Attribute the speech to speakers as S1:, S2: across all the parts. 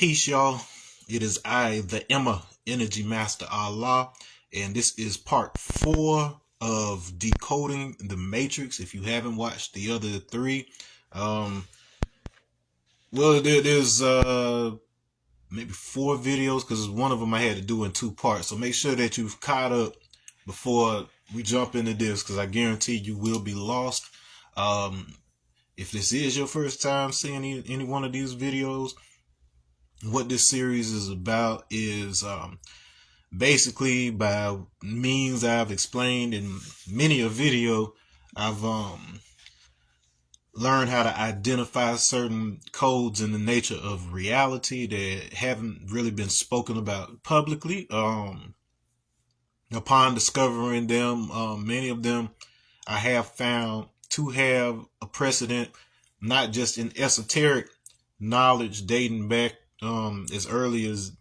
S1: Peace, y'all. It is I, the Energy Masta Allah, and this is part 4 of Decoding the Matrix. If you haven't watched the other 3, there's maybe 4 videos because one of them I had to do in 2 parts. So make sure that you've caught up before we jump into this, because I guarantee you will be lost. If this is your first time seeing any one of these videos, what this series is about is basically, by means I've explained in many a video, I've learned how to identify certain codes in the nature of reality that haven't really been spoken about publicly. Upon discovering them, many of them I have found to have a precedent, not just in esoteric knowledge dating back as early as,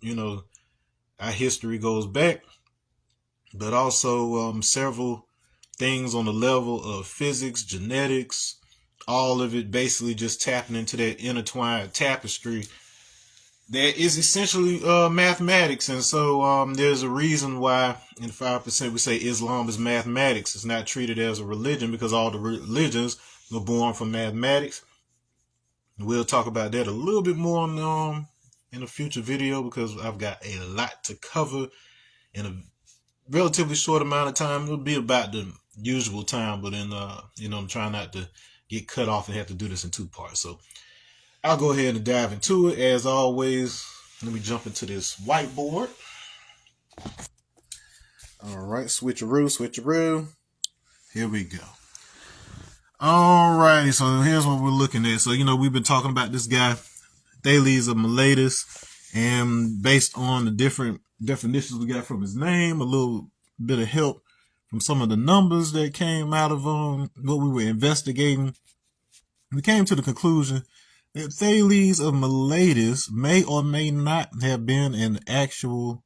S1: our history goes back, but also several things on the level of physics, genetics, all of it basically just tapping into that intertwined tapestry that is essentially mathematics. And so there's a reason why in 5% we say Islam is mathematics. It's not treated as a religion because all the religions were born from mathematics. We'll talk about that a little bit more in a future video, because I've got a lot to cover in a relatively short amount of time. It'll be about the usual time, but then I'm trying not to get cut off and have to do this in 2 parts. So I'll go ahead and dive into it. As always, let me jump into this whiteboard. All right, switcheroo. Here we go. Alrighty, so here's what we're looking at. So, we've been talking about this guy, Thales of Miletus, and based on the different definitions we got from his name, a little bit of help from some of the numbers that came out of what we were investigating, we came to the conclusion that Thales of Miletus may or may not have been an actual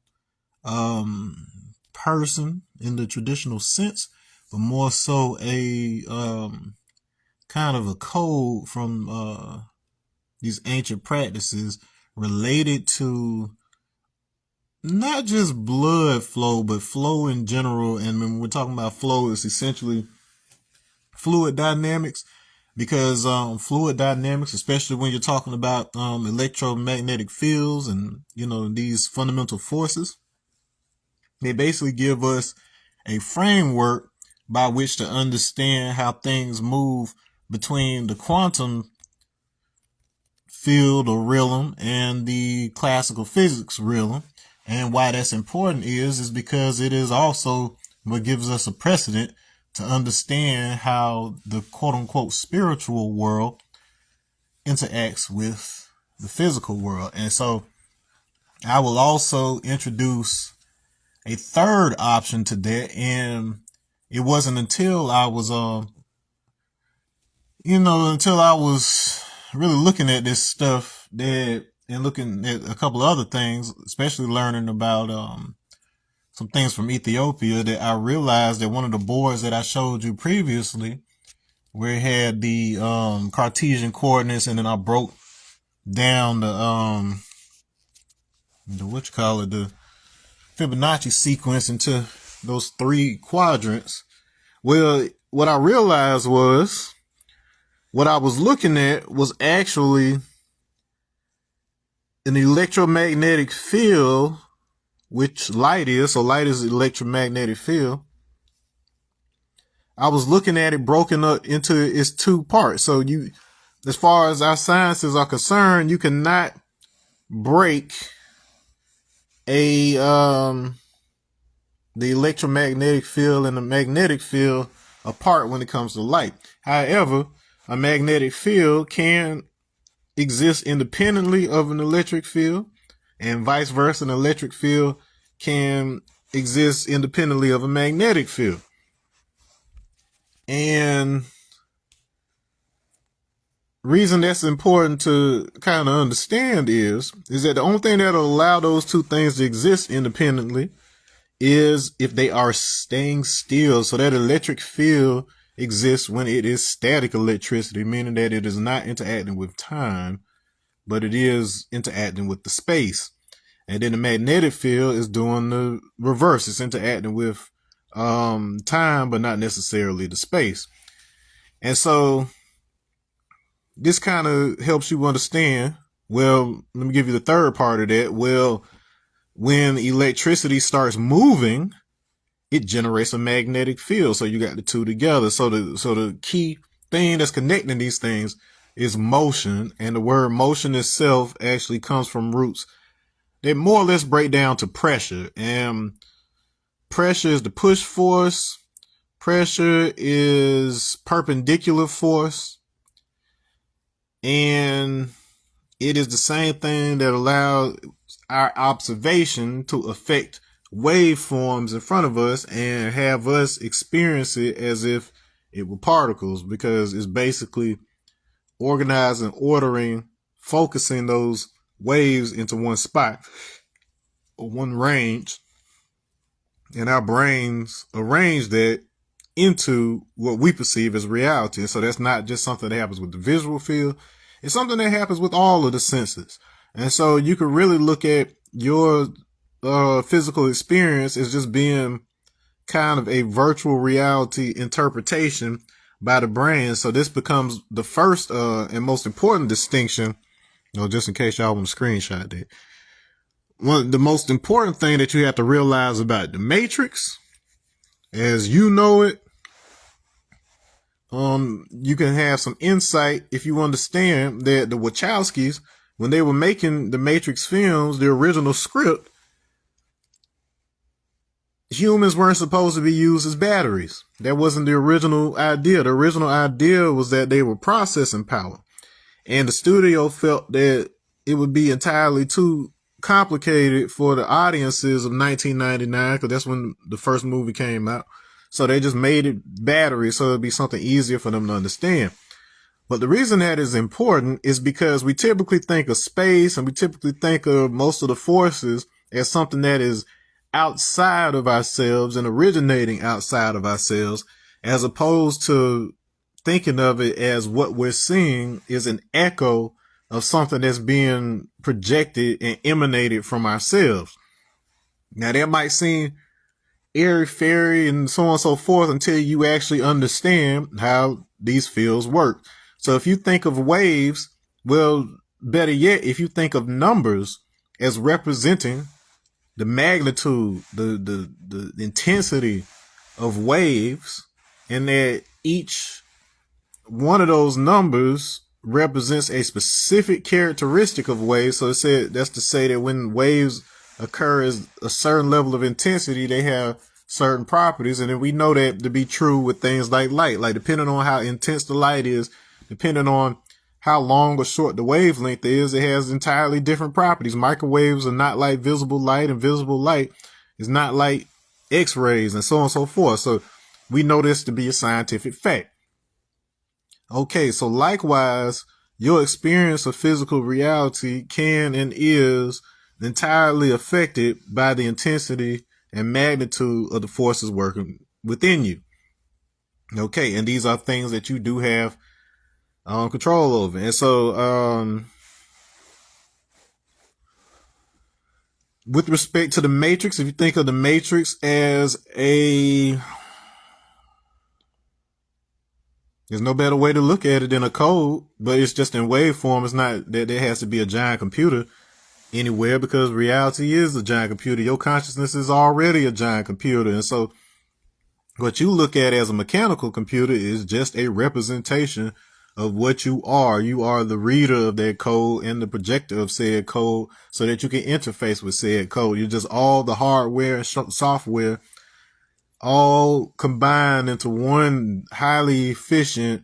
S1: person in the traditional sense, but more so a kind of a code from these ancient practices related to not just blood flow, but flow in general. And when we're talking about flow, it's essentially fluid dynamics, because fluid dynamics, especially when you're talking about electromagnetic fields and, these fundamental forces, they basically give us a framework by which to understand how things move between the quantum field or realm and the classical physics realm. And why that's important is because it is also what gives us a precedent to understand how the quote unquote spiritual world interacts with the physical world. And so I will also introduce a third option to that. And it wasn't until I was, until I was really looking at this stuff and looking at a couple of other things, especially learning about some things from Ethiopia, that I realized that one of the boards that I showed you previously, where it had the Cartesian coordinates, and then I broke down the Fibonacci sequence into those 3 quadrants. Well, what I realized was what I was looking at was actually an electromagnetic field, which light is. So light is an electromagnetic field. I was looking at it broken up into its 2 parts. So as far as our sciences are concerned, you cannot break the electromagnetic field and the magnetic field apart when it comes to light. However, a magnetic field can exist independently of an electric field, and vice versa. An electric field can exist independently of a magnetic field. And reason that's important to kind of understand is that the only thing that'll allow those 2 things to exist independently is if they are staying still. So that electric field exists when it is static electricity, meaning that it is not interacting with time, but it is interacting with the space. And then the magnetic field is doing the reverse. It's interacting with time, but not necessarily the space. And so this kind of helps you understand. Well, let me give you the third part of that. Well, when electricity starts moving, it generates a magnetic field. So you got the two together. So the key thing that's connecting these things is motion. And the word motion itself actually comes from roots that more or less break down to pressure. And pressure is the push force. Pressure is perpendicular force. And it is the same thing that allows our observation to affect waveforms in front of us and have us experience it as if it were particles, because it's basically organizing, ordering, focusing those waves into one spot or one range, and our brains arrange that into what we perceive as reality. And so that's not just something that happens with the visual field. It's something that happens with all of the senses. And so you can really look at your physical experience as just being kind of a virtual reality interpretation by the brain. So this becomes the first and most important distinction, just in case y'all want to screenshot that. The most important thing that you have to realize about the Matrix, as you know it, you can have some insight if you understand that the Wachowskis, when they were making the Matrix films, the original script, humans weren't supposed to be used as batteries. That wasn't the original idea. The original idea was that they were processing power. And the studio felt that it would be entirely too complicated for the audiences of 1999, because that's when the first movie came out. So they just made it battery so it'd be something easier for them to understand. But the reason that is important is because we typically think of space and we typically think of most of the forces as something that is outside of ourselves and originating outside of ourselves, as opposed to thinking of it as what we're seeing is an echo of something that's being projected and emanated from ourselves. Now that might seem airy-fairy and so on and so forth until you actually understand how these fields work. So if you think of waves, well, better yet, if you think of numbers as representing the magnitude, the intensity of waves, and that each one of those numbers represents a specific characteristic of waves. So that's to say that when waves occur as a certain level of intensity, they have certain properties. And then we know that to be true with things like light. Like depending on how intense the light is, depending on how long or short the wavelength is, it has entirely different properties. Microwaves are not like visible light, and visible light is not like X-rays, and so on and so forth. So we know this to be a scientific fact. Okay, so likewise, your experience of physical reality can and is entirely affected by the intensity and magnitude of the forces working within you. Okay, and these are things that you do have control over. And so with respect to the Matrix, if you think of the Matrix as there's no better way to look at it than a code, but it's just in waveform. It's not that there has to be a giant computer anywhere, because reality is a giant computer. Your consciousness is already a giant computer. And so what you look at as a mechanical computer is just a representation of what you are. You are the reader of that code and the projector of said code so that you can interface with said code. You're just all the hardware and software all combined into one highly efficient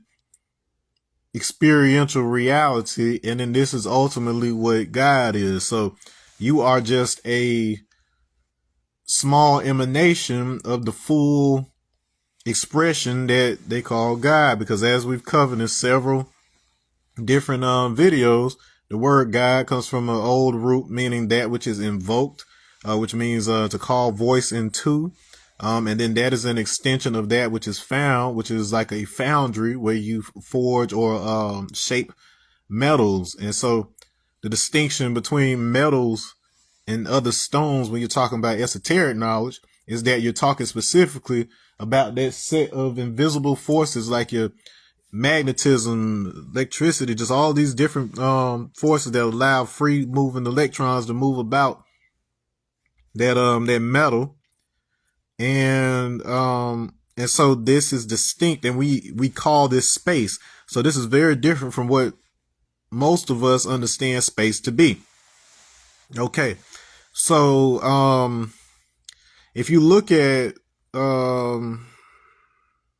S1: experiential reality. And then this is ultimately what God is. So you are just a small emanation of the full expression that they call God, because as we've covered in several different videos, the word God comes from an old root meaning that which is invoked, which means to call voice into. And then that is an extension of that which is found, which is like a foundry where you forge or shape metals. And so the distinction between metals and other stones when you're talking about esoteric knowledge is that you're talking specifically about that set of invisible forces like your magnetism, electricity, just all these different forces that allow free moving electrons to move about that metal. And so this is distinct, and we call this space. So this is very different from what most of us understand space to be. Okay. So if you look at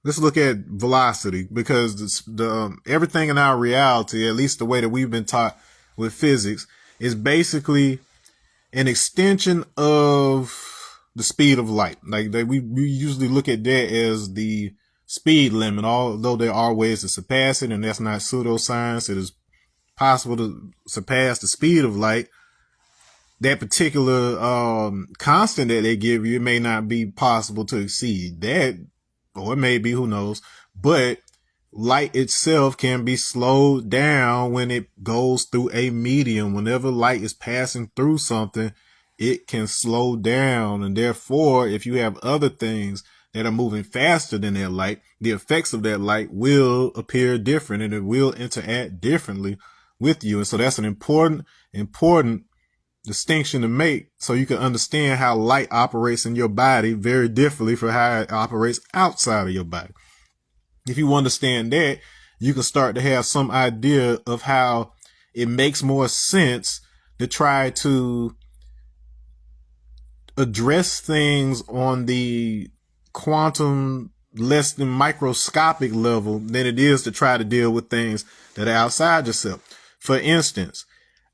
S1: let's look at velocity, because the everything in our reality, at least the way that we've been taught with physics, is basically an extension of the speed of light. Like we usually look at that as the speed limit, although there are ways to surpass it, and that's not pseudoscience. It is possible to surpass the speed of light. That particular constant that they give you, it may not be possible to exceed that, or it may be, who knows. But light itself can be slowed down when it goes through a medium. Whenever light is passing through something, it can slow down. And therefore, if you have other things that are moving faster than that light, the effects of that light will appear different, and it will interact differently with you. And so that's an important distinction to make, so you can understand how light operates in your body very differently from how it operates outside of your body. If you understand that, you can start to have some idea of how it makes more sense to try to address things on the quantum, less than microscopic level than it is to try to deal with things that are outside yourself. For instance,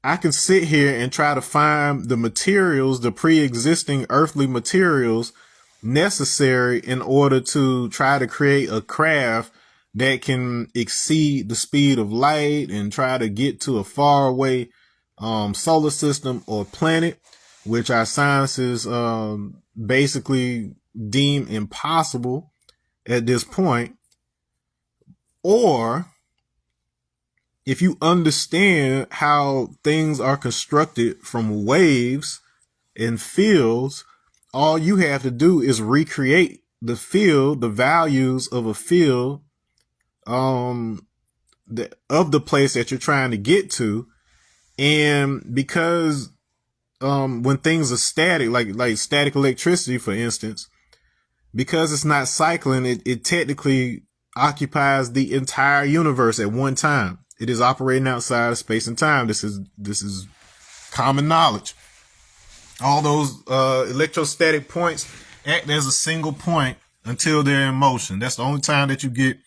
S1: I can sit here and try to find the materials, the pre-existing earthly materials necessary in order to try to create a craft that can exceed the speed of light and try to get to a faraway solar system or planet, which our sciences basically deem impossible at this point. Or if you understand how things are constructed from waves and fields, all you have to do is recreate the field, the values of a field, of the place that you're trying to get to. And because when things are static, like static electricity, for instance, because it's not cycling, it technically occupies the entire universe at one time. It is operating outside of space and time. This is common knowledge. All those electrostatic points act as a single point until they're in motion. That's the only time that you get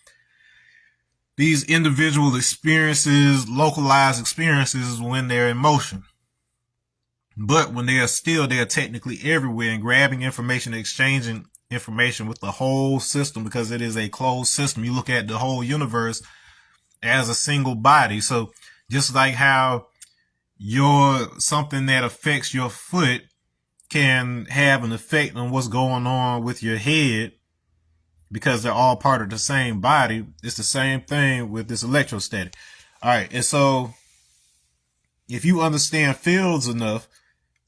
S1: these individual experiences, localized experiences, when they're in motion. But when they are still, they are technically everywhere and grabbing information, exchanging information with the whole system, because it is a closed system. You look at the whole universe as a single body. So just like how something that affects your foot can have an effect on what's going on with your head, because they're all part of the same body, it's the same thing with this electrostatic. All right. And so if you understand fields enough,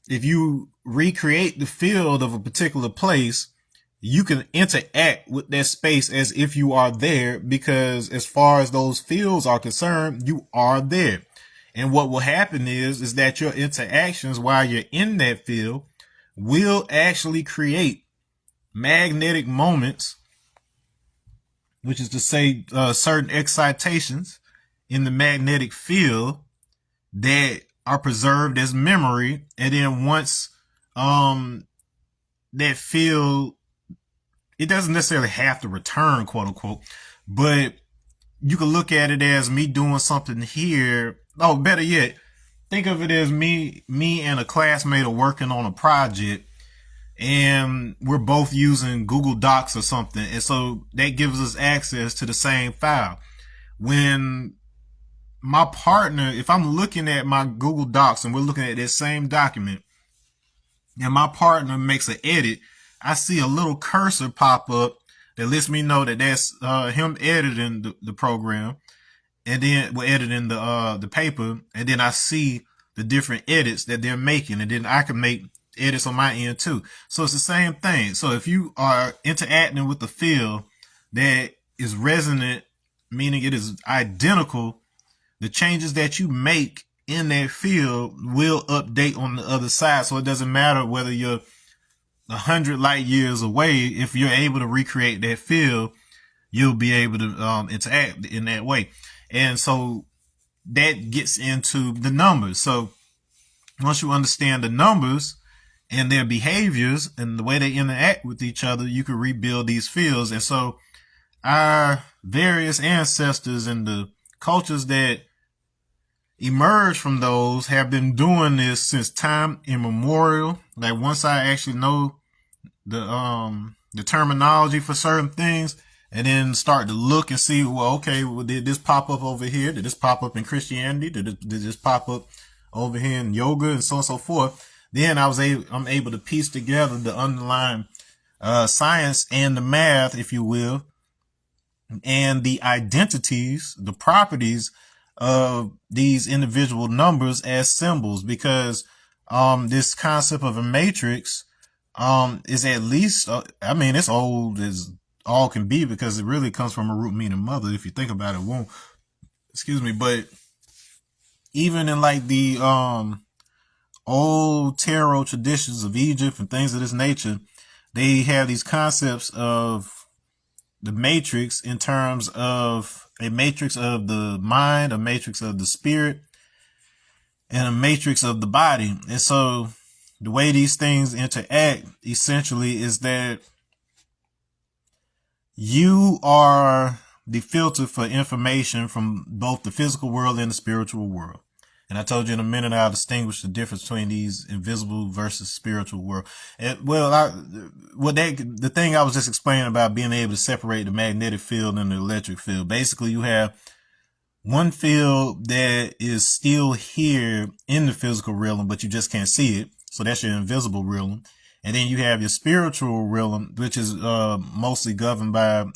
S1: if you recreate the field of a particular place, you can interact with that space as if you are there, because as far as those fields are concerned, you are there. And what will happen is that your interactions while you're in that field will actually create magnetic moments, which is to say certain excitations in the magnetic field that are preserved as memory. And then once that field, it doesn't necessarily have to return, quote unquote, but you can look at it as me doing something here. Oh, better yet, think of it as me and a classmate are working on a project, and we're both using Google Docs or something. And so that gives us access to the same file. When my partner, if I'm looking at my Google Docs and we're looking at that same document, and my partner makes an edit, I see a little cursor pop up that lets me know that that's him editing the program, and then we're editing the paper, and then I see the different edits that they're making, and then I can make edits on my end too. So it's the same thing. So if you are interacting with the field that is resonant, meaning it is identical, the changes that you make in that field will update on the other side. So it doesn't matter whether you're 100 light years away. If you're able to recreate that field, you'll be able to interact in that way. And so that gets into the numbers. So once you understand the numbers and their behaviors and the way they interact with each other, you can rebuild these fields. And so our various ancestors and the cultures that emerge from those have been doing this since time immemorial. Like once I actually know the terminology for certain things, and then start to look and see, well, okay, well, did this pop up over here? Did this pop up in Christianity? Did this pop up over here in yoga, and so on and so forth? Then I'm able to piece together the underlying science and the math, if you will, and the identities, the properties of these individual numbers as symbols, because this concept of a matrix is at least, it's old as all can be, because it really comes from a root meaning mother. If you think about it, but even in like the old tarot traditions of Egypt and things of this nature, they have these concepts of the matrix in terms of a matrix of the mind, a matrix of the spirit, and a matrix of the body. And so the way these things interact essentially is that you are the filter for information from both the physical world and the spiritual world. And I told you in a minute I'll distinguish the difference between these invisible versus spiritual world. And the thing I was just explaining about being able to separate the magnetic field and the electric field. Basically, you have one field that is still here in the physical realm, but you just can't see it. So that's your invisible realm. And then you have your spiritual realm, which is mostly governed by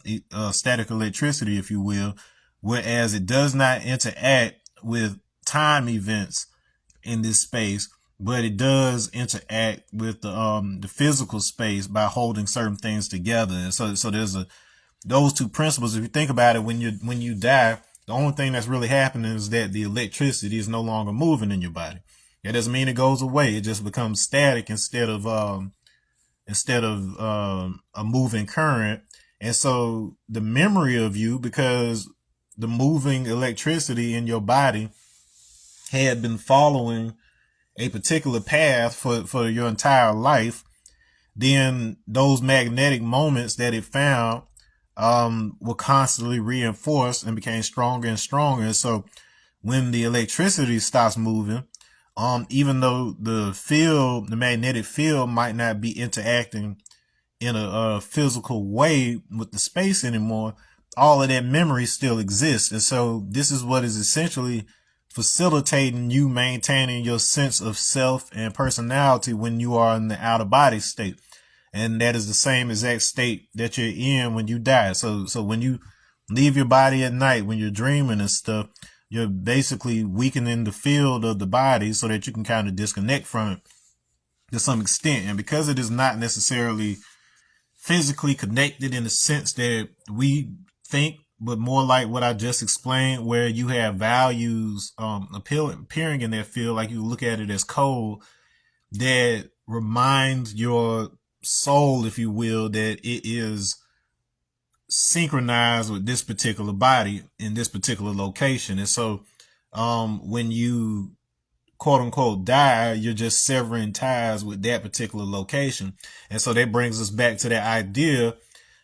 S1: static electricity, if you will, whereas it does not interact with time events in this space, but it does interact with the physical space by holding certain things together. And so there's those two principles. If you think about it, when you die, the only thing that's really happening is that the electricity is no longer moving in your body. That doesn't mean it goes away. It just becomes static instead of a moving current. And so the memory of you, because the moving electricity in your body had been following a particular path for your entire life, then those magnetic moments that it found were constantly reinforced and became stronger and stronger. And so when the electricity stops moving, even though the magnetic field might not be interacting in a physical way with the space anymore, all of that memory still exists. And so this is what is essentially facilitating you maintaining your sense of self and personality when you are in the outer body state. And that is the same exact state that you're in when you die. So when you leave your body at night, when you're dreaming and stuff, you're basically weakening the field of the body so that you can kind of disconnect from it to some extent. And because it is not necessarily physically connected in the sense that we think, but more like what I just explained, where you have values appearing in that field, like you look at it as code that reminds your soul, if you will, that it is synchronized with this particular body in this particular location. And so when you quote unquote die, you're just severing ties with that particular location. And so that brings us back to that idea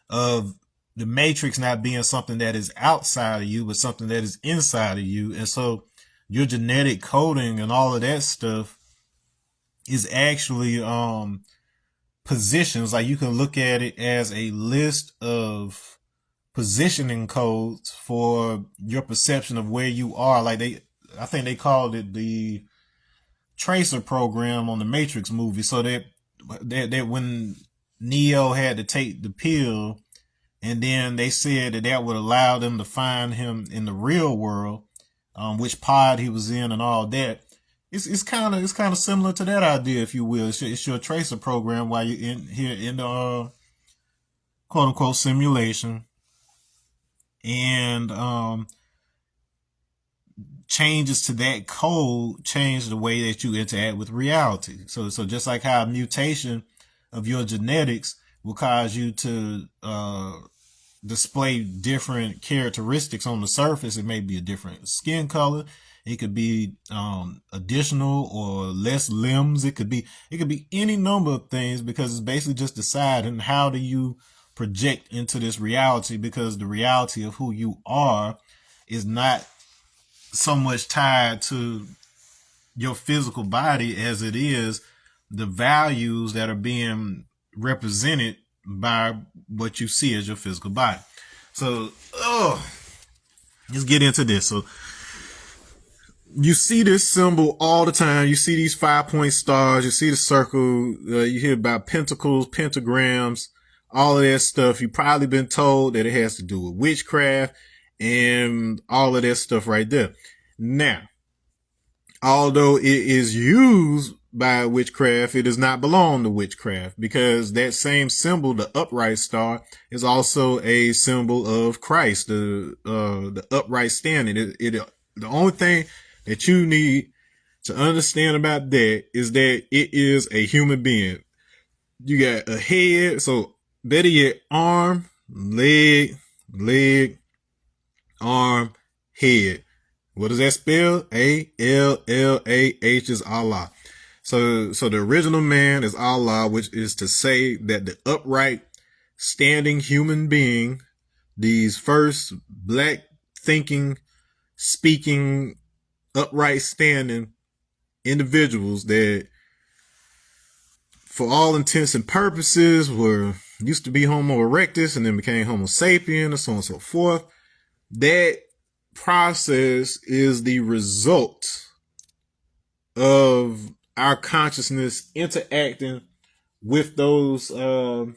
S1: of the matrix not being something that is outside of you, but something that is inside of you. And so your genetic coding and all of that stuff is actually positions. Like you can look at it as a list of positioning codes for your perception of where you are. Like I think they called it the tracer program on the Matrix movie. So that when Neo had to take the pill, and then they said that would allow them to find him in the real world, which pod he was in and all that. it's kind of similar to that idea, if you will. It's your tracer program while you're in here in the quote unquote simulation, and changes to that code change the way that you interact with reality. So just like how a mutation of your genetics will cause you to display different characteristics on the surface. It may be a different skin color. It could be additional or less limbs. It could be any number of things, because it's basically just deciding how do you project into this reality, because the reality of who you are is not so much tied to your physical body as it is the values that are being represented by what you see as your physical body. So, let's get into this. So, you see this symbol all the time. You see these 5-point stars. You see the circle. You hear about pentacles, pentagrams, all of that stuff. You've probably been told that it has to do with witchcraft and all of that stuff right there. Now, although it is used by witchcraft, it does not belong to witchcraft, because that same symbol, the upright star, is also a symbol of Christ, the upright standing. The only thing that you need to understand about that is that it is a human being. You got a head, so better yet, arm, leg, arm, head. What does that spell? A-L-L-A-H is Allah. So the original man is Allah, which is to say that the upright, standing human being, these first black thinking, speaking, upright standing individuals that, for all intents and purposes, used to be Homo erectus and then became Homo sapien, and so on and so forth. That process is the result of our consciousness interacting with those hominids,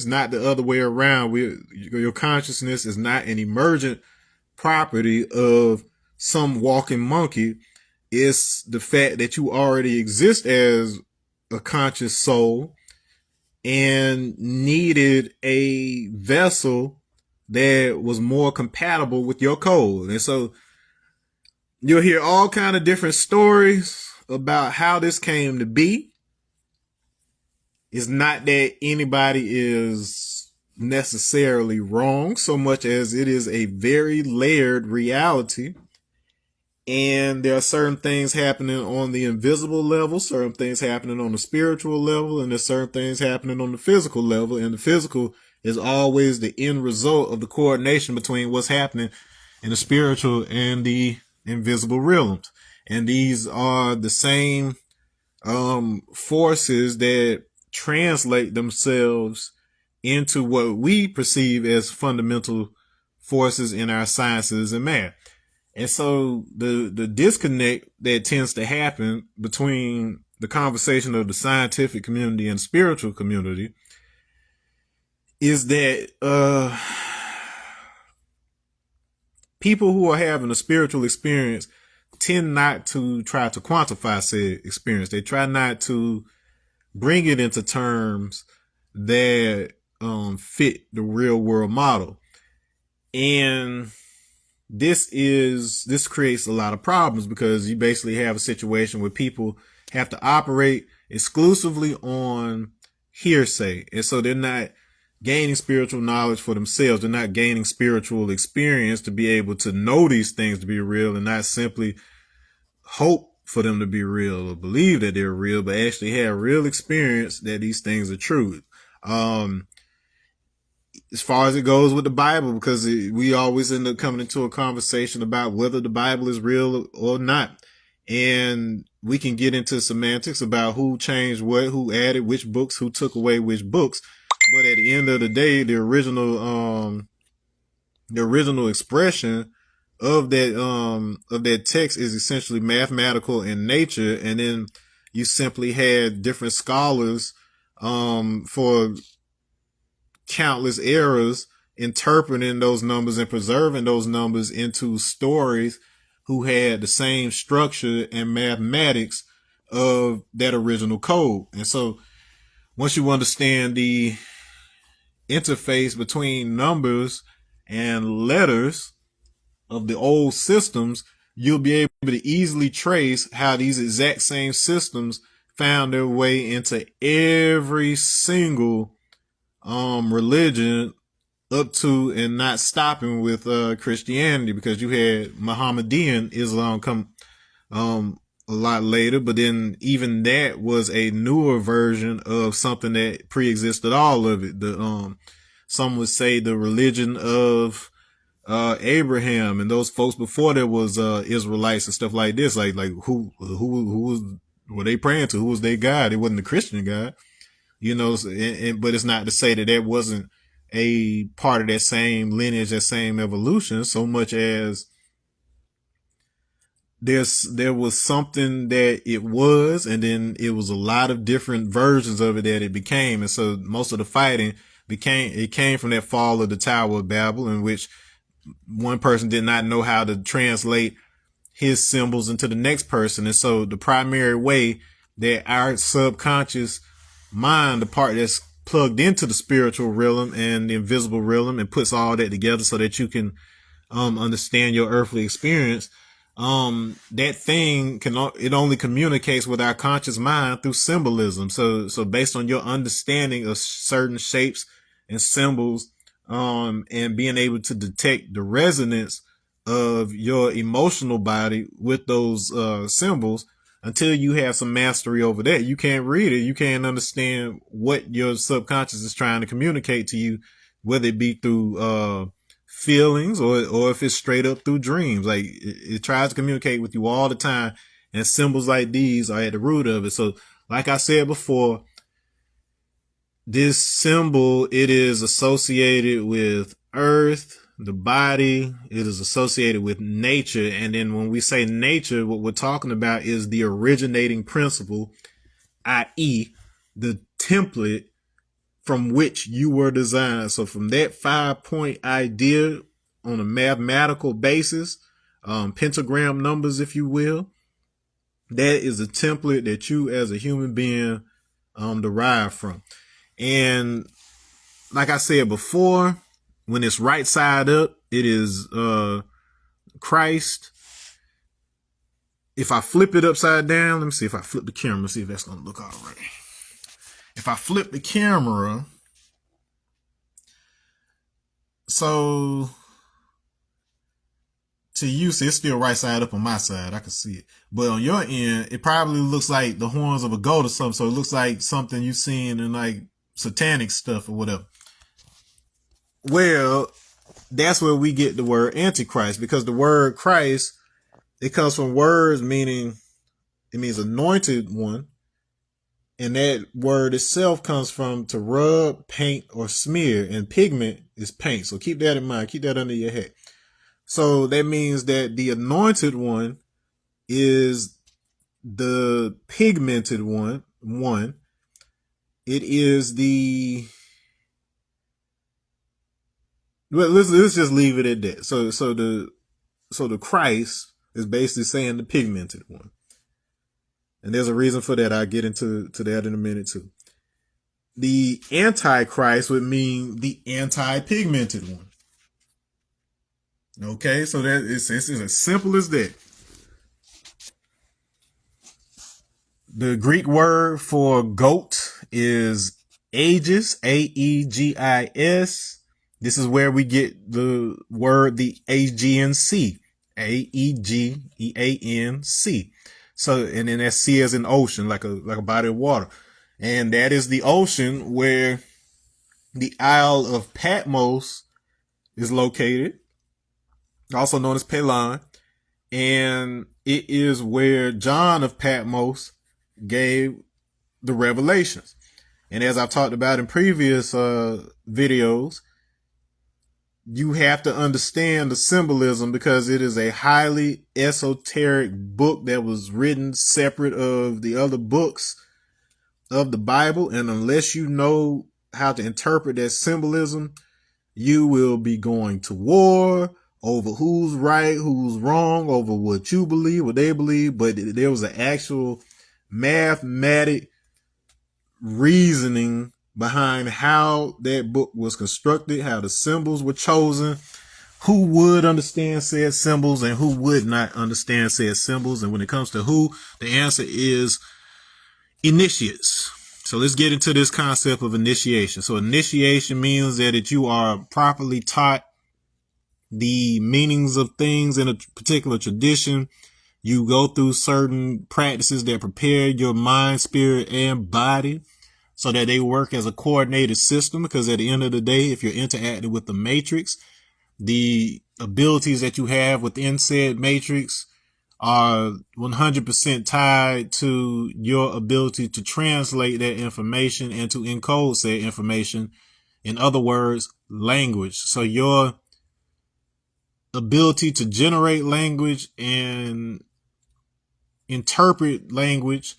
S1: not the other way around. Your consciousness is not an emergent property of some walking monkey. It's the fact that you already exist as a conscious soul and needed a vessel that was more compatible with your code. And so you'll hear all kind of different stories about how this came to be. It's not that anybody is necessarily wrong, so much as it is a very layered reality. And there are certain things happening on the invisible level, certain things happening on the spiritual level, and there's certain things happening on the physical level. And the physical is always the end result of the coordination between what's happening in the spiritual and the invisible realms. And these are the same forces that translate themselves into what we perceive as fundamental forces in our sciences and math. And so the disconnect that tends to happen between the conversation of the scientific community and spiritual community is that people who are having a spiritual experience tend not to try to quantify said experience. They try not to bring it into terms that fit the real world model. And this creates a lot of problems, because you basically have a situation where people have to operate exclusively on hearsay. And so they're not gaining spiritual knowledge for themselves. They're not gaining spiritual experience to be able to know these things to be real, and not simply hope for them to be real or believe that they're real, but actually have real experience that these things are true. As far as it goes with the Bible, because we always end up coming into a conversation about whether the Bible is real or not. And we can get into semantics about who changed what, who added which books, who took away which books. But at the end of the day, the original expression of that text is essentially mathematical in nature. And then you simply had different scholars, for countless eras, interpreting those numbers and preserving those numbers into stories who had the same structure and mathematics of that original code. And so once you understand the interface between numbers and letters of the old systems, you'll be able to easily trace how these exact same systems found their way into every single religion up to and not stopping with Christianity, because you had Mohammedan Islam come a lot later, but then even that was a newer version of something that pre-existed all of it. The some would say the religion of Abraham and those folks before there was Israelites and stuff like this. Like who was, were they praying to? Who was their God? It wasn't the Christian God, you know. But it's not to say that that wasn't a part of that same lineage, that same evolution, so much as there was something that it was, and then it was a lot of different versions of it that it became. And so most of the fighting came from that fall of the Tower of Babel, in which one person did not know how to translate his symbols into the next person. And so the primary way that our subconscious mind, the part that's plugged into the spiritual realm and the invisible realm, and puts all that together so that you can understand your earthly experience, that thing it only communicates with our conscious mind through symbolism. So based on your understanding of certain shapes and symbols, and being able to detect the resonance of your emotional body with those symbols, until you have some mastery over that, you can't read it. You can't understand what your subconscious is trying to communicate to you, whether it be through feelings or if it's straight up through dreams. Like it tries to communicate with you all the time, and symbols like these are at the root of it. So like I said before, this symbol, it is associated with earth, the body. It is associated with nature. And then when we say nature, what we're talking about is the originating principle, i.e. the template from which you were designed. So from that 5-point idea on a mathematical basis, pentagram numbers, if you will, that is a template that you as a human being derive from. And like I said before, when it's right side up, it is Christ. If I flip it upside down, let me see if I flip the camera, see if that's going to look all right. If I flip the camera, so to you, see, it's still right side up on my side. I can see it. But on your end, it probably looks like the horns of a goat or something. So it looks like something you've seen in like satanic stuff or whatever. Well, that's where we get the word Antichrist, because the word Christ, it comes from words meaning, it means anointed one. And that word itself comes from to rub, paint, or smear, and pigment is paint. So keep that in mind. Keep that under your head. So that means that the anointed one is the pigmented one. It is the, well, let's just leave it at that. So the Christ is basically saying the pigmented one. And there's a reason for that. I'll get into that in a minute too. The Antichrist would mean the anti-pigmented one. Okay, so that it's as simple as that. The Greek word for goat is aegis, Aegis. This is where we get the word, the Aegean Sea, Aegeanc. So, and then that sea is an ocean, like a body of water. And that is the ocean where the Isle of Patmos is located, also known as Pelon. And it is where John of Patmos gave the revelations. And as I've talked about in previous videos, you have to understand the symbolism, because it is a highly esoteric book that was written separate of the other books of the Bible. And unless you know how to interpret that symbolism, you will be going to war, over who's right, who's wrong, over what you believe, what they believe, but there was an actual mathematic reasoning behind how that book was constructed, how the symbols were chosen, who would understand said symbols and who would not understand said symbols. And when it comes to who, the answer is initiates. So let's get into this concept of initiation. So initiation means that you are properly taught the meanings of things in a particular tradition. You go through certain practices that prepare your mind, spirit, and body so that they work as a coordinated system. Because at the end of the day, if you're interacting with the matrix, the abilities that you have within said matrix are 100% tied to your ability to translate that information and to encode said information. In other words, language. So your ability to generate language and interpret language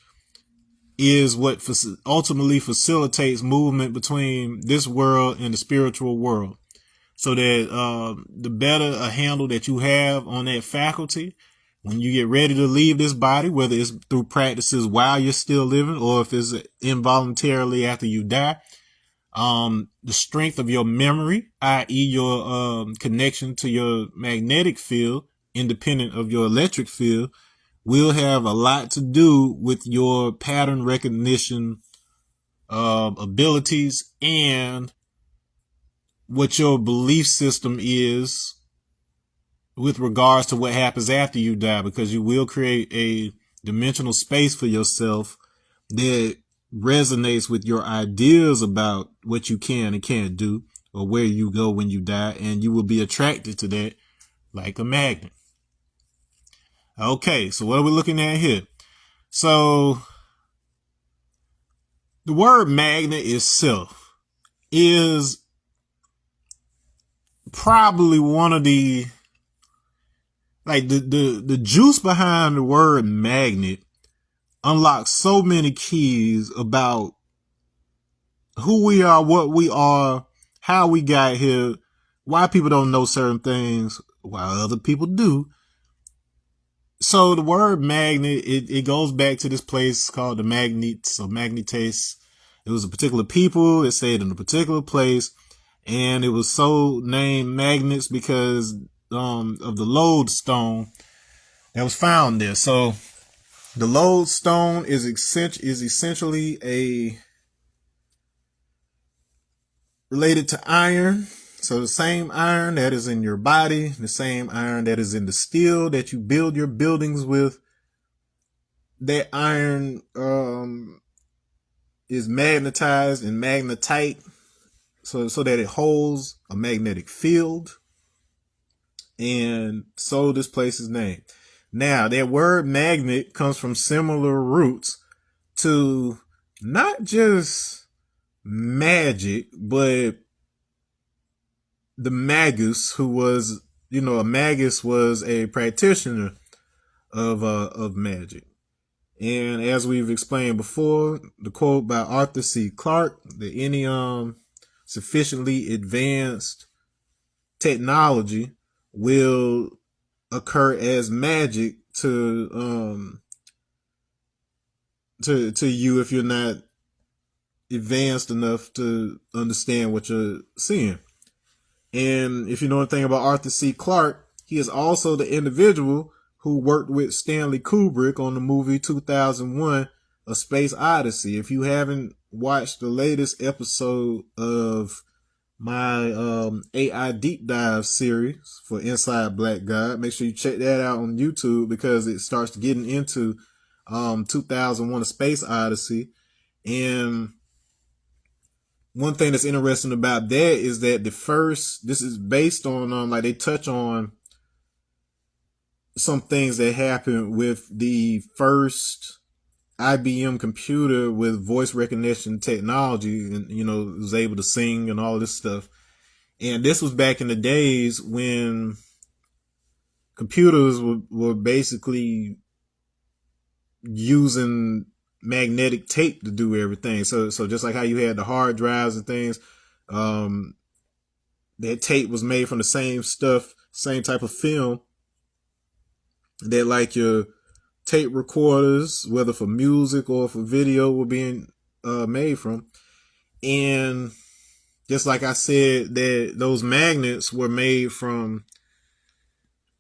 S1: is what ultimately facilitates movement between this world and the spiritual world. So that the better a handle that you have on that faculty, when you get ready to leave this body, whether it's through practices while you're still living or if it's involuntarily after you die, the strength of your memory, i.e. your connection to your magnetic field, independent of your electric field, will have a lot to do with your pattern recognition abilities and what your belief system is with regards to what happens after you die, because you will create a dimensional space for yourself that resonates with your ideas about what you can and can't do or where you go when you die, and you will be attracted to that like a magnet. Okay, so what are we looking at here? So the word magnet itself is probably one of the, like the juice behind the word magnet unlocks so many keys about who we are, what we are, how we got here, why people don't know certain things while other people do. So the word magnet, it goes back to this place called the Magnetes or Magnetes. It was a particular people. It stayed in a particular place, and it was so named magnets because of the lodestone that was found there. So the lodestone is essentially related to iron. So the same iron that is in your body, the same iron that is in the steel that you build your buildings with, that iron is magnetized and magnetite so that it holds a magnetic field. And so this place is named. Now, that word magnet comes from similar roots to not just magic, but the magus, who was, a magus was a practitioner of magic. And as we've explained before, the quote by Arthur C. Clarke, that any sufficiently advanced technology will occur as magic to you if you're not advanced enough to understand what you're seeing. And if you know anything about Arthur C. Clarke, he is also the individual who worked with Stanley Kubrick on the movie 2001, A Space Odyssey. If you haven't watched the latest episode of my AI Deep Dive series for Inside Black God, make sure you check that out on YouTube, because it starts getting into 2001, A Space Odyssey. And one thing that's interesting about that is that this is based on, they touch on some things that happened with the first IBM computer with voice recognition technology, and, it was able to sing and all this stuff. And this was back in the days when computers were basically using magnetic tape to do everything. So just like how you had the hard drives and things, that tape was made from the same stuff, same type of film that like your tape recorders, whether for music or for video, were being made from. And just like I said, that those magnets were made from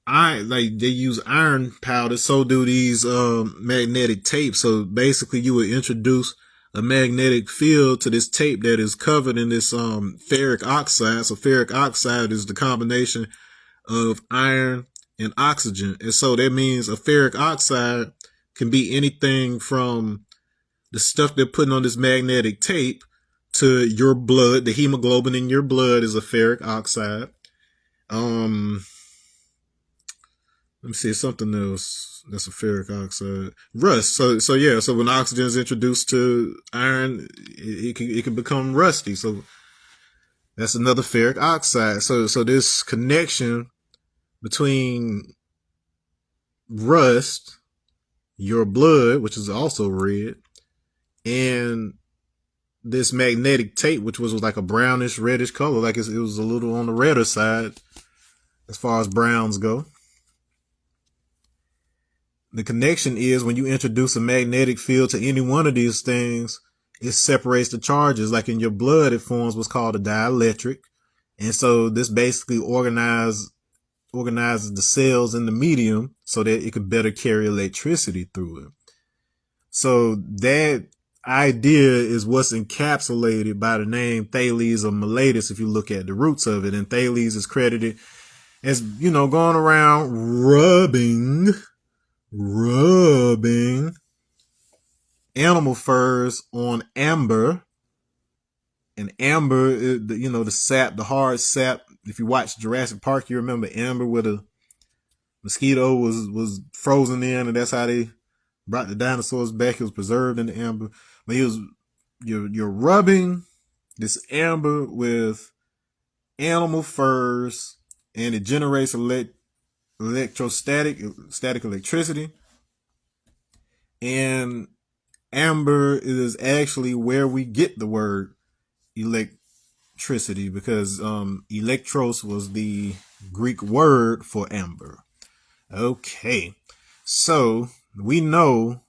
S1: iron, like they use iron powder. So do these magnetic tapes. So basically, you would introduce a magnetic field to this tape that is covered in this ferric oxide. So ferric oxide is the combination of iron and oxygen. And so that means a ferric oxide can be anything from the stuff they're putting on this magnetic tape to your blood. The hemoglobin in your blood is a ferric oxide. Let me see, something else that's a ferric oxide. Rust. So yeah, so when oxygen is introduced to iron, it can become rusty. So that's another ferric oxide. So this connection between rust, your blood, which is also red, and this magnetic tape, which was like a brownish reddish color, like it was a little on the redder side as far as browns go. The connection is when you introduce a magnetic field to any one of these things, it separates the charges. Like in your blood, it forms what's called a dielectric. And so this basically organizes the cells in the medium so that it can better carry electricity through it. So that idea is what's encapsulated by the name Thales or Miletus, if you look at the roots of it. And Thales is credited as, going around rubbing animal furs on amber. And amber, the sap, the hard sap. If you watch Jurassic Park, you remember amber where the mosquito was frozen in, and that's how they brought the dinosaurs back. It was preserved in the amber. But you're rubbing this amber with animal furs, and it generates static electricity. And amber is actually where we get the word electricity, because electros was the Greek word for amber. Okay, so we know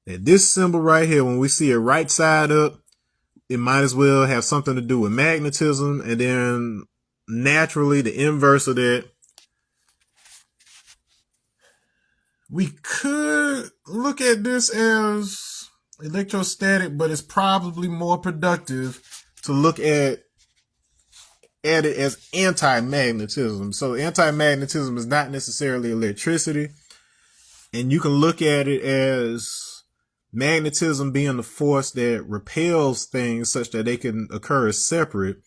S1: that this symbol right here, when we see it right side up, it might as well have something to do with magnetism. And then naturally the inverse of that, we could look at this as electrostatic, but it's probably more productive to look at it as anti-magnetism. So anti-magnetism is not necessarily electricity. And you can look at it as magnetism being the force that repels things such that they can occur as separate,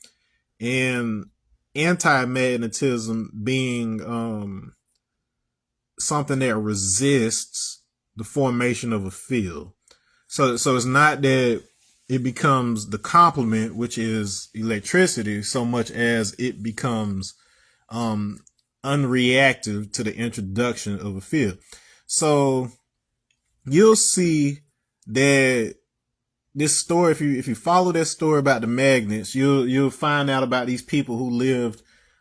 S1: and anti-magnetism being something that resists the formation of a field. So it's not that it becomes the complement, which is electricity, so much as it becomes unreactive to the introduction of a field. So you'll see that this story, if you follow that story about the magnets, you'll find out about these people who lived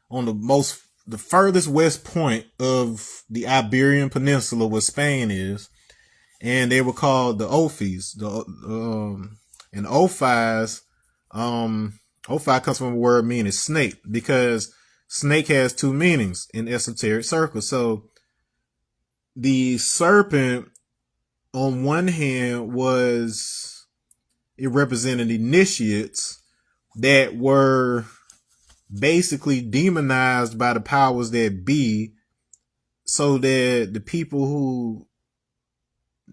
S1: on the furthest west point of the Iberian Peninsula, where Spain is, and they were called the Ophites. And Ophites, Ophi comes from a word meaning snake, because snake has two meanings in esoteric circles. So the serpent, on one hand, it represented initiates that were basically demonized by the powers that be, so that the people who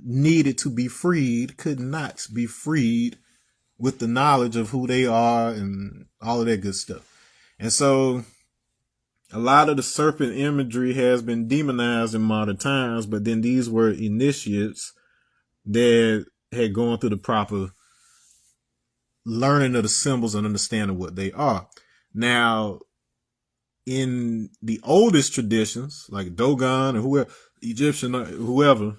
S1: needed to be freed could not be freed with the knowledge of who they are and all of that good stuff. And so a lot of the serpent imagery has been demonized in modern times, but then these were initiates that had gone through the proper learning of the symbols and understanding what they are. Now, in the oldest traditions, like Dogon or whoever, Egyptian or whoever,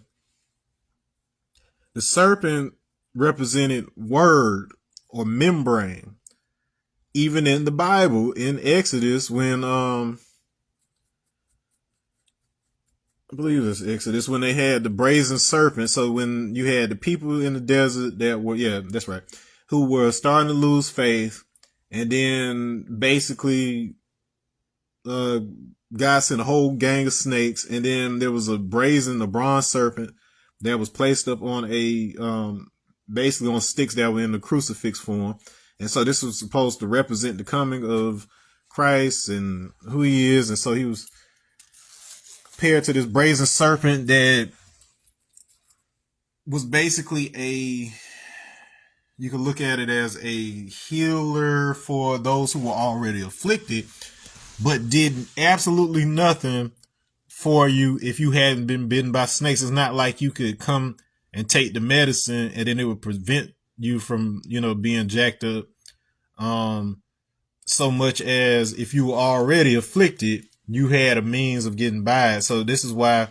S1: the serpent represented word or membrane. Even in the Bible, in Exodus, when I believe it's Exodus, when they had the brazen serpent. So when you had the people in the desert that were, yeah, that's right, who were starting to lose faith, and then basically, God sent a whole gang of snakes, and then there was a bronze serpent that was placed up on basically on sticks that were in the crucifix form. And so this was supposed to represent the coming of Christ and who he is. And so he was compared to this brazen serpent that was basically you could look at it as a healer for those who were already afflicted, but did absolutely nothing for you if you hadn't been bitten by snakes. It's not like you could come and take the medicine and then it would prevent you from, being jacked up. So much as if you were already afflicted, you had a means of getting by it. So this is why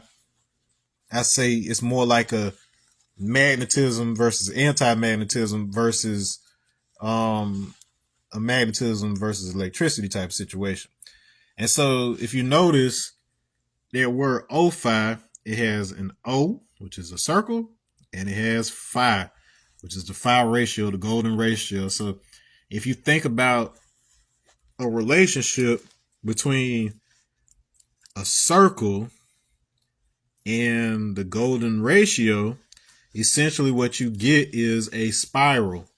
S1: I say it's more like a magnetism versus anti-magnetism versus a magnetism versus electricity type situation. And so if you notice, their word Ophi, it has an O, which is a circle, and it has phi, which is the phi ratio, the golden ratio. So if you think about a relationship between a circle and the golden ratio, essentially what you get is a spiral.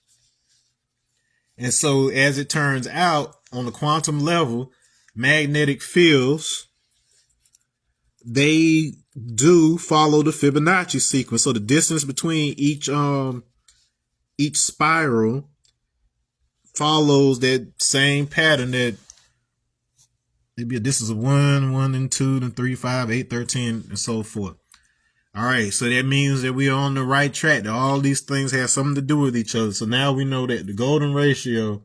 S1: And so as it turns out, on the quantum level, magnetic fields, they do follow the Fibonacci sequence. So the distance between each spiral follows that same pattern that maybe this is a 1, 1 and 2, then 3, 5, 8, 13, and so forth. All right, so that means that we are on the right track. That all these things have something to do with each other. So now we know that the golden ratio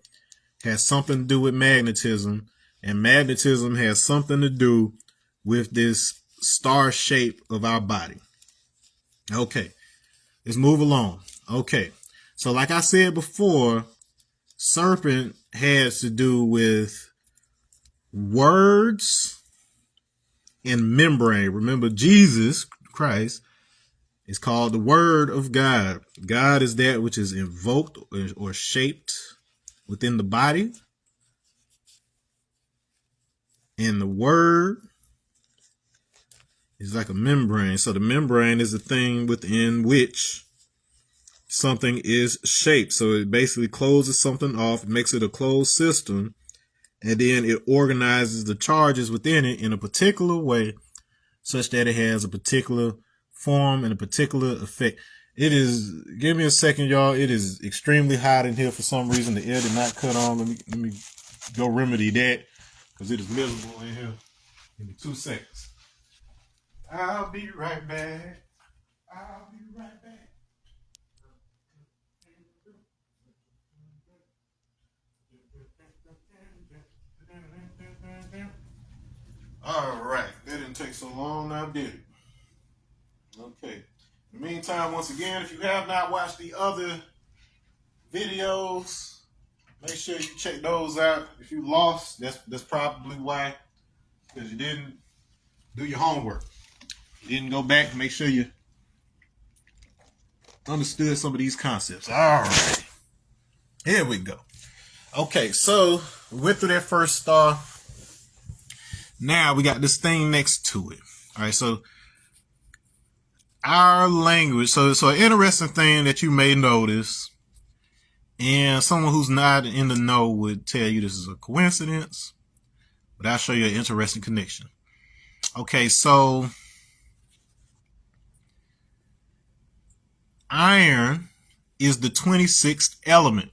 S1: has something to do with magnetism, and magnetism has something to do with this star shape of our body. Okay, let's move along. Okay, so like I said before, serpent has to do with words and membrane. Remember, Jesus Christ is called the Word of God. God is that which is invoked or shaped within the body. And the Word is like a membrane. So the membrane is the thing within which something is shaped. So it basically closes something off, makes it a closed system, and then it organizes the charges within it in a particular way such that it has a particular form and a particular effect. It is, give me a second, y'all. It is extremely hot in here for some reason. The air did not cut on. Let me go remedy that because it is miserable in here. Give me 2 seconds. I'll be right back. I'll be right back. All right, that didn't take so long, now did it? Okay. In the meantime, once again, if you have not watched the other videos, make sure you check those out. If you lost, that's probably why, because you didn't do your homework. You didn't go back and make sure you understood some of these concepts. All right. Here we go. Okay, so we went through that first star. Now we got this thing next to it. All right, so our language. So an interesting thing that you may notice, and someone who's not in the know would tell you this is a coincidence, but I'll show you an interesting connection. Okay, so iron is the 26th element.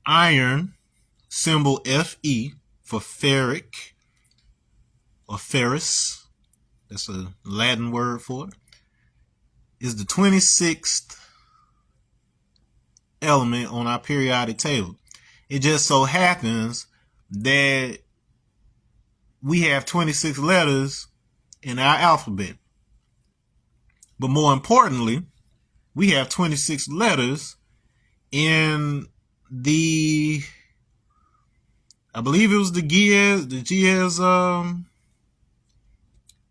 S1: Iron, symbol Fe for ferric or ferrous, that's a Latin word for it, is the 26th element on our periodic table. It just so happens that we have 26 letters in our alphabet. But more importantly, we have 26 letters in I believe it was the Giza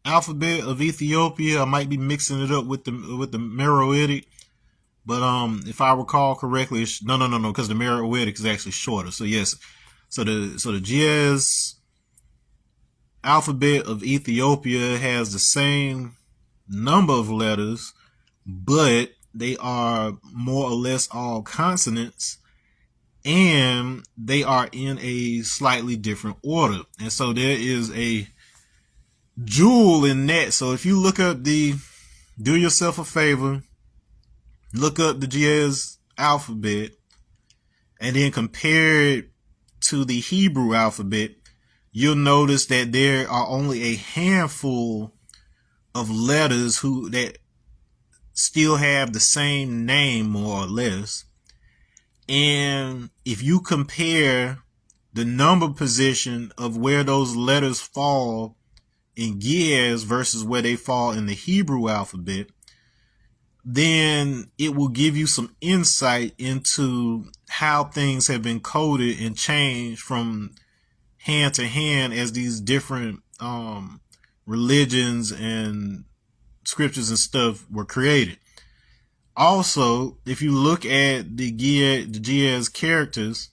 S1: alphabet of Ethiopia. I might be mixing it up with the Meroitic, but if I recall correctly, no, because the Meroitic is actually shorter. So yes, so the Giza alphabet of Ethiopia has the same number of letters, but they are more or less all consonants, and they are in a slightly different order. And so there is a jewel in that. So if you look up do yourself a favor, look up the Giza alphabet and then compare it to the Hebrew alphabet, you'll notice that there are only a handful of letters that still have the same name, more or less. And if you compare the number position of where those letters fall in Giza versus where they fall in the Hebrew alphabet, then it will give you some insight into how things have been coded and changed from hand to hand as these different religions and scriptures and stuff were created. Also, if you look at the Giza characters,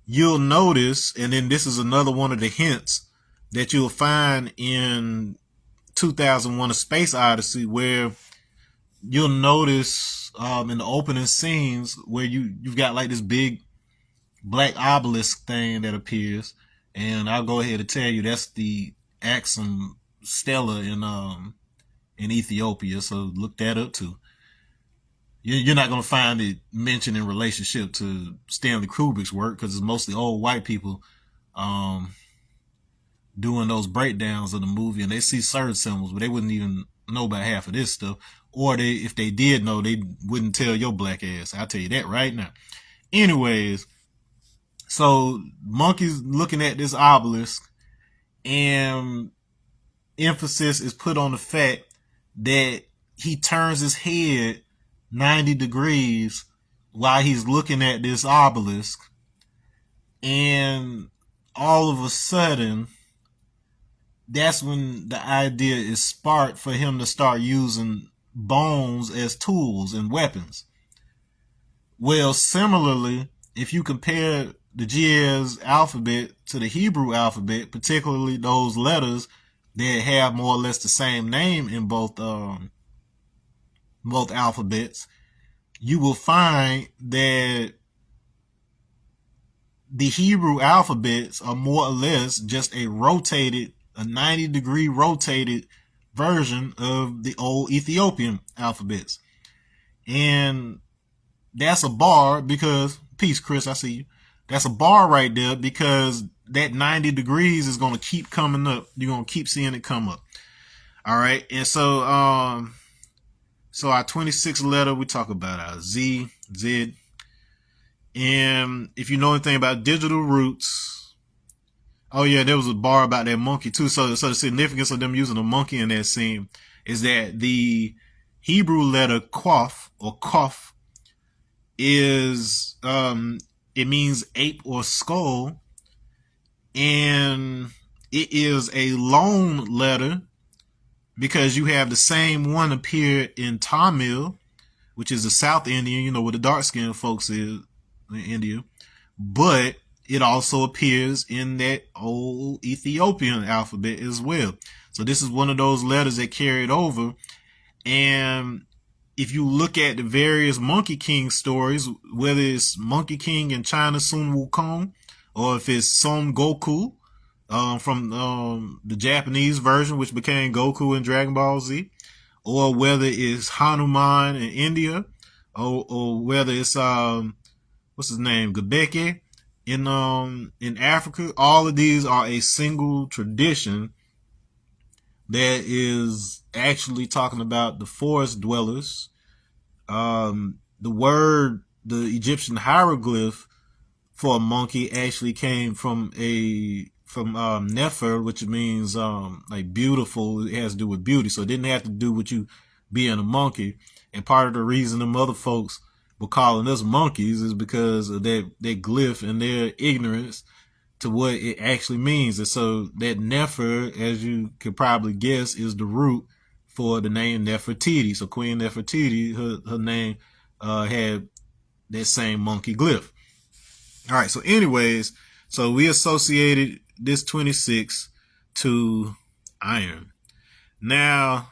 S1: you'll notice, and then this is another one of the hints that you'll find in 2001: A Space Odyssey, where you'll notice in the opening scenes where you've got like this big black obelisk thing that appears, and I'll go ahead and tell you that's the Axum Stella in Ethiopia, so look that up too. You're not going to find it mentioned in relationship to Stanley Kubrick's work because it's mostly old white people doing those breakdowns of the movie, and they see certain symbols, but they wouldn't even know about half of this stuff. Or if they did know, they wouldn't tell your black ass. I'll tell you that right now. Anyways, so Monkey's looking at this obelisk, and emphasis is put on the fact that he turns his head 90 degrees while he's looking at this obelisk, and all of a sudden that's when the idea is sparked for him to start using bones as tools and weapons. Well, similarly, if you compare the Giza alphabet to the Hebrew alphabet, particularly those letters that have more or less the same name in both alphabets, you will find that the Hebrew alphabets are more or less just a 90-degree rotated version of the old Ethiopian alphabets. And that's a bar because, peace, Chris, I see you. That's a bar right there because that 90 degrees is going to keep coming up. You're going to keep seeing it come up. All right. And so our 26th letter, we talk about our Z. And if you know anything about digital roots, oh yeah, there was a bar about that monkey too. So the significance of them using a monkey in that scene is that the Hebrew letter Qaf or Qaf is, it means ape or skull, and it is a loan letter because you have the same one appear in Tamil, which is the South Indian, where the dark skinned folks is in India, but it also appears in that old Ethiopian alphabet as well. So this is one of those letters that carried over. And if you look at the various Monkey King stories, whether it's Monkey King in China, Sun Wukong, or if it's Son Goku from the Japanese version, which became Goku in Dragon Ball Z, or whether it's Hanuman in India, or whether it's what's his name, Göbekli in Africa. All of these are a single tradition that is actually talking about the forest dwellers. The Egyptian hieroglyph for a monkey actually came from Nefer, which means like beautiful. It has to do with beauty, so it didn't have to do with you being a monkey. And part of the reason them other folks were calling us monkeys is because of that glyph and their ignorance to what it actually means. And so that Nefer, as you could probably guess, is the root for the name Nefertiti. So Queen Nefertiti, her name had that same monkey glyph. All right. So anyways, so we associated this 26 to iron. Now,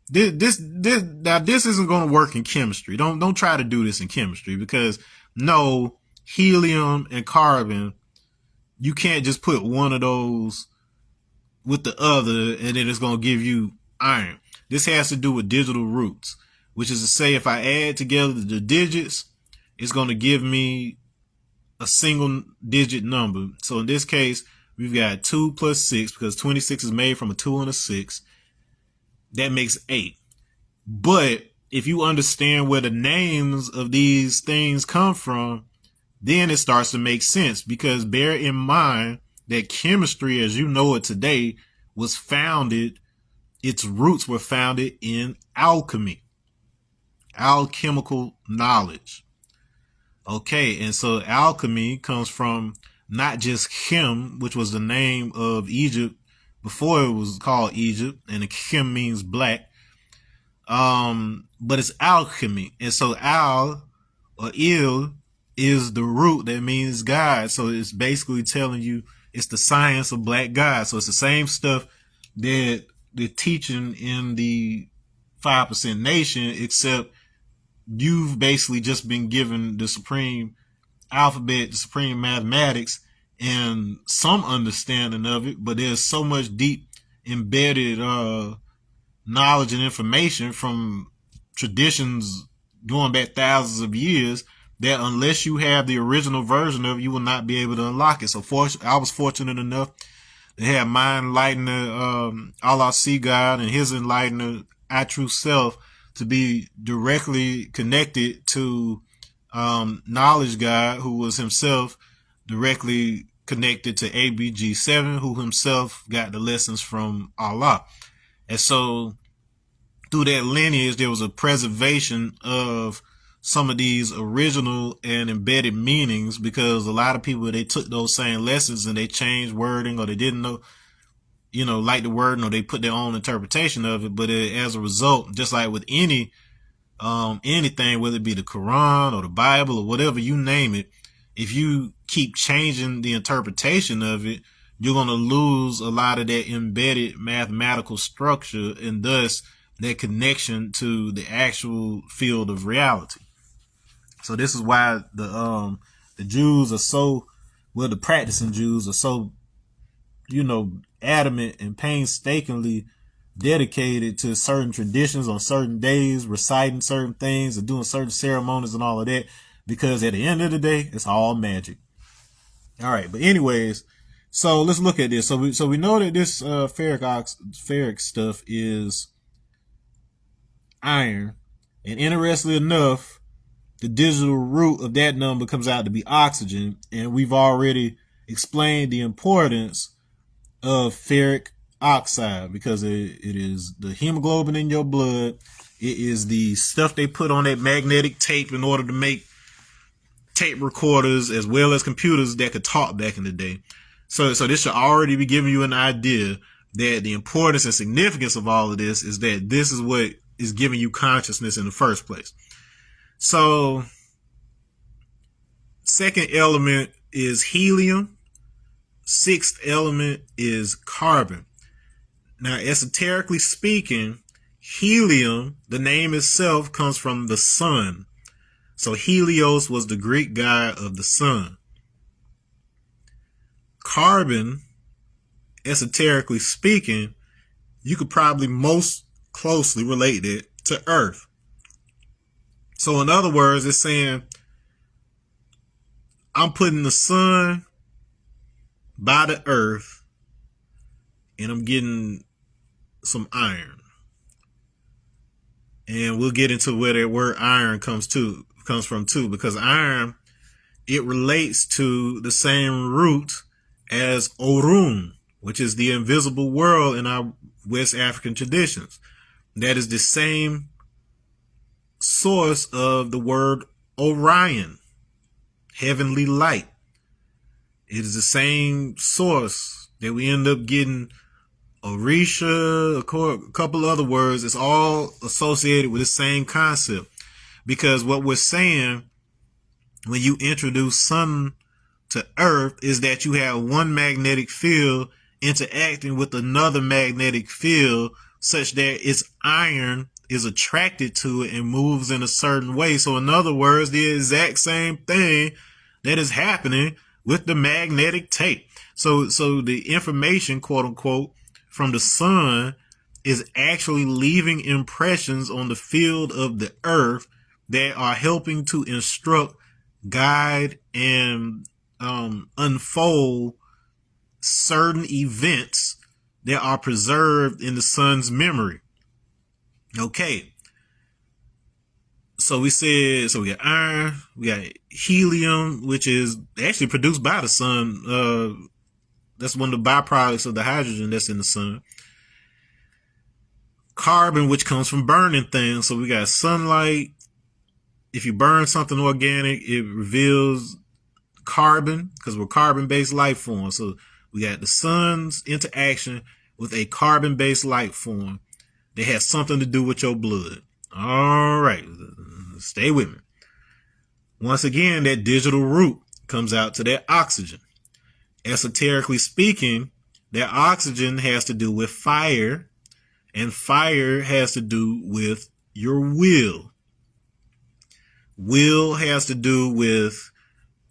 S1: this isn't going to work in chemistry. Don't try to do this in chemistry, because no, helium and carbon, you can't just put one of those with the other and then it's going to give you iron. This has to do with digital roots, which is to say, if I add together the digits, it's going to give me a single digit number. So in this case, we've got 2 plus 6, because 26 is made from a 2 and a 6. That makes 8. But if you understand where the names of these things come from, then it starts to make sense, because bear in mind that chemistry, as you know it today, was founded, its roots were founded in alchemy, alchemical knowledge. Okay, and so alchemy comes from not just Chem, which was the name of Egypt before it was called Egypt, and Chem means black, but it's alchemy. And so al or il is the root that means God. So it's basically telling you it's the science of black God. So it's the same stuff that they're teaching in the 5% Nation, except you've basically just been given the supreme alphabet, the supreme mathematics, and some understanding of it. But there's so much deep embedded knowledge and information from traditions going back thousands of years that unless you have the original version of it, you will not be able to unlock it. So I was fortunate enough to have my enlightener, ALCE God, and his enlightener, I True Self, to be directly connected to Knowledge God, who was himself directly connected to ABG7, who himself got the lessons from Allah. And so through that lineage, there was a preservation of some of these original and embedded meanings, because a lot of people, they took those same lessons and they changed wording, or they didn't know, like the wording, or they put their own interpretation of it. But as a result, just like with anything, whether it be the Quran or the Bible or whatever, you name it, if you keep changing the interpretation of it, you're going to lose a lot of that embedded mathematical structure, and thus that connection to the actual field of reality. So this is why the Jews are so, the practicing Jews are so, adamant and painstakingly dedicated to certain traditions on certain days, reciting certain things and doing certain ceremonies and all of that, because at the end of the day, it's all magic. All right. But anyways, so let's look at this. So we know that this ferric stuff is iron, and interestingly enough, the digital root of that number comes out to be oxygen. And we've already explained the importance of ferric oxide, because it is the hemoglobin in your blood. It is the stuff they put on that magnetic tape in order to make tape recorders as well as computers that could talk back in the day. So this should already be giving you an idea that the importance and significance of all of this is that this is what is giving you consciousness in the first place. So, second element is helium. Sixth element is carbon. Now, esoterically speaking, helium, the name itself, comes from the sun. So Helios was the Greek god of the sun. Carbon, esoterically speaking, you could probably most closely relate it to Earth. So in other words, it's saying I'm putting the sun by the earth and I'm getting some iron. And we'll get into where that word iron comes from too, because iron, it relates to the same root as Orun, which is the invisible world in our West African traditions. That is the same source of the word Orion, heavenly light. It is the same source that we end up getting Orisha, a couple other words. It's all associated with the same concept. Because what we're saying when you introduce sun to earth is that you have one magnetic field interacting with another magnetic field such that its iron is attracted to it and moves in a certain way. So in other words, the exact same thing that is happening with the magnetic tape. So the information, quote unquote, from the sun is actually leaving impressions on the field of the earth that are helping to instruct, guide, and unfold certain events that are preserved in the sun's memory. Okay. So we got iron, we got helium, which is actually produced by the sun. That's one of the byproducts of the hydrogen that's in the sun. Carbon, which comes from burning things. So we got sunlight. If you burn something organic, it reveals carbon because we're carbon-based life forms. So we got the sun's interaction with a carbon-based life form that has something to do with your blood. All right, stay with me. Once again, that digital root comes out to that oxygen. Esoterically speaking, that oxygen has to do with fire, and fire has to do with your will. Will has to do with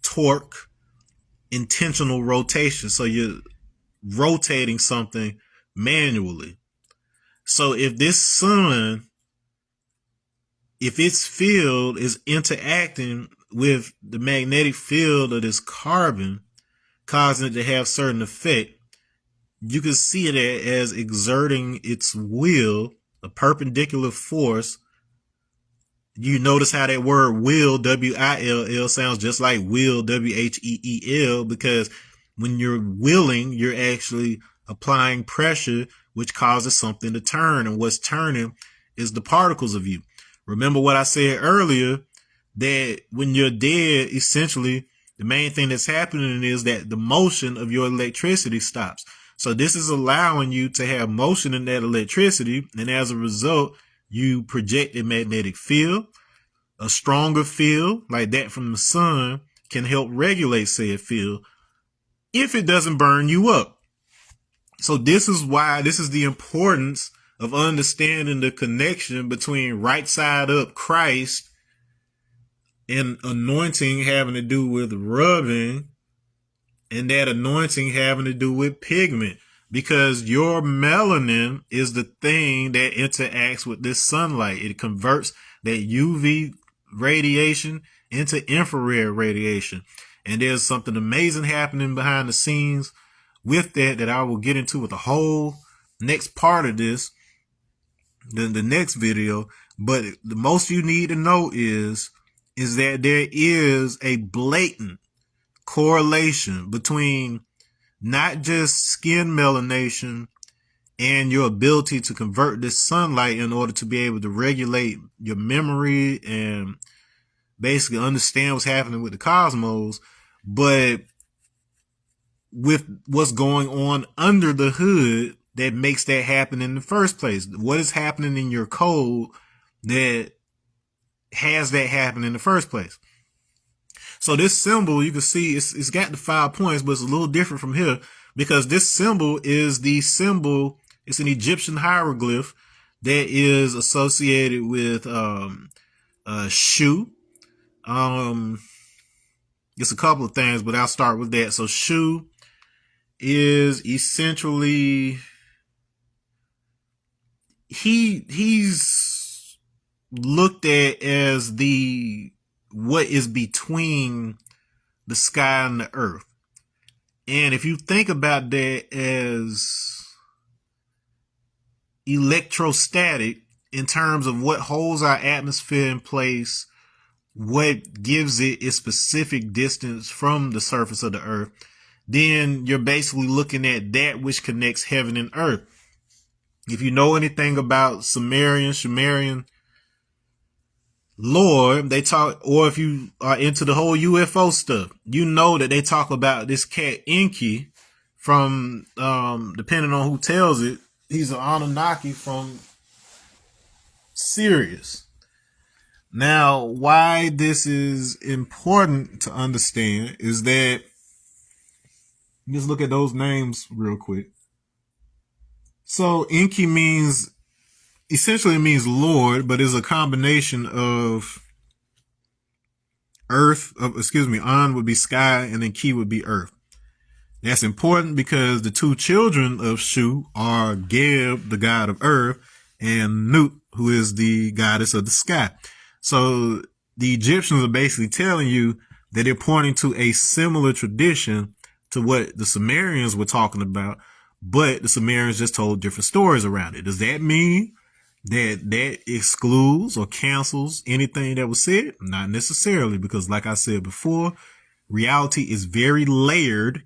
S1: torque, intentional rotation. So you're rotating something manually. So if this sun, if its field is interacting with the magnetic field of this carbon, causing it to have certain effect, you can see it as exerting its will, a perpendicular force. You notice how that word will, W-I-L-L, sounds just like will, W-H-E-E-L, because when you're willing, you're actually applying pressure, which causes something to turn. And what's turning is the particles of you. Remember what I said earlier, that when you're dead, essentially, the main thing that's happening is that the motion of your electricity stops. So this is allowing you to have motion in that electricity. And as a result, you project a magnetic field. A stronger field like that from the sun can help regulate said field if it doesn't burn you up. So this is why, this is the importance of understanding the connection between right side up Christ and anointing having to do with rubbing, and that anointing having to do with pigment, because your melanin is the thing that interacts with this sunlight. It converts that UV radiation into infrared radiation. And there's something amazing happening behind the scenes with that I will get into with the whole next part of this, the next video. But the most you need to know is that there is a blatant correlation between not just skin melanation and your ability to convert this sunlight in order to be able to regulate your memory and basically understand what's happening with the cosmos, but with what's going on under the hood that makes that happen in the first place. What is happening in your code that has that happen in the first place? So this symbol, you can see it's got the 5 points, but it's a little different from here because this symbol is the symbol. It's an Egyptian hieroglyph that is associated with Shu. It's a couple of things, but I'll start with that. So Shu is essentially he's looked at as the what is between the sky and the earth. And if you think about that as electrostatic in terms of what holds our atmosphere in place, what gives it its specific distance from the surface of the earth, then you're basically looking at that which connects heaven and earth. If you know anything about Sumerian lore, they talk, or if you are into the whole UFO stuff, you know that they talk about this cat Enki from, depending on who tells it, he's an Anunnaki from Sirius. Now, why this is important to understand is that, just look at those names real quick. So Enki essentially means Lord, but is a combination of An would be sky, and then Ki would be earth. That's important because the two children of Shu are Geb, the god of earth, and Nut, who is the goddess of the sky. So the Egyptians are basically telling you that they're pointing to a similar tradition to what the Sumerians were talking about, but the Sumerians just told different stories around it. Does that mean that excludes or cancels anything that was said? Not necessarily, because like I said before, reality is very layered,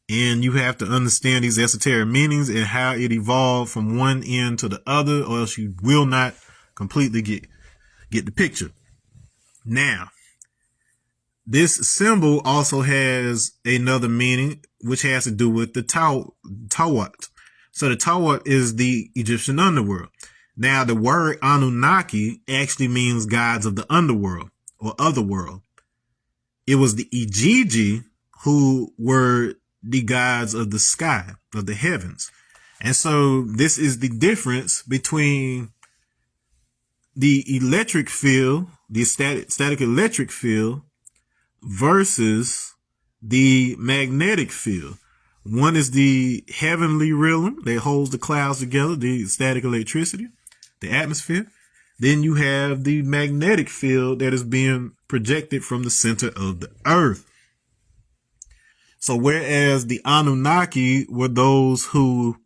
S1: and you have to understand these esoteric meanings and how it evolved from one end to the other, or else you will not completely get the picture. Now, this symbol also has another meaning, which has to do with the Tawat. So the Tawat is the Egyptian underworld. Now, the word Anunnaki actually means gods of the underworld or otherworld. It was the Igigi who were the gods of the sky, of the heavens. And so this is the difference between the electric field, the static electric field, versus the magnetic field. One is the heavenly realm that holds the clouds together, the static electricity, the atmosphere. Then you have the magnetic field that is being projected from the center of the earth. So whereas the Anunnaki were those who,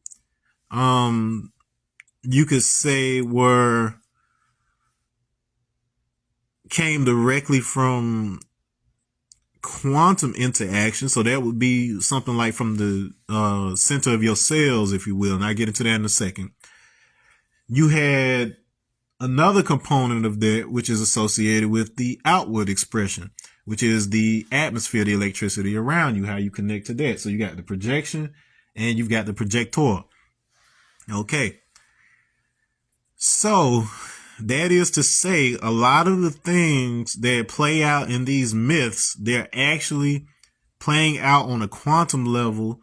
S1: you could say came directly from quantum interaction. So that would be something like from the center of your cells, if you will. And I'll get into that in a second. You had another component of that, which is associated with the outward expression, which is the atmosphere, the electricity around you, how you connect to that. So you got the projection and you've got the projector. Okay. So that is to say, a lot of the things that play out in these myths, they're actually playing out on a quantum level,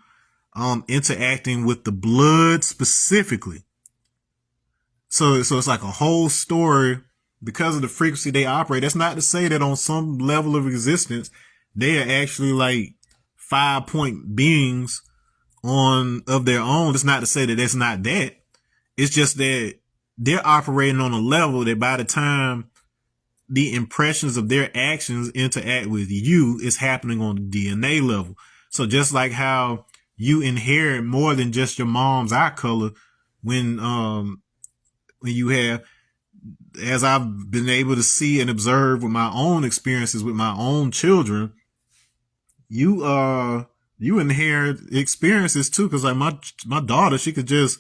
S1: interacting with the blood specifically. So it's like a whole story because of the frequency they operate. That's not to say that on some level of existence, they are actually like 5-point beings of their own. It's not to say that that's not that. It's just that they're operating on a level that by the time the impressions of their actions interact with you, is happening on the DNA level. So just like how you inherit more than just your mom's eye color when you have, as I've been able to see and observe with my own experiences with my own children, you inherit experiences too. Cause like my daughter, she just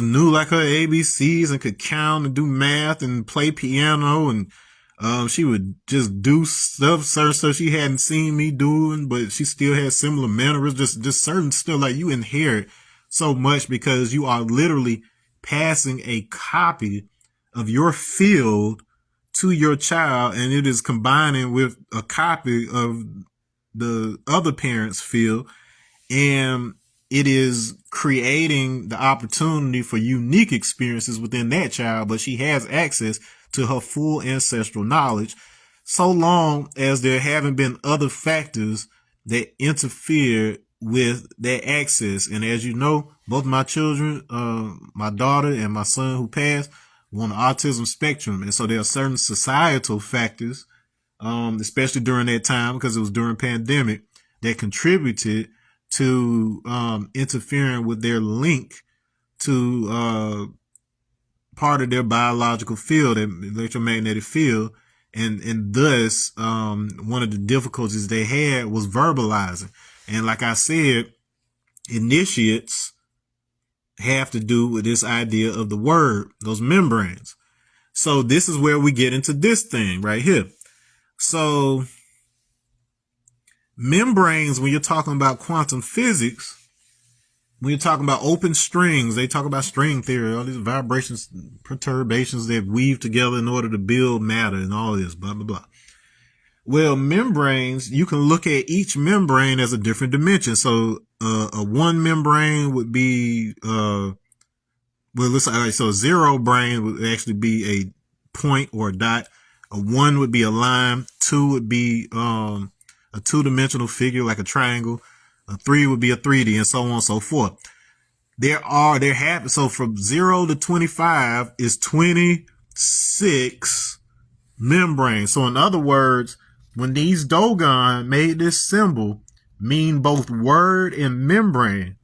S1: knew like her ABCs and could count and do math and play piano. And, she would just do certain stuff she hadn't seen me doing, but she still had similar mannerisms, just certain stuff. Like you inherit so much because you are literally passing a copy of your field to your child, and it is combining with a copy of the other parent's field, and it is creating the opportunity for unique experiences within that child, but she has access to her full ancestral knowledge, so long as there haven't been other factors that interfere with that access. And as you know, both my children, my daughter and my son who passed, were on the autism spectrum. And so there are certain societal factors, especially during that time, because it was during pandemic, that contributed to interfering with their link to part of their biological field, electromagnetic field. And thus, one of the difficulties they had was verbalizing. And like I said, initiates have to do with this idea of the word, those membranes. So this is where we get into this thing right here. So membranes, when you're talking about quantum physics, when you're talking about open strings, they talk about string theory, all these vibrations, perturbations that weave together in order to build matter and all this, blah, blah, blah. Well, membranes, you can look at each membrane as a different dimension. So a one membrane would be, so a zero brane would actually be a point or a dot. A one would be a line. Two would be a two-dimensional figure like a triangle. A three would be a 3D, and so on and so forth. So from 0 to 25 is 26 membranes. So in other words, when these Dogon made this symbol mean both word and membrane,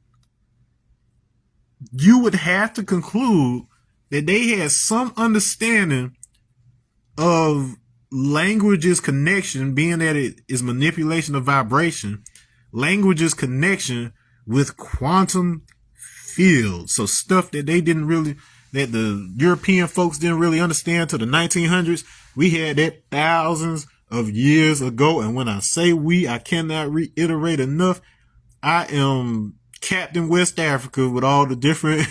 S1: you would have to conclude that they had some understanding of language's connection, being that it is manipulation of vibration, language's connection with quantum fields. So stuff that they didn't really, that the European folks didn't really understand till the 1900s. We had that thousands of years ago. And when I say we, I cannot reiterate enough. I am Captain West Africa with all the different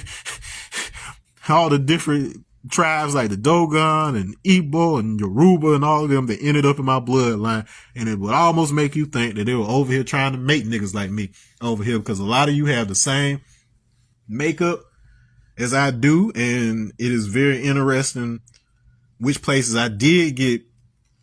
S1: tribes like the Dogon and Igbo and Yoruba and all of them that ended up in my bloodline. And it would almost make you think that they were over here trying to make niggas like me over here, because a lot of you have the same makeup as I do. And it is very interesting which places I did get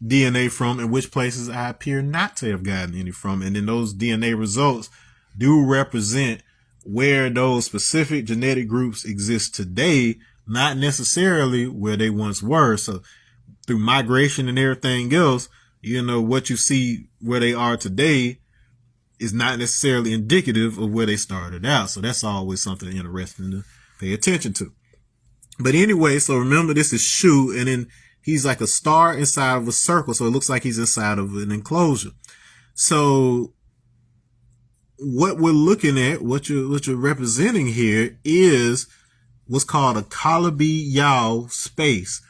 S1: DNA from and which places I appear not to have gotten any from. And then those DNA results do represent where those specific genetic groups exist today, not necessarily where they once were. So through migration and everything else, what you see where they are today is not necessarily indicative of where they started out. So that's always something interesting to pay attention to. But anyway, so remember, this is Shu, and then he's like a star inside of a circle. So it looks like he's inside of an enclosure. So what we're looking at, what you're representing here is what's called a Kabyles space.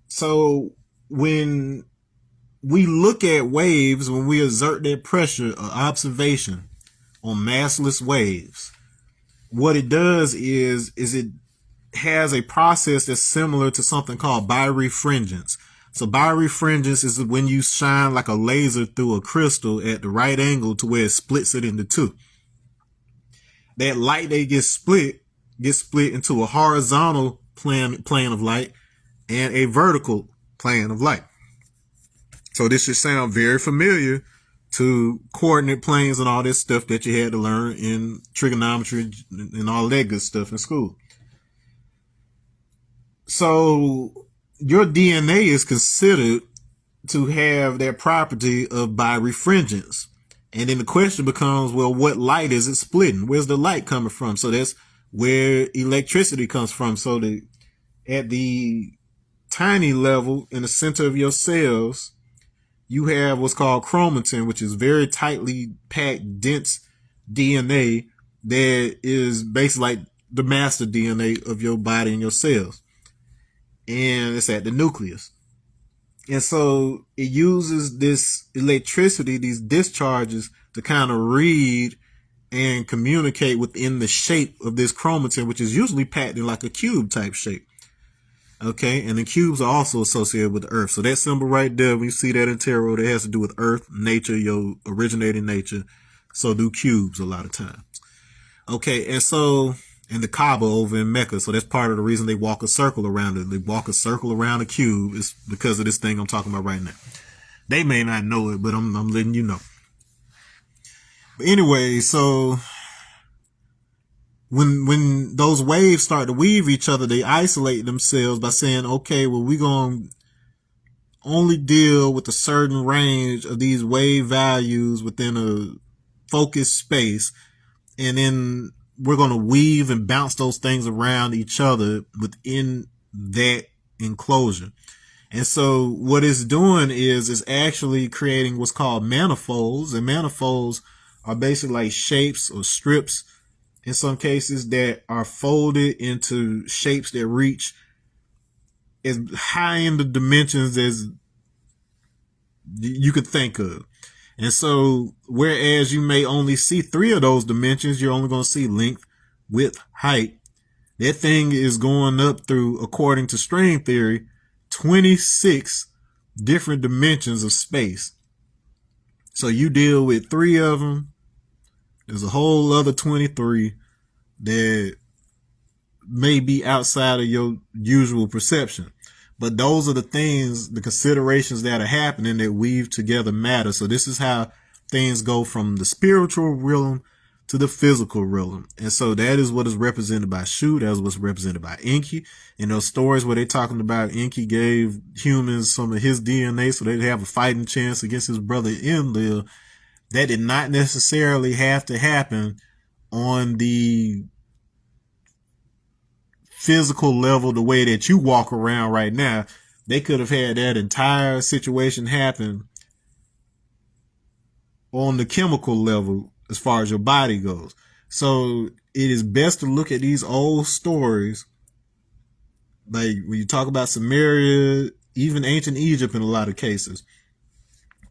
S1: So when we look at waves, when we exert that pressure or observation on massless waves, what it does is it has a process that's similar to something called birefringence. So birefringence is when you shine like a laser through a crystal at the right angle to where it splits it into two. That light that gets split into a horizontal plane of light and a vertical plane of light. So this should sound very familiar to coordinate planes and all this stuff that you had to learn in trigonometry and all that good stuff in school. So your DNA is considered to have that property of birefringence. And then the question becomes, well, what light is it splitting? Where's the light coming from? So that's where electricity comes from. So at the tiny level in the center of your cells, you have what's called chromatin, which is very tightly packed, dense DNA that is basically like the master DNA of your body and your cells. And it's at the nucleus. And so it uses this electricity, these discharges, to kind of read and communicate within the shape of this chromatin, which is usually packed in like a cube type shape. Okay. And the cubes are also associated with the earth. So that symbol right there, when you see that in tarot, that has to do with earth, nature, your originating nature. So do cubes a lot of times. Okay. And so, and the Kaaba over in Mecca. So that's part of the reason they walk a circle around it. They walk a circle around a cube is because of this thing I'm talking about right now. They may not know it, but I'm letting you know. But anyway, so when those waves start to weave each other, they isolate themselves by saying, okay, well, we're going to only deal with a certain range of these wave values within a focused space. And then we're going to weave and bounce those things around each other within that enclosure. And so what it's doing is it's actually creating what's called manifolds. And manifolds are basically like shapes or strips in some cases that are folded into shapes that reach as high in the dimensions as you could think of. And so, whereas you may only see 3 of those dimensions, you're only going to see length, width, height. That thing is going up through, according to string theory, 26 different dimensions of space. So you deal with 3 of them. There's a whole other 23 that may be outside of your usual perception. But those are the things, the considerations that are happening that weave together matter. So this is how things go from the spiritual realm to the physical realm. And so that is what is represented by Shu. That is what's represented by Enki. In those stories where they're talking about Enki gave humans some of his DNA so they'd have a fighting chance against his brother Enlil, that did not necessarily have to happen on the physical level the way that you walk around right now. They could have had that entire situation happen on the chemical level as far as your body goes. So it is best to look at these old stories, like when you talk about Sumeria, even ancient Egypt in a lot of cases.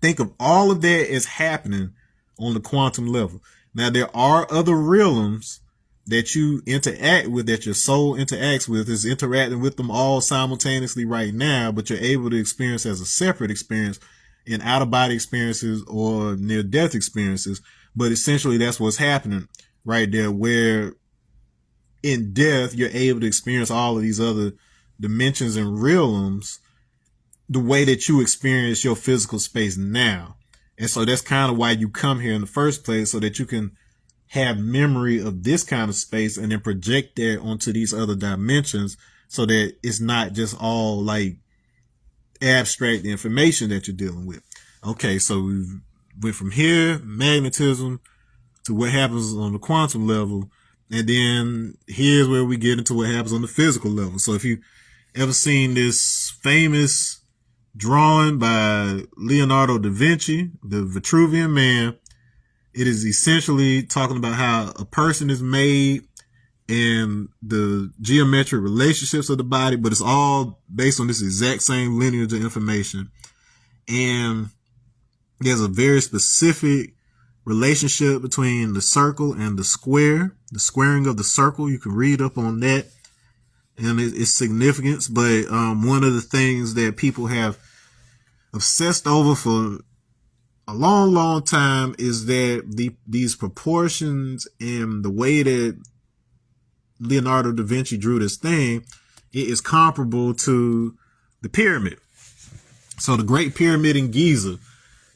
S1: Think of all of that as happening on the quantum level. Now, there are other realms that you interact with, that your soul interacts with, is interacting with them all simultaneously right now, but you're able to experience as a separate experience in out-of-body experiences or near-death experiences. But essentially, that's what's happening right there, where in death, you're able to experience all of these other dimensions and realms the way that you experience your physical space now. And so that's kind of why you come here in the first place, so that you can have memory of this kind of space and then project that onto these other dimensions, so that it's not just all like abstract information that you're dealing with. Okay, so we went from here, magnetism, to what happens on the quantum level. And then here's where we get into what happens on the physical level. So if you ever seen this famous drawing by Leonardo da Vinci, the Vitruvian Man, it is essentially talking about how a person is made and the geometric relationships of the body, but it's all based on this exact same lineage of information. And there's a very specific relationship between the circle and the square, the squaring of the circle. You can read up on that and its significance. But one of the things that people have obsessed over for a long, long time is that these proportions and the way that Leonardo da Vinci drew this thing, it is comparable to the pyramid. So the Great Pyramid in Giza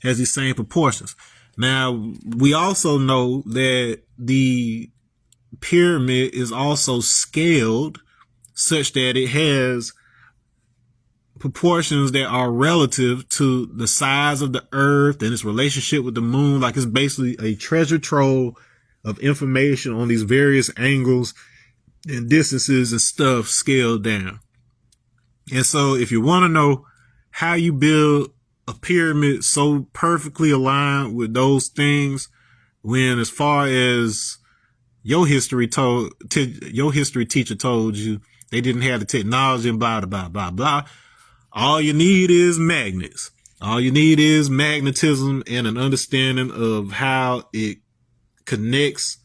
S1: has these same proportions. Now, we also know that the pyramid is also scaled such that it has proportions that are relative to the size of the earth and its relationship with the moon. Like, it's basically a treasure trove of information on these various angles and distances and stuff scaled down. And so if you want to know how you build a pyramid so perfectly aligned with those things, when as far as your history teacher told you they didn't have the technology and blah, blah, blah, blah, all you need is magnets. All you need is magnetism and an understanding of how it connects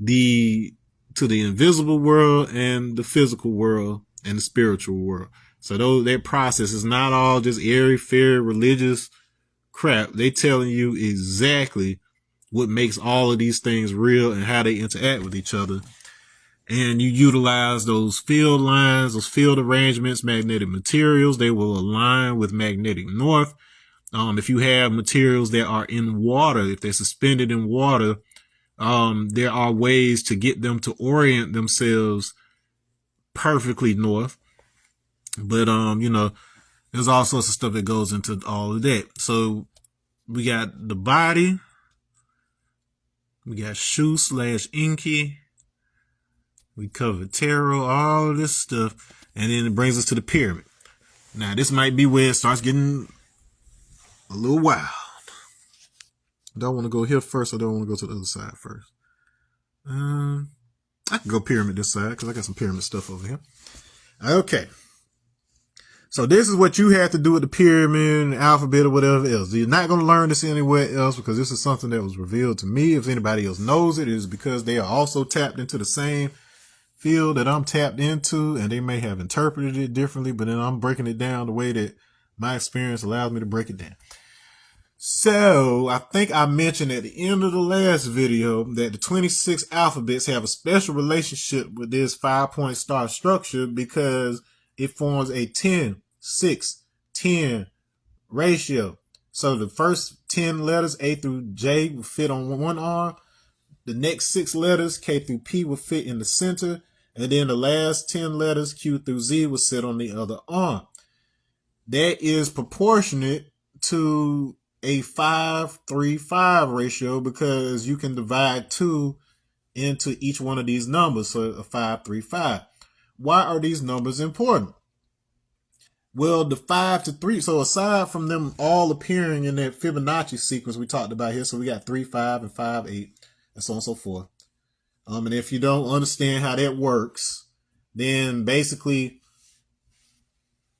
S1: to the invisible world and the physical world and the spiritual world. So that process is not all just airy, fairy, religious crap. They telling you exactly what makes all of these things real and how they interact with each other. And you utilize those field lines, those field arrangements, magnetic materials. They will align with magnetic north. If you have materials that are in water, if they're suspended in water, there are ways to get them to orient themselves perfectly north. But, there's all sorts of stuff that goes into all of that. So we got the body. We got Shu / Enki. We covered tarot, all of this stuff. And then it brings us to the pyramid. Now, this might be where it starts getting a little wild. Do I want to go here first or do I want to go to the other side first? I can go pyramid this side because I got some pyramid stuff over here. Okay. So this is what you have to do with the pyramid and alphabet or whatever else. You're not going to learn this anywhere else because this is something that was revealed to me. If anybody else knows it, it is because they are also tapped into the same field that I'm tapped into, and they may have interpreted it differently, but then I'm breaking it down the way that my experience allows me to break it down. So I think I mentioned at the end of the last video that the 26 alphabets have a special relationship with this 5-point star structure because it forms a 10-6-10 ratio. So the first 10 letters, A through J, will fit on one arm. The next 6 letters, K through P, will fit in the center. And then the last 10 letters, Q through Z, will sit on the other arm. That is proportionate to a 5-3-5 ratio because you can divide 2 into each one of these numbers. So a 5-3-5. Why are these numbers important? Well, the 5 to 3, so aside from them all appearing in that Fibonacci sequence we talked about here, so we got 3-5 and 5-8 and so on and so forth. And if you don't understand how that works, then basically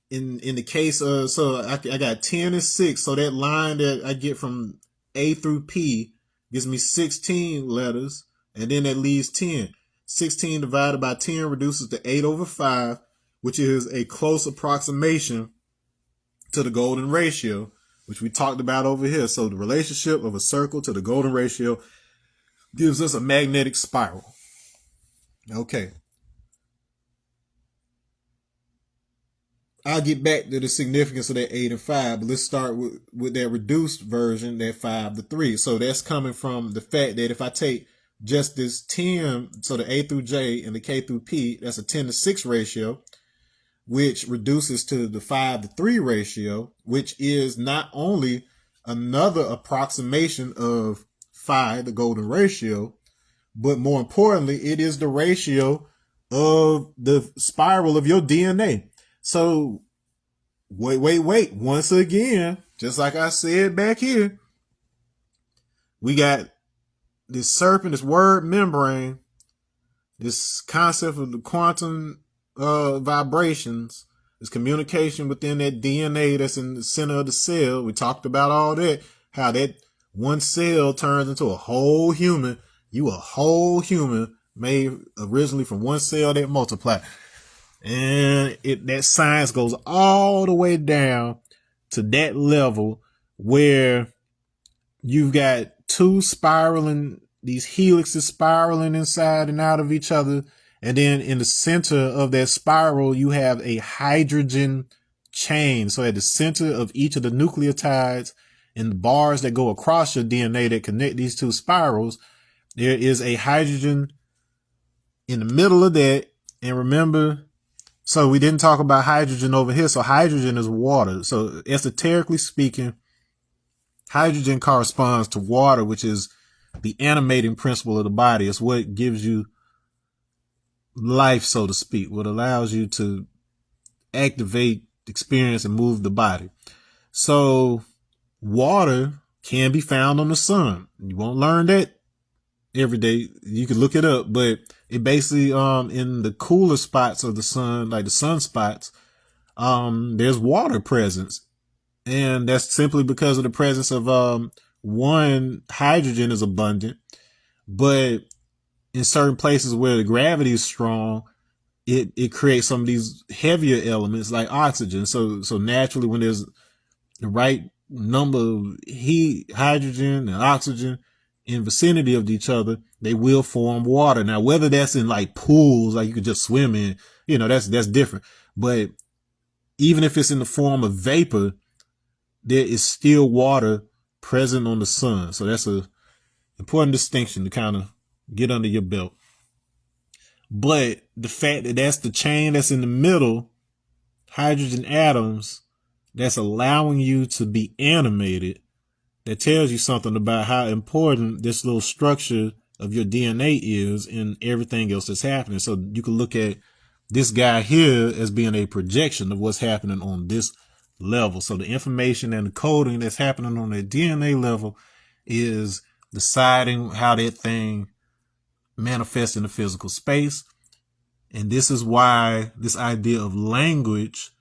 S1: in the case of, so I got 10 and 6, so that line that I get from A through P gives me 16 letters, and then that leaves 10. 16 divided by 10 reduces to 8/5, which is a close approximation to the golden ratio, which we talked about over here. So the relationship of a circle to the golden ratio gives us a magnetic spiral. Okay. I'll get back to the significance of that 8 and 5, but let's start with that reduced version, that 5 to 3. So that's coming from the fact that if I take just this 10, so the A through J and the K through P, that's a 10-6 ratio, which reduces to the 5 to 3 ratio, which is not only another approximation of phi, the golden ratio, but more importantly, it is the ratio of the spiral of your DNA. So wait. Once again, just like I said back here, we got this serpent, this word membrane, this concept of the quantum vibrations, this communication within that DNA that's in the center of the cell. We talked about all that, how that one cell turns into a whole human. You a whole human made originally from one cell that multiplied. And that science goes all the way down to that level where you've got two spiraling, these helixes spiraling inside and out of each other. And then in the center of that spiral, you have a hydrogen chain. So at the center of each of the nucleotides and the bars that go across your DNA that connect these two spirals, there is a hydrogen in the middle of that. And remember, so we didn't talk about hydrogen over here. So hydrogen is water. So esoterically speaking, hydrogen corresponds to water, which is the animating principle of the body. It's what gives you life, so to speak, what allows you to activate, experience, and move the body. So water can be found on the sun. You won't learn that every day. You can look it up, but it basically, in the cooler spots of the sun, like the sunspots, there's water presence. And that's simply because of the presence of, one, hydrogen is abundant, but in certain places where the gravity is strong, it creates some of these heavier elements like oxygen. So naturally, when there's the right number of hydrogen and oxygen in vicinity of each other, they will form water. Now, whether that's in like pools, like you could just swim in, that's different. But even if it's in the form of vapor, there is still water present on the sun. So that's a important distinction to kind of get under your belt. But the fact that that's the chain that's in the middle, hydrogen atoms, that's allowing you to be animated, that tells you something about how important this little structure of your DNA is in everything else that's happening. So you can look at this guy here as being a projection of what's happening on this level. So the information and the coding that's happening on the DNA level is deciding how that thing manifests in the physical space. And this is why this idea of language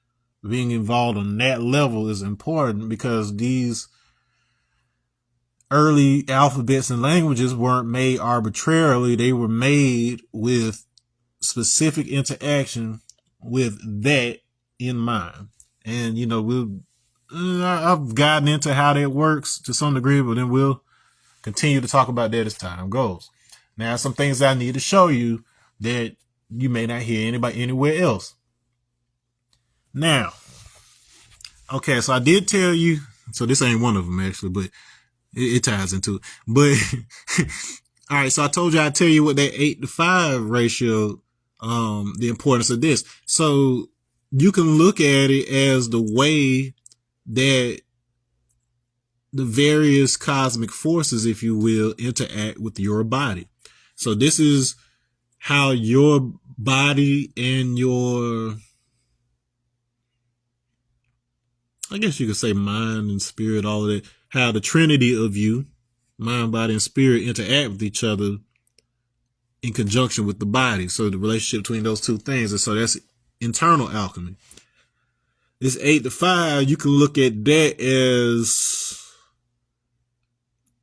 S1: being involved on that level is important, because these early alphabets and languages weren't made arbitrarily. They were made with specific interaction with that in mind. And, you know, I've gotten into how that works to some degree, but then we'll continue to talk about that as time goes. Now, some things I need to show you that you may not hear anybody anywhere else. Now, okay, so I did tell you, so this ain't one of them actually, but it ties into it. But all right, so I told you I'd tell you what that 8-to-5 ratio, the importance of this. So you can look at it as the way that the various cosmic forces, if you will, interact with your body. So this is how your body and your, I guess you could say mind and spirit, all of that, how the trinity of you, mind, body, and spirit, interact with each other in conjunction with the body. So the relationship between those two things. And so that's internal alchemy. This 8-to-5, you can look at that as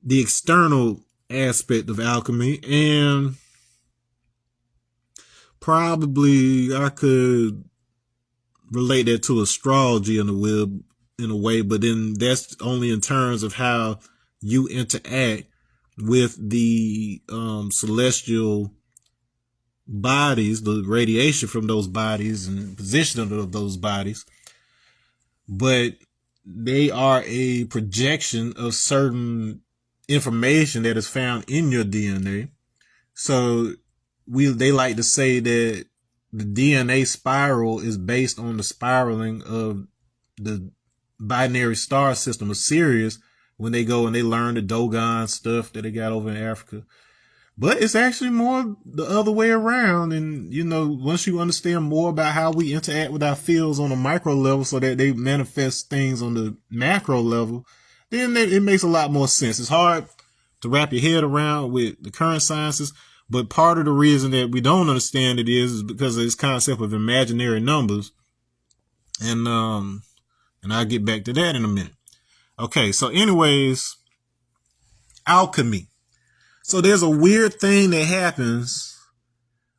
S1: the external aspect of alchemy. And probably I could relate that to astrology in a way, but then that's only in terms of how you interact with the celestial bodies, the radiation from those bodies and position of those bodies. But they are a projection of certain information that is found in your DNA. So they like to say that the DNA spiral is based on the spiraling of the binary star system of Sirius when they go and they learn the Dogon stuff that they got over in Africa. But it's actually more the other way around. And, you know, once you understand more about how we interact with our fields on a micro level so that they manifest things on the macro level, then it makes a lot more sense. It's hard to wrap your head around with the current sciences. But part of the reason that we don't understand it is because of this concept of imaginary numbers. And I'll get back to that in a minute. Okay, so anyways, alchemy. So there's a weird thing that happens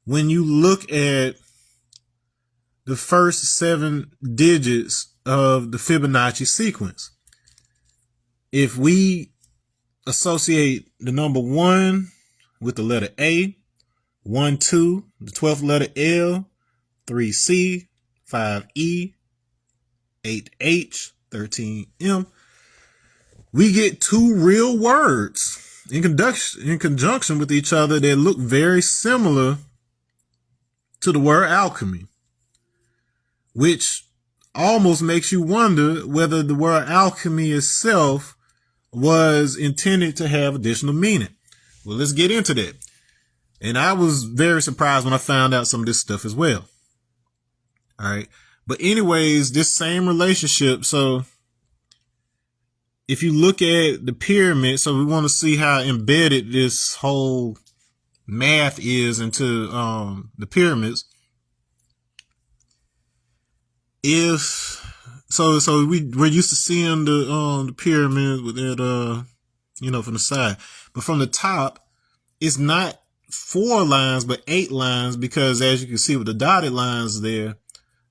S1: when you look at the first 7 digits of the Fibonacci sequence. If we associate the number 1 with the letter A, 1, 2, the 12th letter L, 3C, 5E, 8H, 13M, we get 2 real words in conjunction with each other that look very similar to the word alchemy, which almost makes you wonder whether the word alchemy itself was intended to have additional meaning. Well, let's get into that. And I was very surprised when I found out some of this stuff as well. All right. But anyways, this same relationship. So if you look at the pyramid, so we want to see how embedded this whole math is into the pyramids. We're used to seeing the pyramid with that from the side, but from the top, it's not 4 lines but 8 lines, because as you can see with the dotted lines there,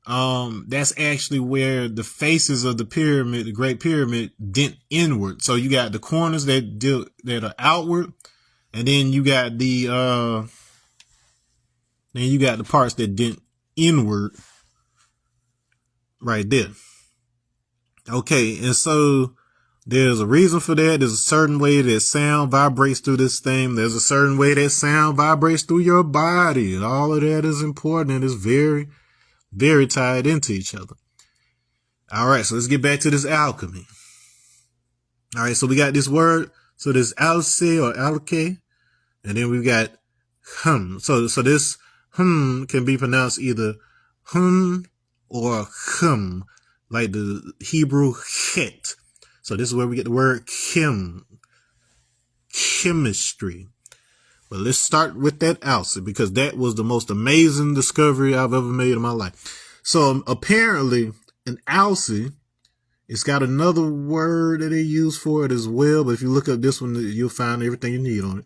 S1: that's actually where the faces of the pyramid, the Great Pyramid, dent inward. So you got the corners that are outward, and then you got the parts that dent inward right there. Okay, and so there's a reason for that. There's a certain way that sound vibrates through this thing. There's a certain way that sound vibrates through your body. And all of that is important and is very, very tied into each other. All right, so let's get back to this alchemy. All right, so we got this word. So there's ALCE or ALCHE, and then we've got hum. So this hum can be pronounced either hum or hum, like the Hebrew chet. So this is where we get the word chemistry. But let's start with that ALCE, because that was the most amazing discovery I've ever made in my life. So apparently an ALCE. It's got another word that they use for it as well, but if you look up this one, you'll find everything you need on it.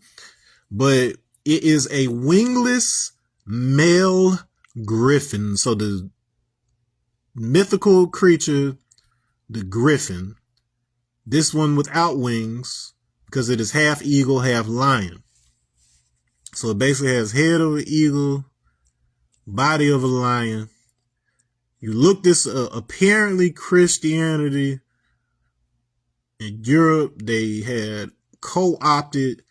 S1: But it is a wingless male griffin. So the mythical creature, the griffin, this one without wings, because it is half eagle, half lion. So it basically has head of an eagle, body of a lion. You look this apparently Christianity in Europe, they had co-opted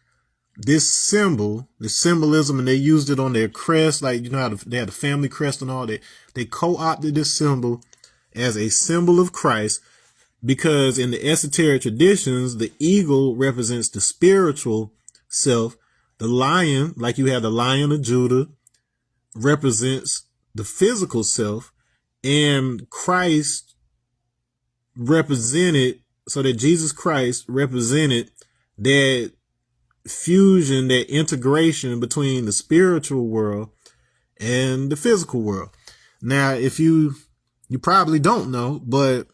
S1: this symbol, the symbolism, and they used it on their crest. Like, you know how they had a family crest and all that. They co-opted this symbol as a symbol of Christ, because in the esoteric traditions, the eagle represents the spiritual self. The lion, like you have the Lion of Judah, represents the physical self. And Christ represented, so that Jesus Christ represented that fusion, that integration between the spiritual world and the physical world. Now, if you probably don't know, but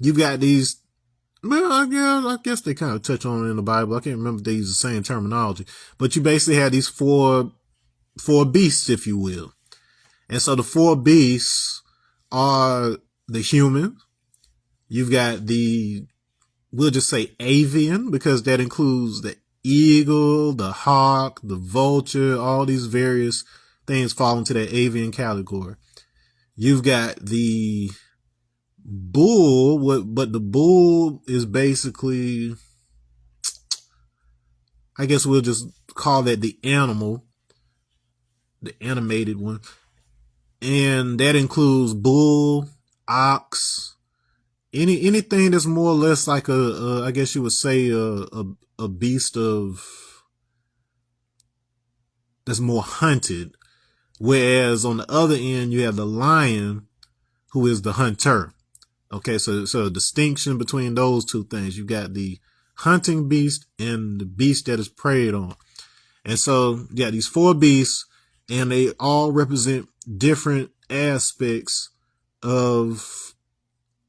S1: you've got these, well, I guess they kind of touch on it in the Bible. I can't remember if they use the same terminology, but you basically have these four beasts, if you will. And so the four beasts are the human. You've got we'll just say avian, because that includes the eagle, the hawk, the vulture, all these various things fall into that avian category. You've got the bull, but the bull is basically, I guess we'll just call that the animal, the animated one. And that includes bull, ox, anything that's more or less like I guess you would say a beast that's more hunted. Whereas on the other end, you have the lion, who is the hunter. Okay, so a distinction between those two things. You got the hunting beast and the beast that is preyed on. And so you got these four beasts, and they all represent different aspects of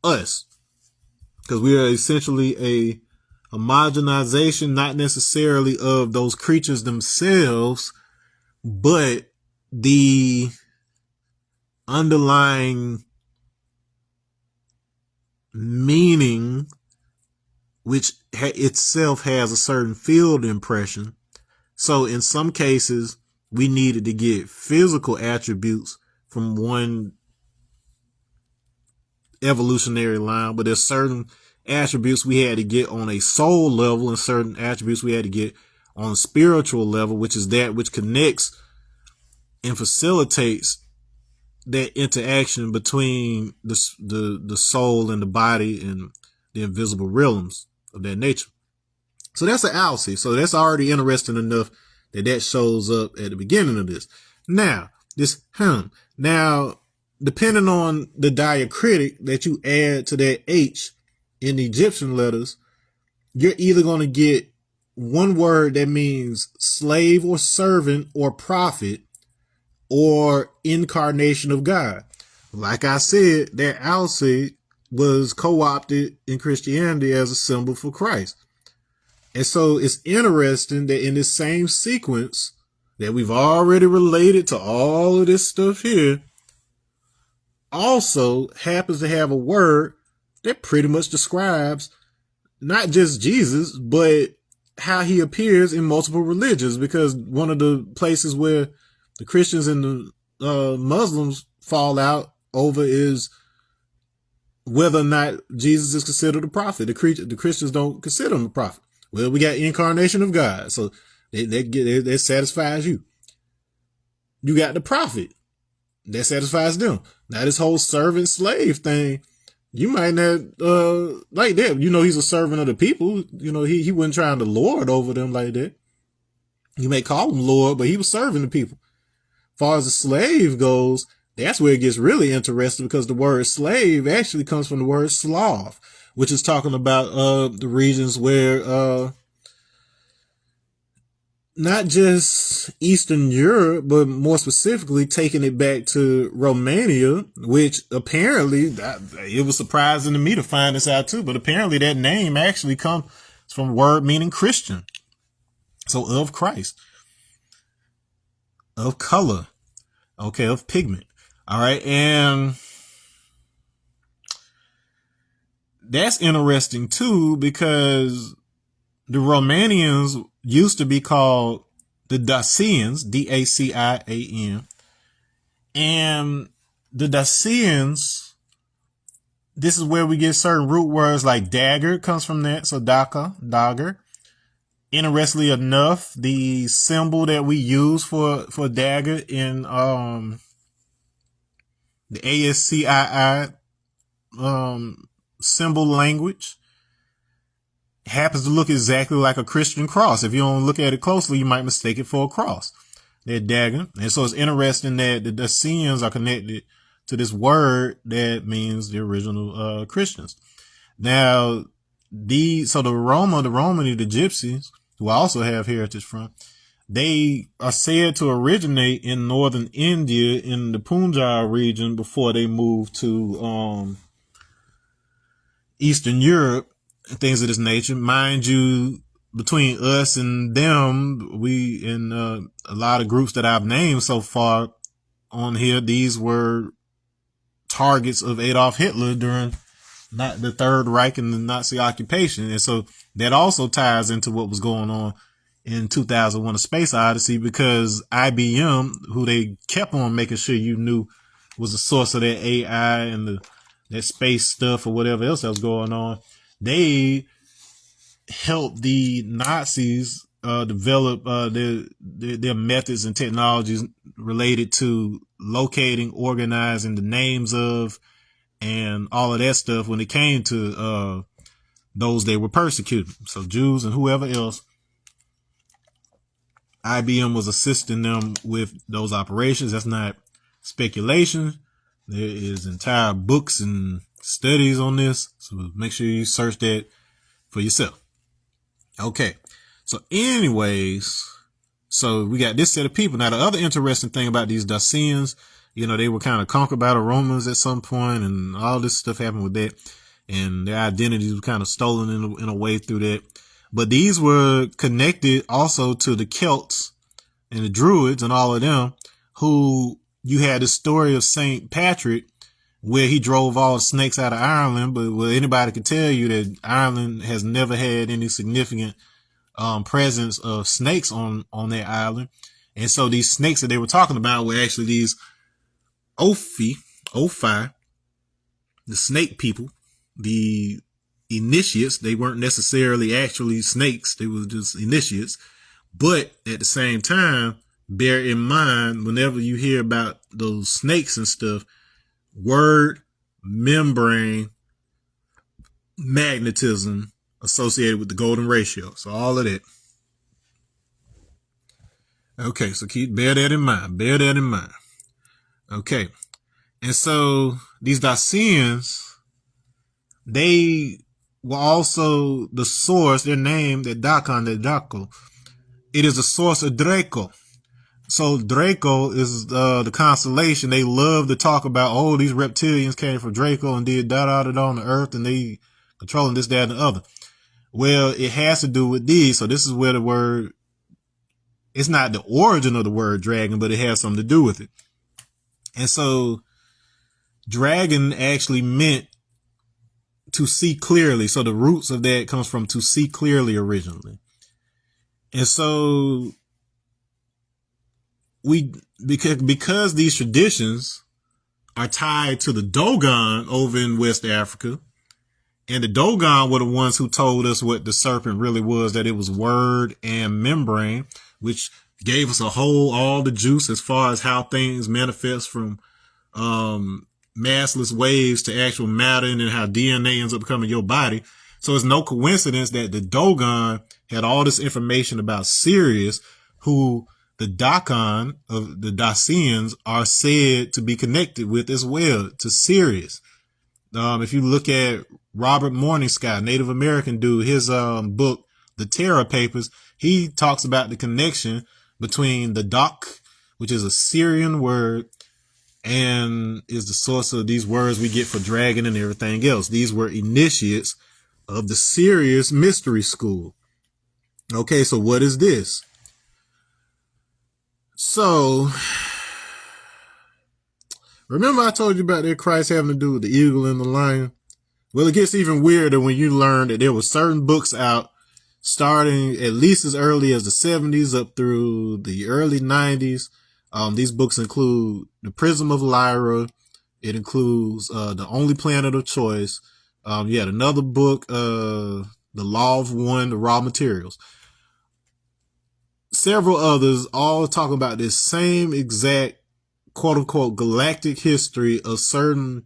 S1: us, because we are essentially a homogenization, not necessarily of those creatures themselves, but the underlying meaning, which itself has a certain field impression. So in some cases, we needed to get physical attributes from one evolutionary line, but there's certain attributes we had to get on a soul level, and certain attributes we had to get on a spiritual level, which is that which connects and facilitates that interaction between the soul and the body and the invisible realms of that nature. So that's an ALCE. So that's already interesting enough that shows up at the beginning of this. Now, Now, depending on the diacritic that you add to that H in the Egyptian letters, you're either going to get one word that means slave or servant or prophet or incarnation of God. Like I said, that ALCE was co-opted in Christianity as a symbol for Christ. And so it's interesting that in this same sequence that we've already related to all of this stuff here, also happens to have a word that pretty much describes not just Jesus, but how he appears in multiple religions. Because one of the places where the Christians and the Muslims fall out over is whether or not Jesus is considered a prophet. The Christians don't consider him a prophet. Well, we got incarnation of God, so that satisfies you. You got the prophet, that satisfies them. Now this whole servant slave thing, you might not like that. You know, he's a servant of the people. You know, he wasn't trying to lord over them like that. You may call him Lord, but he was serving the people. As far as the slave goes, that's where it gets really interesting, because the word slave actually comes from the word Slav, which is talking about the regions where not just Eastern Europe, but more specifically taking it back to Romania, which apparently, it was surprising to me to find this out too, but apparently that name actually comes from a word meaning Christian. So of Christ, of color, okay, of pigment. All right. And that's interesting too, because the Romanians used to be called the Dacians, Dacian. And the Dacians, this is where we get certain root words like dagger comes from that. So dagger. Interestingly enough, the symbol that we use for dagger in the ASCII symbol language happens to look exactly like a Christian cross. If you don't look at it closely, you might mistake it for a cross. They're dagger. And so it's interesting that the Dacians are connected to this word that means the original Christians. Now, the Romani, the Gypsies, who I also have heritage from, they are said to originate in northern India in the Punjab region before they moved to Eastern Europe and things of this nature. Mind you, between us and them, we in a lot of groups that I've named so far on here, these were targets of Adolf Hitler during not the Third Reich and the Nazi occupation. And so that also ties into what was going on in 2001: A Space Odyssey, because IBM, who they kept on making sure you knew was the source of that AI and that space stuff or whatever else that was going on, they helped the Nazis develop their methods and technologies related to locating, organizing the names of, and all of that stuff when it came to those they were persecuting. So Jews and whoever else, IBM was assisting them with those operations. That's not speculation. There is entire books and studies on this. So make sure you search that for yourself. Okay. So anyways, so we got this set of people. Now, the other interesting thing about these Dacians, they were kind of conquered by the Romans at some point, and all this stuff happened with that. And their identities were kind of stolen in a way through that. But these were connected also to the Celts and the Druids and all of them, who you had the story of St. Patrick, where he drove all the snakes out of Ireland. But anybody could tell you that Ireland has never had any significant presence of snakes on their island. And so these snakes that they were talking about were actually these Ophi, the snake people, the initiates. They weren't necessarily actually snakes. They were just initiates. But at the same time, bear in mind, whenever you hear about those snakes and stuff, word, membrane, magnetism associated with the golden ratio. So all of that. Okay, so bear that in mind. Okay. And so these Dacians, they were also the source, their name, the Daco. It is the source of Draco. So Draco is the constellation. They love to talk about, these reptilians came from Draco and did da-da-da-da on the earth, and they controlling this, that, and the other. Well, it has to do with these. So this is where the word, it's not the origin of the word dragon, but it has something to do with it. And so dragon actually meant to see clearly. So the roots of that comes from to see clearly originally. And so because these traditions are tied to the Dogon over in West Africa, and the Dogon were the ones who told us what the serpent really was, that it was word and membrane, which gave us all the juice as far as how things manifest from massless waves to actual matter, and then how DNA ends up becoming your body. So it's no coincidence that the Dogon had all this information about Sirius, who the Dacan of the Dacians are said to be connected with as well, to Sirius. If you look at Robert Morningsky, Native American dude, his book, the Terra papers, he talks about the connection between the Dak, which is a Syrian word, and is the source of these words we get for dragon and everything else. These were initiates of the Sirius mystery school. Okay, so what is this? So, remember I told you about that Christ having to do with the eagle and the lion? Well, it gets even weirder when you learn that there were certain books out starting at least as early as the 70s up through the early 90s. These books include The Prism of Lyra. It includes The Only Planet of Choice. Yet another book, The Law of One, The Raw Materials. Several others all talk about this same exact quote-unquote galactic history of certain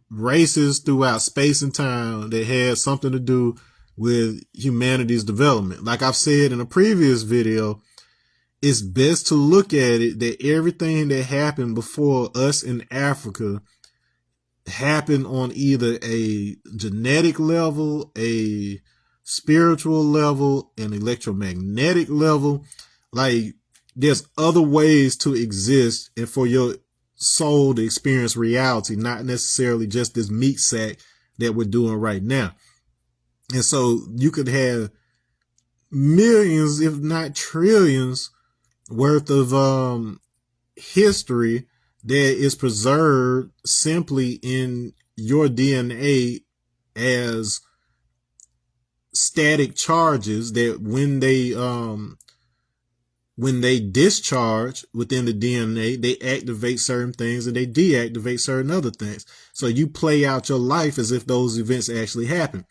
S1: races throughout space and time that had something to do with humanity's development. Like I've said in a previous video, it's best to look at it that everything that happened before us in Africa happened on either a genetic level, a spiritual level, an electromagnetic level. Like, there's other ways to exist and for your soul to experience reality, not necessarily just this meat sack that we're doing right now. And so you could have millions, if not trillions, worth of history that is preserved simply in your DNA as static charges that when they discharge within the DNA, they activate certain things and they deactivate certain other things. So you play out your life as if those events actually happen.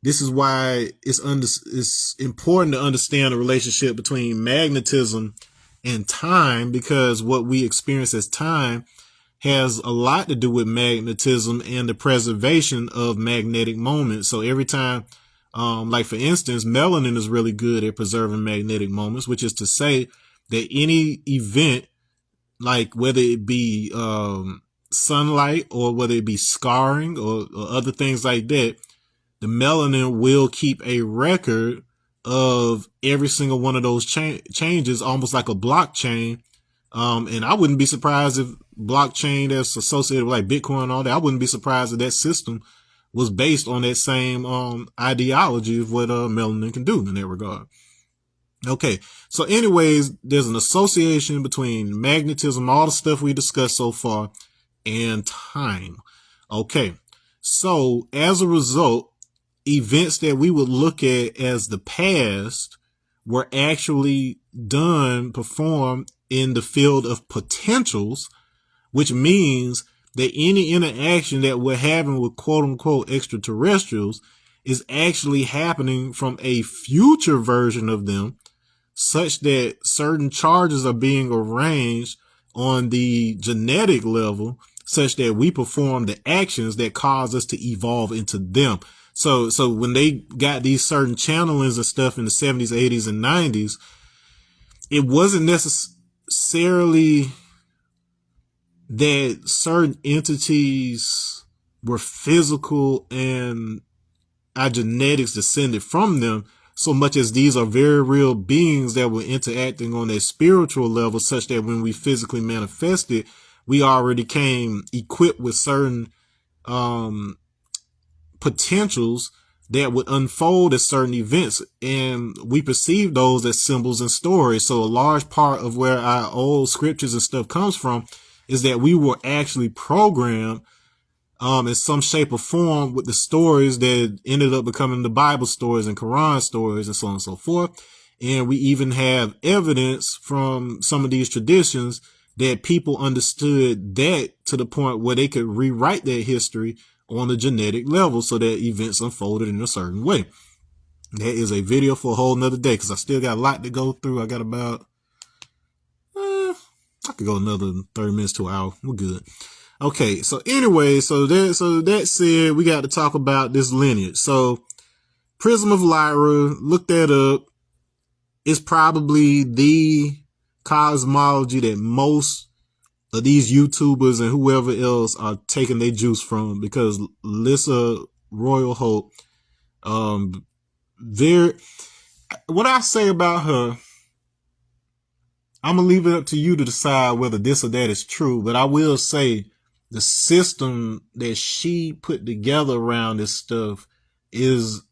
S1: This is why it's important to understand the relationship between magnetism and time, because what we experience as time has a lot to do with magnetism and the preservation of magnetic moments. So every time, like for instance, melanin is really good at preserving magnetic moments, which is to say that any event, like whether it be sunlight or whether it be scarring or other things like that, the melanin will keep a record of every single one of those changes, almost like a blockchain. And I wouldn't be surprised if blockchain that's associated with like Bitcoin and all that, I wouldn't be surprised if that system was based on that same ideology of what melanin can do in that regard. Okay, so anyways, there's an association between magnetism, all the stuff we discussed so far, and time. Okay, so as a result, events that we would look at as the past were actually performed in the field of potentials, which means that any interaction that we're having with quote unquote extraterrestrials is actually happening from a future version of them, such that certain charges are being arranged on the genetic level such that we perform the actions that cause us to evolve into them. So when they got these certain channelings and stuff in the 70s, 80s, and 90s, it wasn't necessarily that certain entities were physical and our genetics descended from them, so much as these are very real beings that were interacting on a spiritual level, such that when we physically manifested, we already came equipped with certain potentials that would unfold as certain events, and we perceive those as symbols and stories. So a large part of where our old scriptures and stuff comes from is that we were actually programmed in some shape or form with the stories that ended up becoming the Bible stories and Quran stories and so on and so forth. And we even have evidence from some of these traditions that people understood that to the point where they could rewrite their history on a genetic level so that events unfolded in a certain way. That is a video for a whole nother day, because I still got a lot to go through. I got about, I could go another 30 minutes to an hour. We're good. Okay. So anyway, so that said, we got to talk about this lineage. So Prism of Lyra, look that up. It's probably the cosmology that most of these YouTubers and whoever else are taking their juice from, because Lissa Royal Hope, very, what I say about her, I'm going to leave it up to you to decide whether this or that is true. But I will say the system that she put together around this stuff is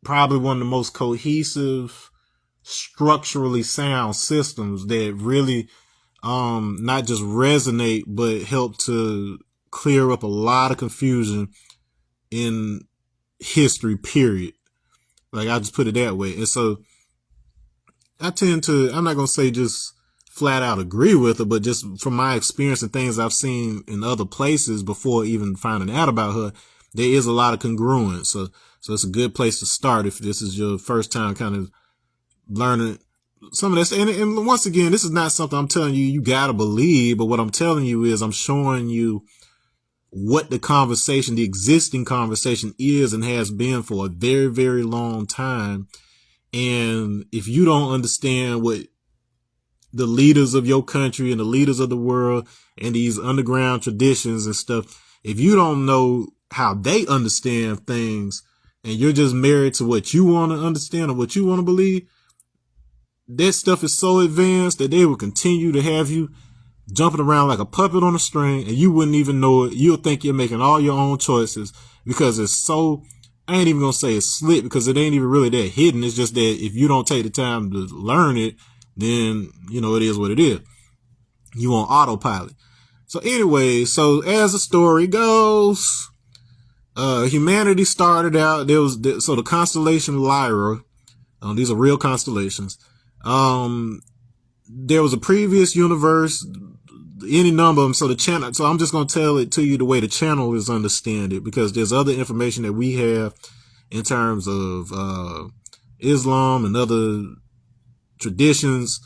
S1: probably one of the most cohesive, structurally sound systems that really, not just resonate, but help to clear up a lot of confusion in history, period. Like, I'll just put it that way. And so I tend to, I'm not going to say just flat out agree with her, but just from my experience and things I've seen in other places before even finding out about her, there is a lot of congruence. So it's a good place to start if this is your first time kind of learning some of this. And once again, this is not something I'm telling you gotta believe, but what I'm telling you is I'm showing you what the conversation, the existing conversation is and has been for a very, very long time. And if you don't understand what the leaders of your country and the leaders of the world and these underground traditions and stuff, if you don't know how they understand things and you're just married to what you want to understand or what you want to believe, that stuff is so advanced that they will continue to have you jumping around like a puppet on a string, and you wouldn't even know it. You'll think you're making all your own choices because it's so, I ain't even going to say it's slick because it ain't even really that hidden. It's just that if you don't take the time to learn it, then, you know, it is what it is. You on autopilot. So anyway, so as the story goes, humanity started out, so the constellation Lyra, these are real constellations. There was a previous universe, any number of them. So the channel, so I'm just going to tell it to you the way the channel is understand it, because there's other information that we have in terms of, Islam and other traditions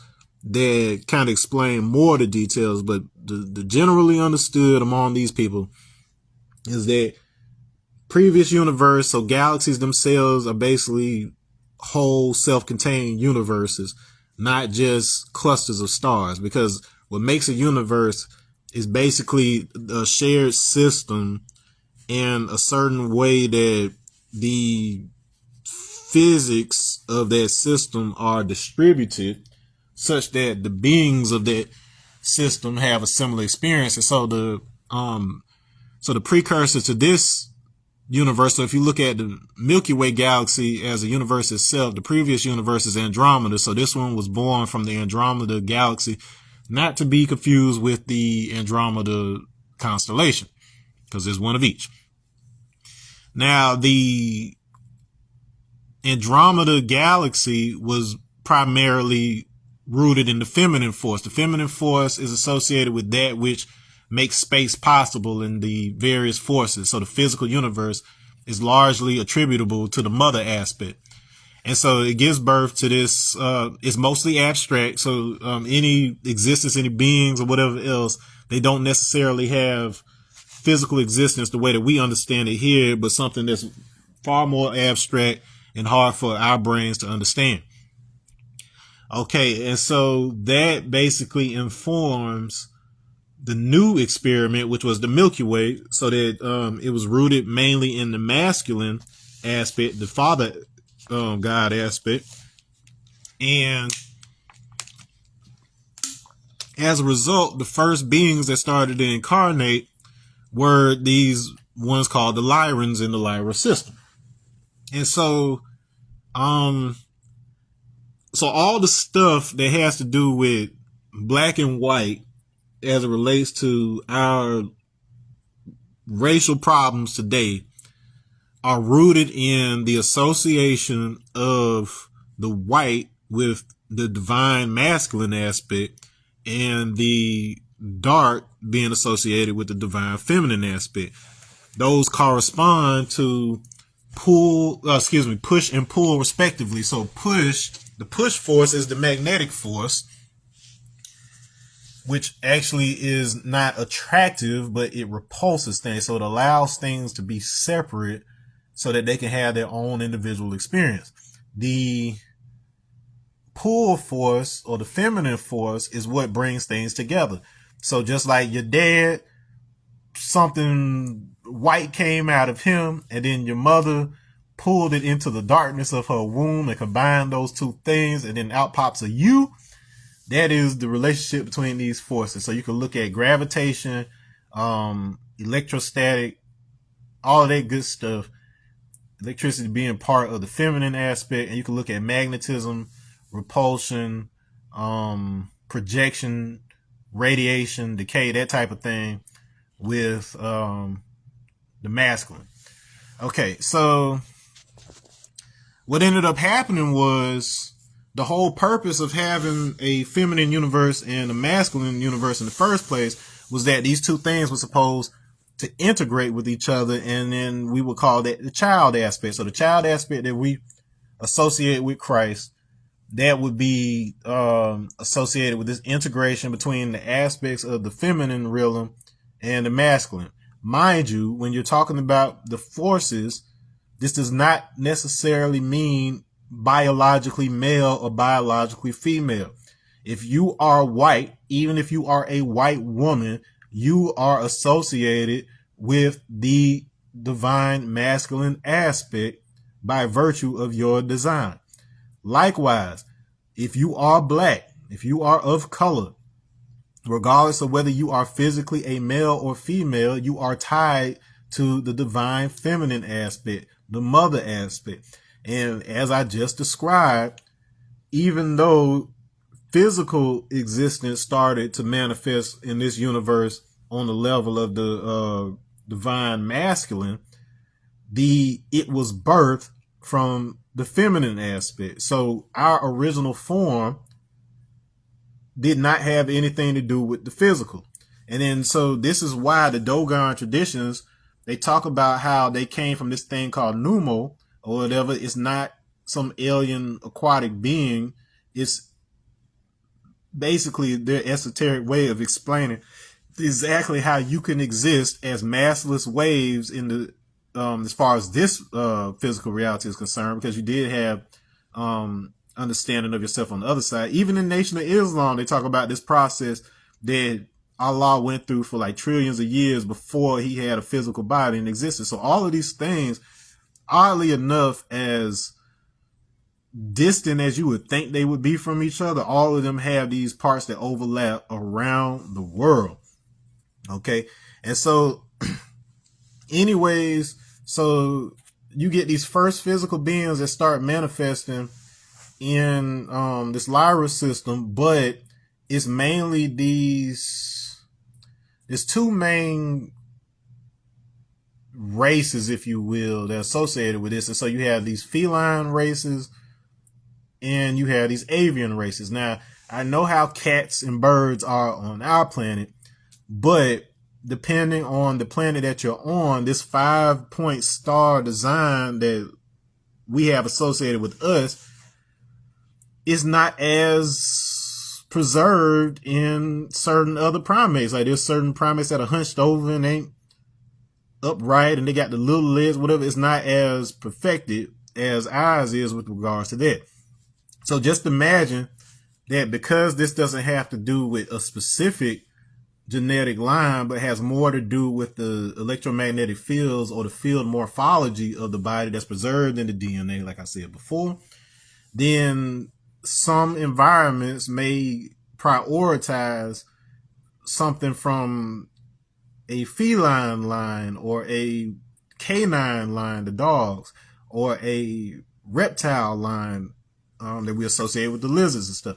S1: that kind of explain more of the details. But the generally understood among these people is that previous universe, so galaxies themselves are basically whole self-contained universes, not just clusters of stars, because what makes a universe is basically a shared system in a certain way that the physics of that system are distributed such that the beings of that system have a similar experience. And so the precursor to this universe, so if you look at the Milky Way galaxy as a universe itself, the previous universe is Andromeda. So this one was born from the Andromeda galaxy, not to be confused with the Andromeda constellation, because there's one of each. Now, the Andromeda galaxy was primarily rooted in the feminine force. The feminine force is associated with that which makes space possible in the various forces. So the physical universe is largely attributable to the mother aspect. And so it gives birth to this, it's mostly abstract. So, any existence, any beings or whatever else, they don't necessarily have physical existence the way that we understand it here, but something that's far more abstract and hard for our brains to understand. Okay. And so that basically informs the new experiment, which was the Milky Way, so that it was rooted mainly in the masculine aspect, the father God aspect. And as a result, the first beings that started to incarnate were these ones called the Lyrians in the Lyra system. And so so all the stuff that has to do with black and white as it relates to our racial problems today are rooted in the association of the white with the divine masculine aspect and the dark being associated with the divine feminine aspect. Those correspond to push and pull respectively. So the push force is the magnetic force, which actually is not attractive, but it repulses things. So it allows things to be separate so that they can have their own individual experience. The pull force, or the feminine force, is what brings things together. So just like your dad, something white came out of him, and then your mother pulled it into the darkness of her womb and combined those two things, and then out pops a you. That is the relationship between these forces. So you can look at gravitation, electrostatic, all of that good stuff. Electricity being part of the feminine aspect, and you can look at magnetism, repulsion, projection, radiation, decay, that type of thing with the masculine. Okay, so what ended up happening was the whole purpose of having a feminine universe and a masculine universe in the first place was that these two things were supposed to integrate with each other, and then we would call that the child aspect. So the child aspect that we associate with Christ, that would be associated with this integration between the aspects of the feminine realm and the masculine. Mind you, when you're talking about the forces, this does not necessarily mean biologically male or biologically female. If you are white, even if you are a white woman, you are associated with the divine masculine aspect by virtue of your design. Likewise, if you are black, if you are of color, regardless of whether you are physically a male or female, you are tied to the divine feminine aspect, the mother aspect. And as I just described, even though physical existence started to manifest in this universe on the level of the divine masculine, it was birthed from the feminine aspect. So our original form did not have anything to do with the physical. And then so this is why the Dogon traditions, they talk about how they came from this thing called pneumo or whatever. It's not some alien aquatic being. It's basically their esoteric way of explaining exactly how you can exist as massless waves in the as far as this physical reality is concerned, because you did have understanding of yourself on the other side. Even in Nation of Islam, they talk about this process that Allah went through for like trillions of years before he had a physical body and existed. So all of these things, oddly enough, as distant as you would think they would be from each other, all of them have these parts that overlap around the world. Okay. And so anyways, so you get these first physical beings that start manifesting in this Lyra system, but it's mainly there's two main races, if you will, that are associated with this. And so you have these feline races and you have these avian races. Now, I know how cats and birds are on our planet, but depending on the planet that you're on, this 5-point star design that we have associated with us is not as preserved in certain other primates. Like there's certain primates that are hunched over and ain't upright and they got the little legs, whatever. It's not as perfected as ours is with regards to that. So just imagine that because this doesn't have to do with a specific genetic line, but has more to do with the electromagnetic fields or the field morphology of the body that's preserved in the DNA, like I said before, then some environments may prioritize something from a feline line or a canine line, the dogs, or a reptile line that we associate with the lizards and stuff.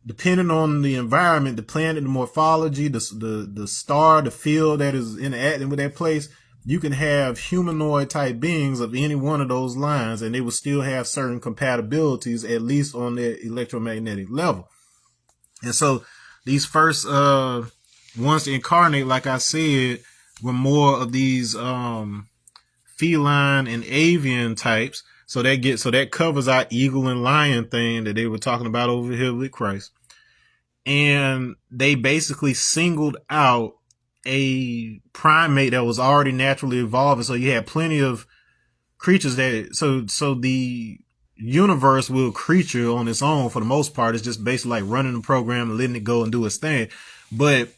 S1: Depending on the environment, the planet, the morphology, the star, the field that is interacting with that place, you can have humanoid type beings of any one of those lines, and they will still have certain compatibilities, at least on their electromagnetic level. And so these first ones to incarnate, like I said, were more of these feline and avian types. So that covers our eagle and lion thing that they were talking about over here with Christ. And they basically singled out a primate that was already naturally evolving. So you had plenty of creatures so the universe will creature on its own for the most part. It's just basically like running the program and letting it go and do its thing. But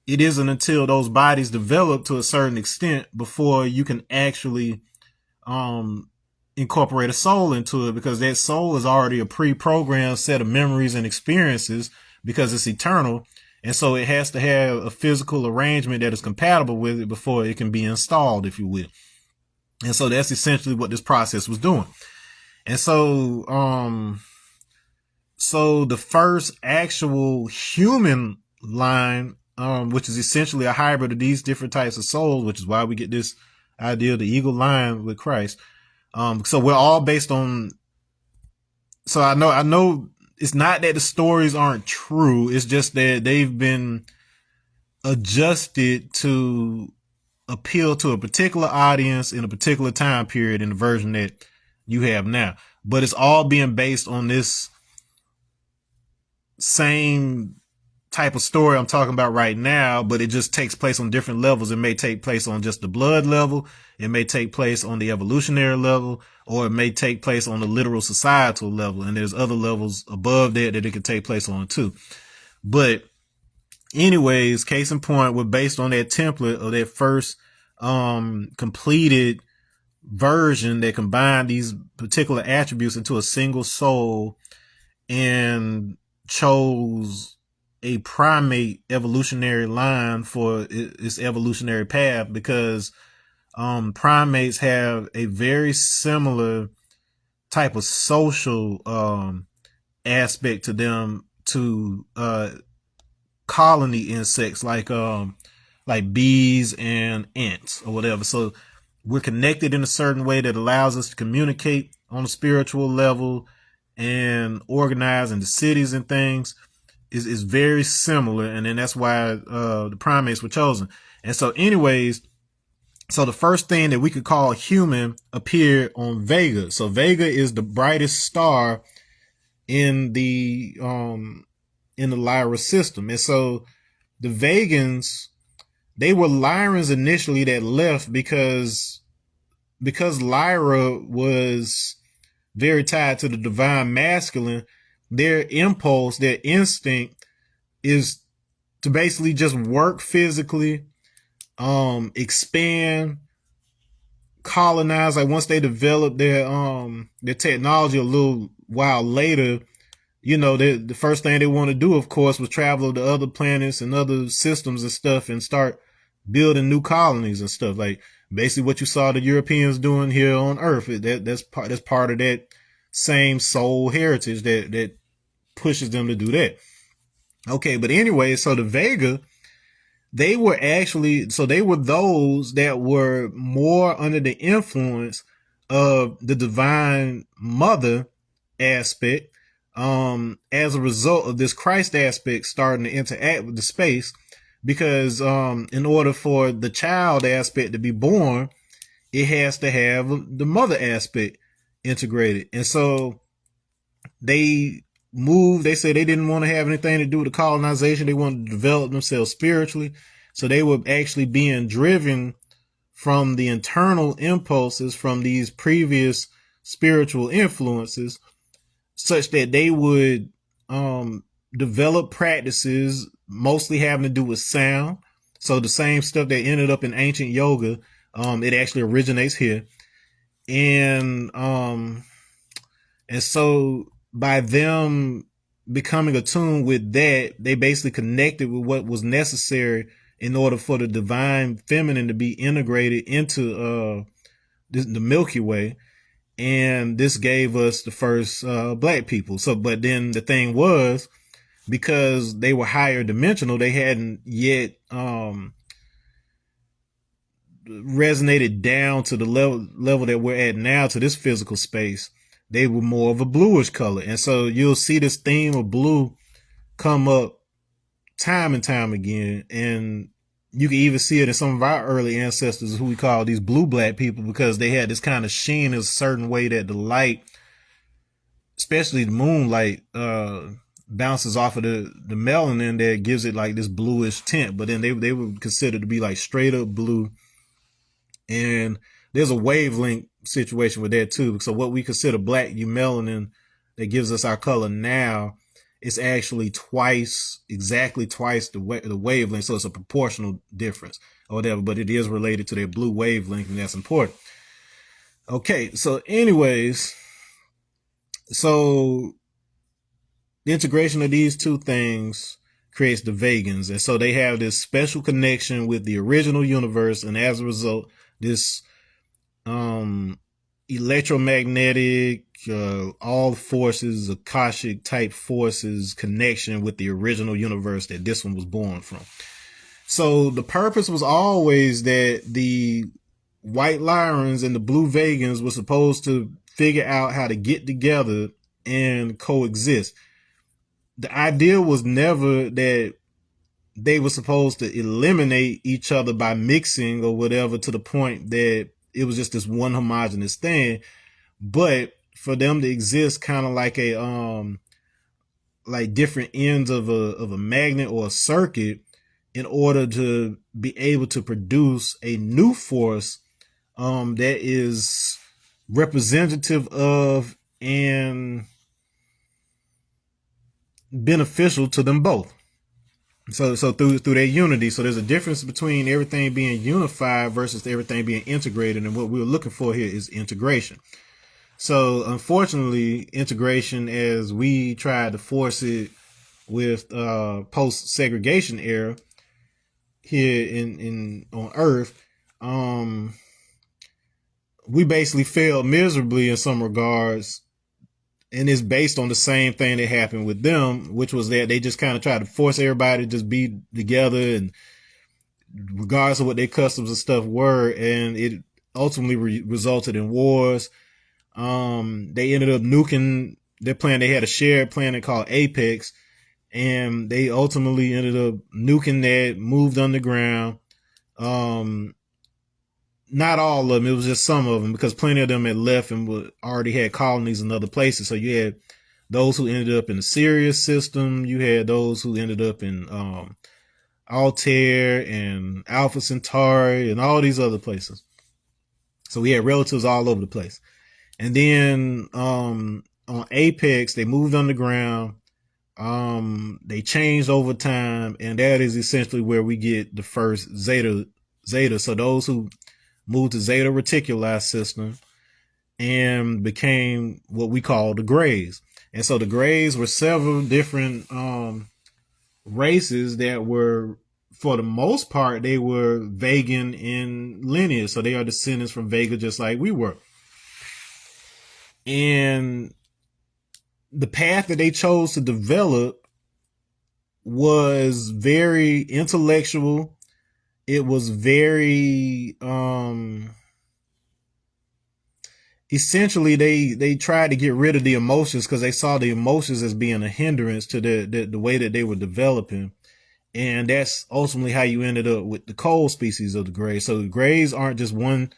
S1: it isn't until those bodies develop to a certain extent before you can actually incorporate a soul into it, because that soul is already a pre-programmed set of memories and experiences, because it's eternal. And so it has to have a physical arrangement that is compatible with it before it can be installed, if you will. And so that's essentially what this process was doing. And so, so the first actual human line, which is essentially a hybrid of these different types of souls, which is why we get this idea of the eagle line with Christ. So we're all based on, so I know it's not that the stories aren't true. It's just that they've been adjusted to appeal to a particular audience in a particular time period in the version that you have now. But it's all being based on this same type of story I'm talking about right now, but it just takes place on different levels. It may take place on just the blood level. It may take place on the evolutionary level, or it may take place on the literal societal level. And there's other levels above that it can take place on too. But anyways, case in point, we're based on that template of that first, completed version that combined these particular attributes into a single soul and chose a primate evolutionary line for its evolutionary path, because primates have a very similar type of social aspect to them to colony insects like bees and ants or whatever. So we're connected in a certain way that allows us to communicate on a spiritual level and organize into cities and things. Is very similar, and then that's why the primates were chosen. And so anyways, so the first thing that we could call human appeared on Vega. So Vega is the brightest star in the Lyra system. And so the Vegans, they were Lyrans initially that left because Lyra was very tied to the divine masculine. Their impulse, their instinct is to basically just work physically, expand, colonize. Like once they develop their technology a little while later, you know, the first thing they want to do, of course, was travel to other planets and other systems and stuff and start building new colonies and stuff. Like basically what you saw the Europeans doing here on Earth. That's part of that same soul heritage that pushes them to do that. Okay, but anyway, so the Vega, they were those that were more under the influence of the divine mother aspect, as a result of this Christ aspect starting to interact with the space, because in order for the child aspect to be born, it has to have the mother aspect integrated. And so they say they didn't want to have anything to do with the colonization. They wanted to develop themselves spiritually. So they were actually being driven from the internal impulses from these previous spiritual influences, such that they would develop practices mostly having to do with sound. So the same stuff that ended up in ancient yoga, it actually originates here. And so by them becoming attuned with that, they basically connected with what was necessary in order for the divine feminine to be integrated into the Milky Way. And this gave us the first black people. So, but then the thing was, because they were higher dimensional, they hadn't yet resonated down to the level that we're at now, to this physical space. They were more of a bluish color. And so you'll see this theme of blue come up time and time again. And you can even see it in some of our early ancestors, who we call these blue black people, because they had this kind of sheen in a certain way that the light, especially the moonlight, bounces off of the melanin that gives it like this bluish tint. But then they were considered to be like straight up blue. And there's a wavelength situation with that too. So what we consider black melanin that gives us our color now, it's actually exactly twice the wavelength. So it's a proportional difference or whatever, but it is related to their blue wavelength, and that's important. Okay, so anyways, so the integration of these two things creates the Vegans. And so they have this special connection with the original universe. And as a result, this electromagnetic, all forces, Akashic type forces connection with the original universe that this one was born from. So the purpose was always that the white Lyrians and the blue Vegans were supposed to figure out how to get together and coexist. The idea was never that they were supposed to eliminate each other by mixing or whatever to the point that it was just this one homogenous thing, but for them to exist kind of like like different ends of a magnet or a circuit in order to be able to produce a new force that is representative of and beneficial to them both. So through their unity, so there's a difference between everything being unified versus everything being integrated, and what we're looking for here is integration. So unfortunately, integration, as we tried to force it with post-segregation era here in on Earth, we basically failed miserably in some regards. And it's based on the same thing that happened with them, which was that they just kind of tried to force everybody to just be together, and regardless of what their customs and stuff were, and it ultimately resulted in wars. They ended up nuking their planet. They had a shared planet called Apex, and they ultimately ended up nuking that, moved underground. Not all of them, it was just some of them, because plenty of them had left and already had colonies in other places. So you had those who ended up in the Sirius system. You had those who ended up in Altair and Alpha Centauri and all these other places. So we had relatives all over the place. And then on Apex, they moved underground. They changed over time, and that is essentially where we get the first Zeta. So those who moved to Zeta Reticuli system and became what we call the Greys. And so the Greys were several different races that were, for the most part, they were Vegan in lineage. So they are descendants from Vega, just like we were. And the path that they chose to develop was very intellectual. It was very essentially they tried to get rid of the emotions, because they saw the emotions as being a hindrance to the way that they were developing. And that's ultimately how you ended up with the cold species of the Greys. So the Greys aren't just one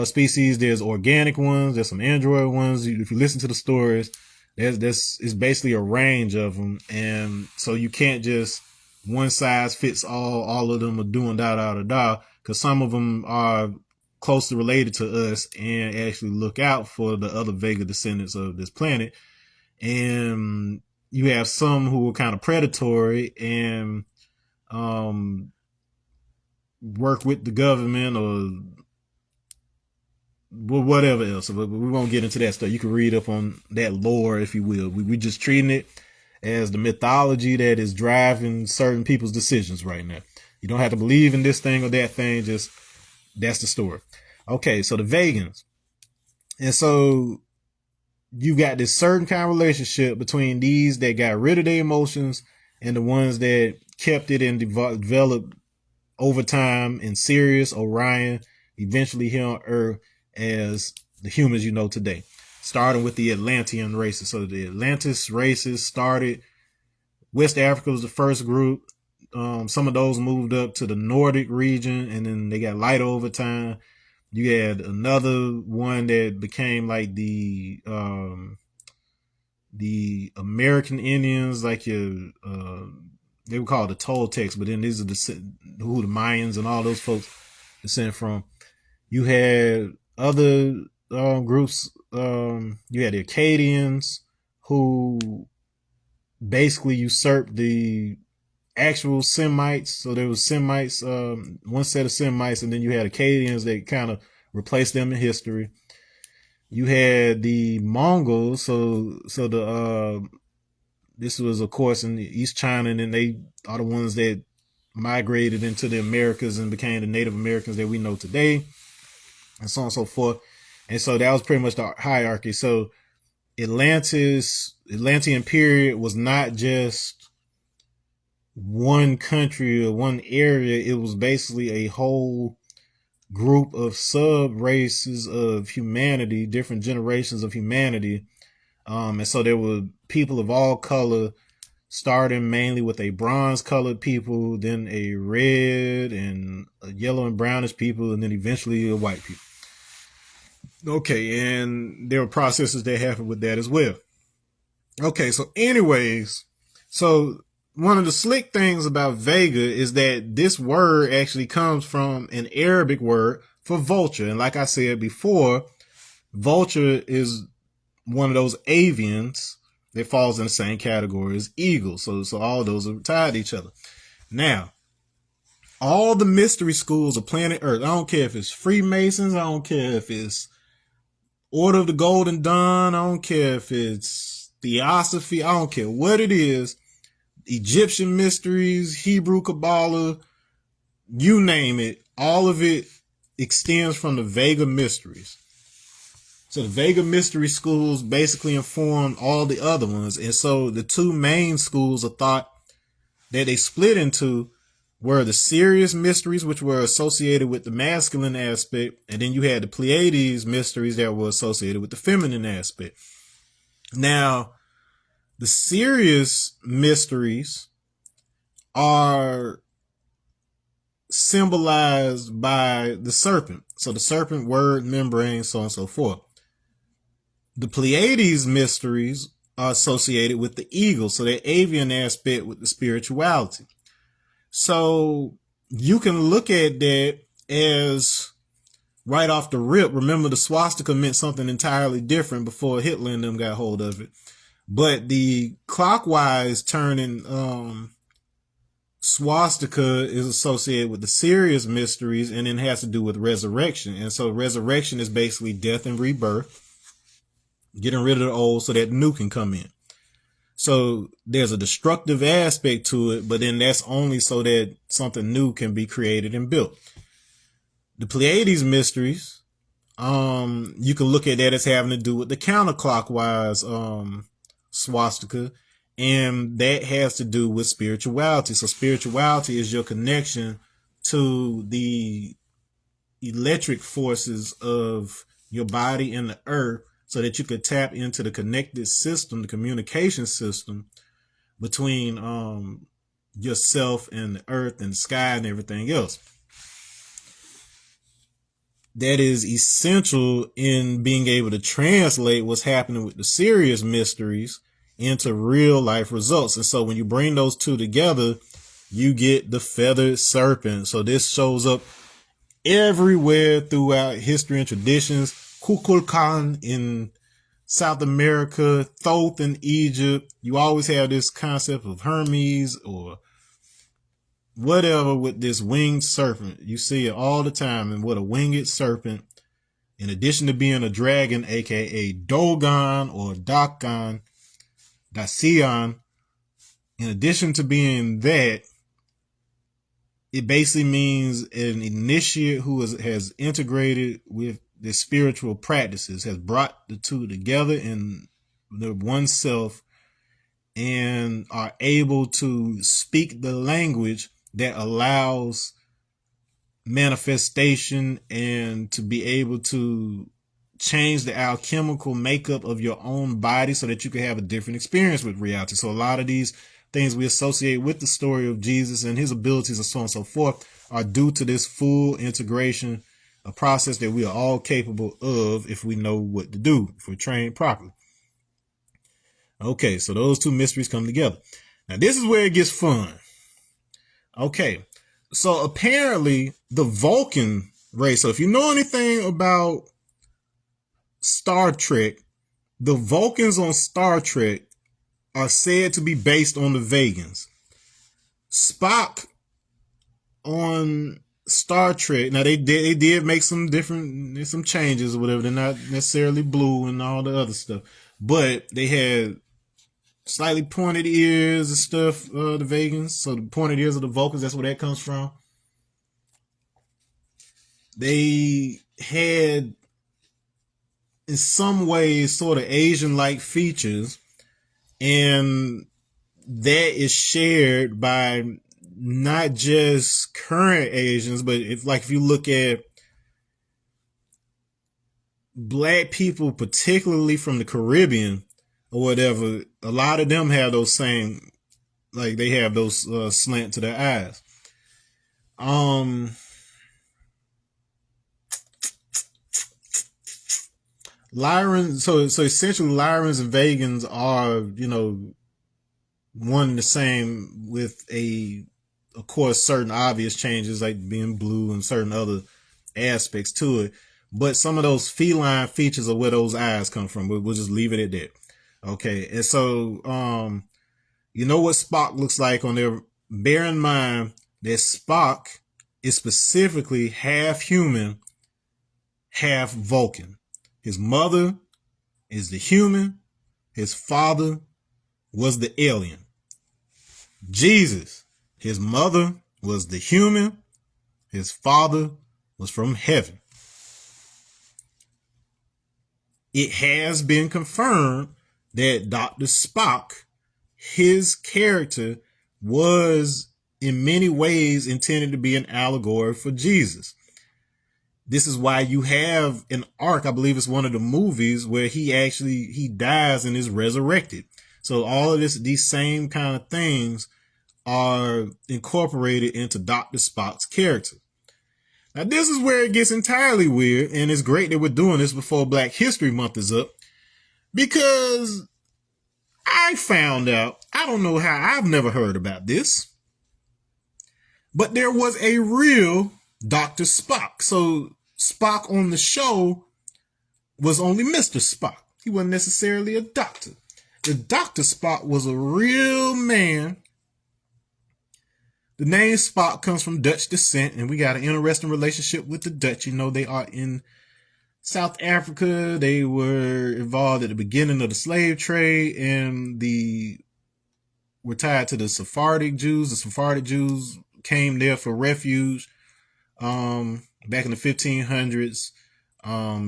S1: species. There's organic ones, there's some android ones. If you listen to the stories, there's it's basically a range of them. And so you can't just one size fits all of them are doing da, because some of them are closely related to us and actually look out for the other Vega descendants of this planet. And you have some who are kind of predatory and work with the government or whatever else. But we won't get into that stuff. You can read up on that lore, if you will. We just treating it as the mythology that is driving certain people's decisions right now. You don't have to believe in this thing or that thing. Just that's the story. Okay, so the Vegans. And so you got this certain kind of relationship between these that got rid of their emotions and the ones that kept it and developed over time in Sirius, Orion, eventually here on Earth as the humans you know today. Starting with the Atlantean races. So the Atlantis races started. West Africa was the first group. Some of those moved up to the Nordic region, and then they got lighter over time. You had another one that became like the American Indians, like your they were called the Toltecs, but then these are who the Mayans and all those folks descend from. You had other groups. You had the Acadians, who basically usurped the actual Semites. So there was Semites, one set of Semites, and then you had Acadians that kind of replace them in history. You had the Mongols, so this was, of course, in East China, and then they are the ones that migrated into the Americas and became the Native Americans that we know today, and so on and so forth. And so that was pretty much the hierarchy. So Atlantean period was not just one country or one area. It was basically a whole group of sub races of humanity, different generations of humanity. And so there were people of all color, starting mainly with a bronze colored people, then a red and a yellow and brownish people, and then eventually a white people. Okay, and there were processes that happened with that as well. Okay, so anyways, so one of the slick things about Vega is that this word actually comes from an Arabic word for vulture. And like I said before, vulture is one of those avians that falls in the same category as eagle. So all those are tied to each other. Now, all the mystery schools of planet Earth, I don't care if it's Freemasons, I don't care if it's Order of the Golden Dawn, I don't care if it's Theosophy, I don't care what it is, Egyptian mysteries, Hebrew Kabbalah, you name it, all of it extends from the Vega mysteries. So the Vega mystery schools basically inform all the other ones. And so the two main schools of thought that they split into were the Sirius mysteries, which were associated with the masculine aspect. And then you had the Pleiades mysteries that were associated with the feminine aspect. Now, the Sirius mysteries are symbolized by the serpent. So the serpent, word, membrane, so on and so forth. The Pleiades mysteries are associated with the eagle, so that avian aspect with the spirituality. So you can look at that as right off the rip. Remember, the swastika meant something entirely different before Hitler and them got hold of it. But the clockwise turning swastika is associated with the Sirius mysteries, and then has to do with resurrection. And so resurrection is basically death and rebirth, getting rid of the old so that new can come in. So there's a destructive aspect to it, but then that's only so that something new can be created and built. The Pleiades mysteries, you can look at that as having to do with the counterclockwise swastika, and that has to do with spirituality. So spirituality is your connection to the electric forces of your body and the earth, so that you could tap into the connected system, the communication system between yourself and the earth and the sky and everything else. That is essential in being able to translate what's happening with the Sirius mysteries into real life results. And so when you bring those two together, you get the feathered serpent. So this shows up everywhere throughout history and traditions. Kukulkan in South America, Thoth in Egypt. You always have this concept of Hermes or whatever with this winged serpent. You see it all the time. And what a winged serpent, in addition to being a dragon, aka Dogon or Dakan, Dacian, in addition to being that, it basically means an initiate who has integrated with the spiritual practices, has brought the two together in the one self, and are able to speak the language that allows manifestation and to be able to change the alchemical makeup of your own body so that you can have a different experience with reality. So a lot of these things we associate with the story of Jesus and his abilities and so on and so forth are due to this full integration, a process that we are all capable of if we know what to do, if we're trained properly. Okay, so those two mysteries come together. Now this is where it gets fun. Okay, so apparently the Vulcan race, so if you know anything about Star Trek, the Vulcans on Star Trek are said to be based on the Vegans. Spock on Star Trek. Now they did make some changes or whatever. They're not necessarily blue and all the other stuff, but they had slightly pointed ears and stuff. The Vegans, so the pointed ears of the Vulcans. That's where that comes from. They had, in some ways, sort of Asian-like features, and that is shared by not just current Asians, but if you look at black people, particularly from the Caribbean or whatever, a lot of them have those same, like they have those slant to their eyes. Lyrans, so essentially Lyrans and Vegans are, one and the same, with of course, certain obvious changes like being blue and certain other aspects to it. But some of those feline features are where those eyes come from. We'll just leave it at that. Okay. And so, what Spock looks like on there. Bear in mind that Spock is specifically half human, half Vulcan. His mother is the human. His father was the alien. Jesus, his mother was the human. His father was from heaven. It has been confirmed that Dr. Spock, his character, was in many ways intended to be an allegory for Jesus. This is why you have an arc, I believe it's one of the movies, where he dies and is resurrected. So all of these same kind of things are incorporated into Dr. Spock's character. Now, this is where it gets entirely weird, and it's great that we're doing this before Black History Month is up, because I found out, I don't know how, I've never heard about this, but there was a real Dr. Spock. So Spock on the show was only Mr. Spock. He wasn't necessarily a doctor. The Dr. Spock was a real man. The name Spock comes from Dutch descent, and we got an interesting relationship with the Dutch. They are in South Africa. They were involved at the beginning of the slave trade, and were tied to the Sephardic Jews. The Sephardic Jews came there for refuge back in the 1500s.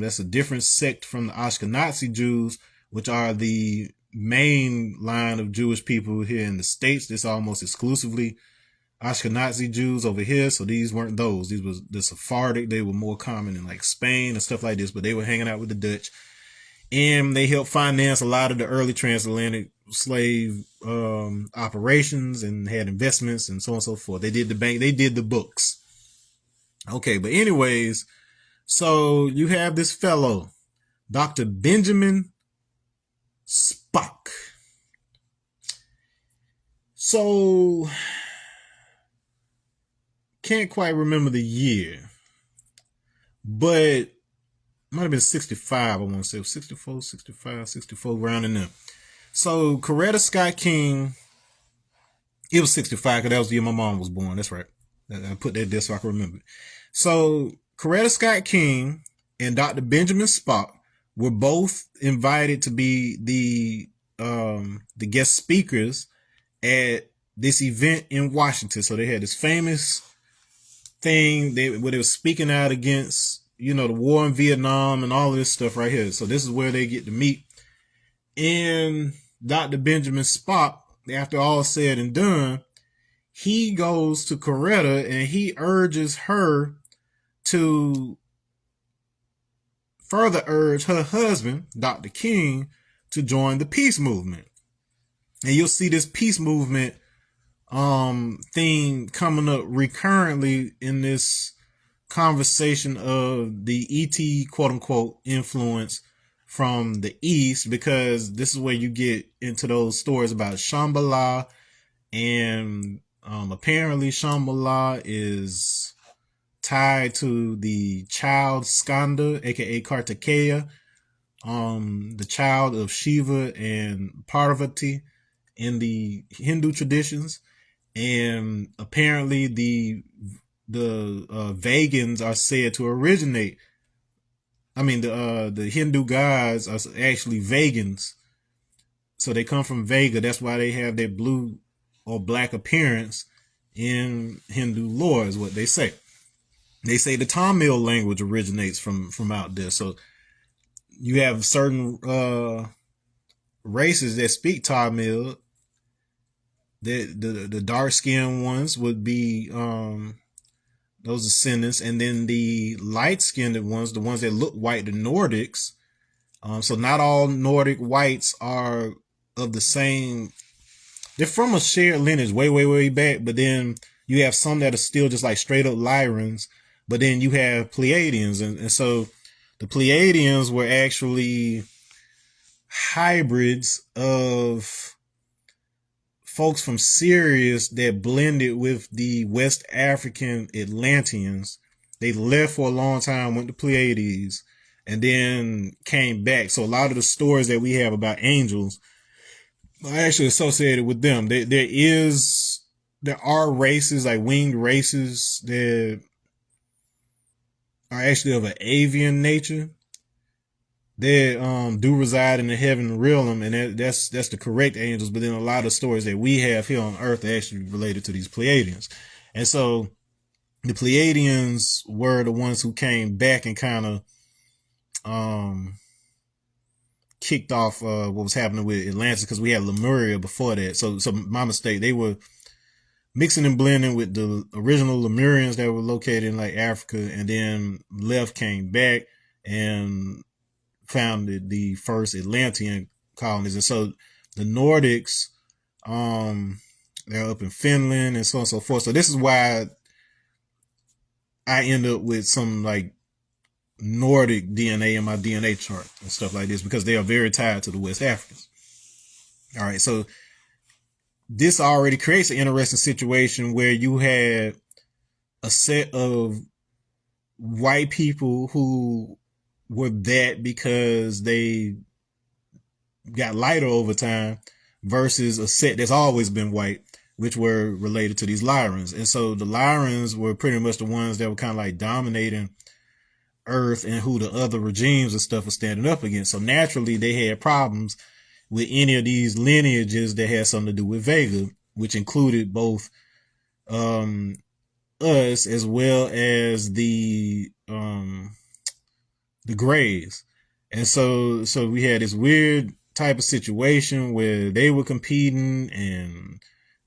S1: That's a different sect from the Ashkenazi Jews, which are the main line of Jewish people here in the States. This almost exclusively Ashkenazi Jews over here. So these weren't those. These was the Sephardic. They were more common in like Spain and stuff like this, but they were hanging out with the Dutch, and they helped finance a lot of the early transatlantic slave operations and had investments and so on and so forth. They did the bank. They did the books. Okay. But anyways, so you have this fellow, Dr. Benjamin Spock. So can't quite remember the year, but it might have been 65. I want to say 64, 65, 64, around in there. So Coretta Scott King, it was 65 because that was the year my mom was born. That's right. I put that there so I can remember. So Coretta Scott King and Dr. Benjamin Spock were both invited to be the guest speakers at this event in Washington. So they had this famous thing where they were speaking out against, the war in Vietnam and all of this stuff right here. So this is where they get to meet. And Dr. Benjamin Spock, after all said and done, he goes to Coretta and he urges her to further urge her husband, Dr. King, to join the peace movement. And you'll see this peace movement theme coming up recurrently in this conversation of the ET quote unquote influence from the East, because this is where you get into those stories about Shambhala, and apparently Shambhala is tied to the child Skanda, aka Kartikeya, the child of Shiva and Parvati in the Hindu traditions. And apparently the Vegans are said to originate. I mean, the Hindu gods are actually Vegans, so they come from Vega. That's why they have their blue or black appearance in Hindu lore, is what they say. They say the Tamil language originates from out there. So you have certain races that speak Tamil. The dark skinned ones would be those descendants, and then the light skinned ones, the ones that look white, the Nordics. So not all Nordic whites are of the same. They're from a shared lineage way, way, way back, but then you have some that are still just like straight up Lyrians, but then you have Pleiadians, and so the Pleiadians were actually hybrids of folks from Sirius that blended with the West African Atlanteans. They left for a long time, went to Pleiades, and then came back. So a lot of the stories that we have about angels are actually associated with them. There are races, like winged races, that are actually of an avian nature. They do reside in the heaven realm, and that's the correct angels. But then a lot of stories that we have here on Earth are actually related to these Pleiadians. And so the Pleiadians were the ones who came back and kind of kicked off what was happening with Atlantis, because we had Lemuria before that. So my mistake. They were mixing and blending with the original Lemurians that were located in like Africa, and then left, came back, and founded the first Atlantean colonies. And so the Nordics, they're up in Finland and so on and so forth. So this is why I end up with some like Nordic DNA in my DNA chart and stuff like this, because they are very tied to the West Africans. All right. So this already creates an interesting situation where you had a set of white people who were that because they got lighter over time, versus a set that's always been white, which were related to these Lyrians. And so the Lyrians were pretty much the ones that were kind of like dominating Earth, and who the other regimes and stuff were standing up against. So naturally they had problems with any of these lineages that had something to do with Vega, which included both us as well as the Greys. And so we had this weird type of situation where they were competing and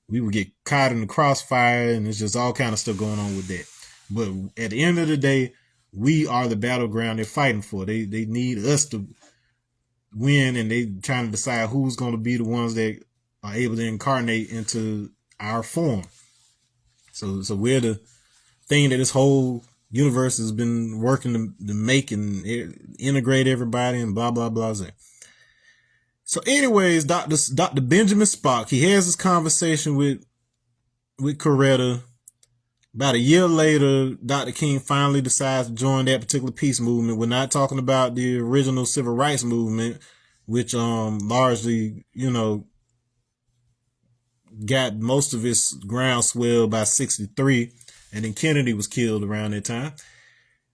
S1: we would get caught in the crossfire, and there's just all kind of stuff going on with that. But at the end of the day, we are the battleground they're fighting for. They need us to win, and they trying to decide who's going to be the ones that are able to incarnate into our form. So we're the thing that this whole universe has been working to make and integrate everybody and blah, blah, blah. So anyways, Dr. Benjamin Spock, he has this conversation with Coretta. About a year later, Dr. King finally decides to join that particular peace movement. We're not talking about the original civil rights movement, which largely, got most of its groundswell by 1963, and then Kennedy was killed around that time.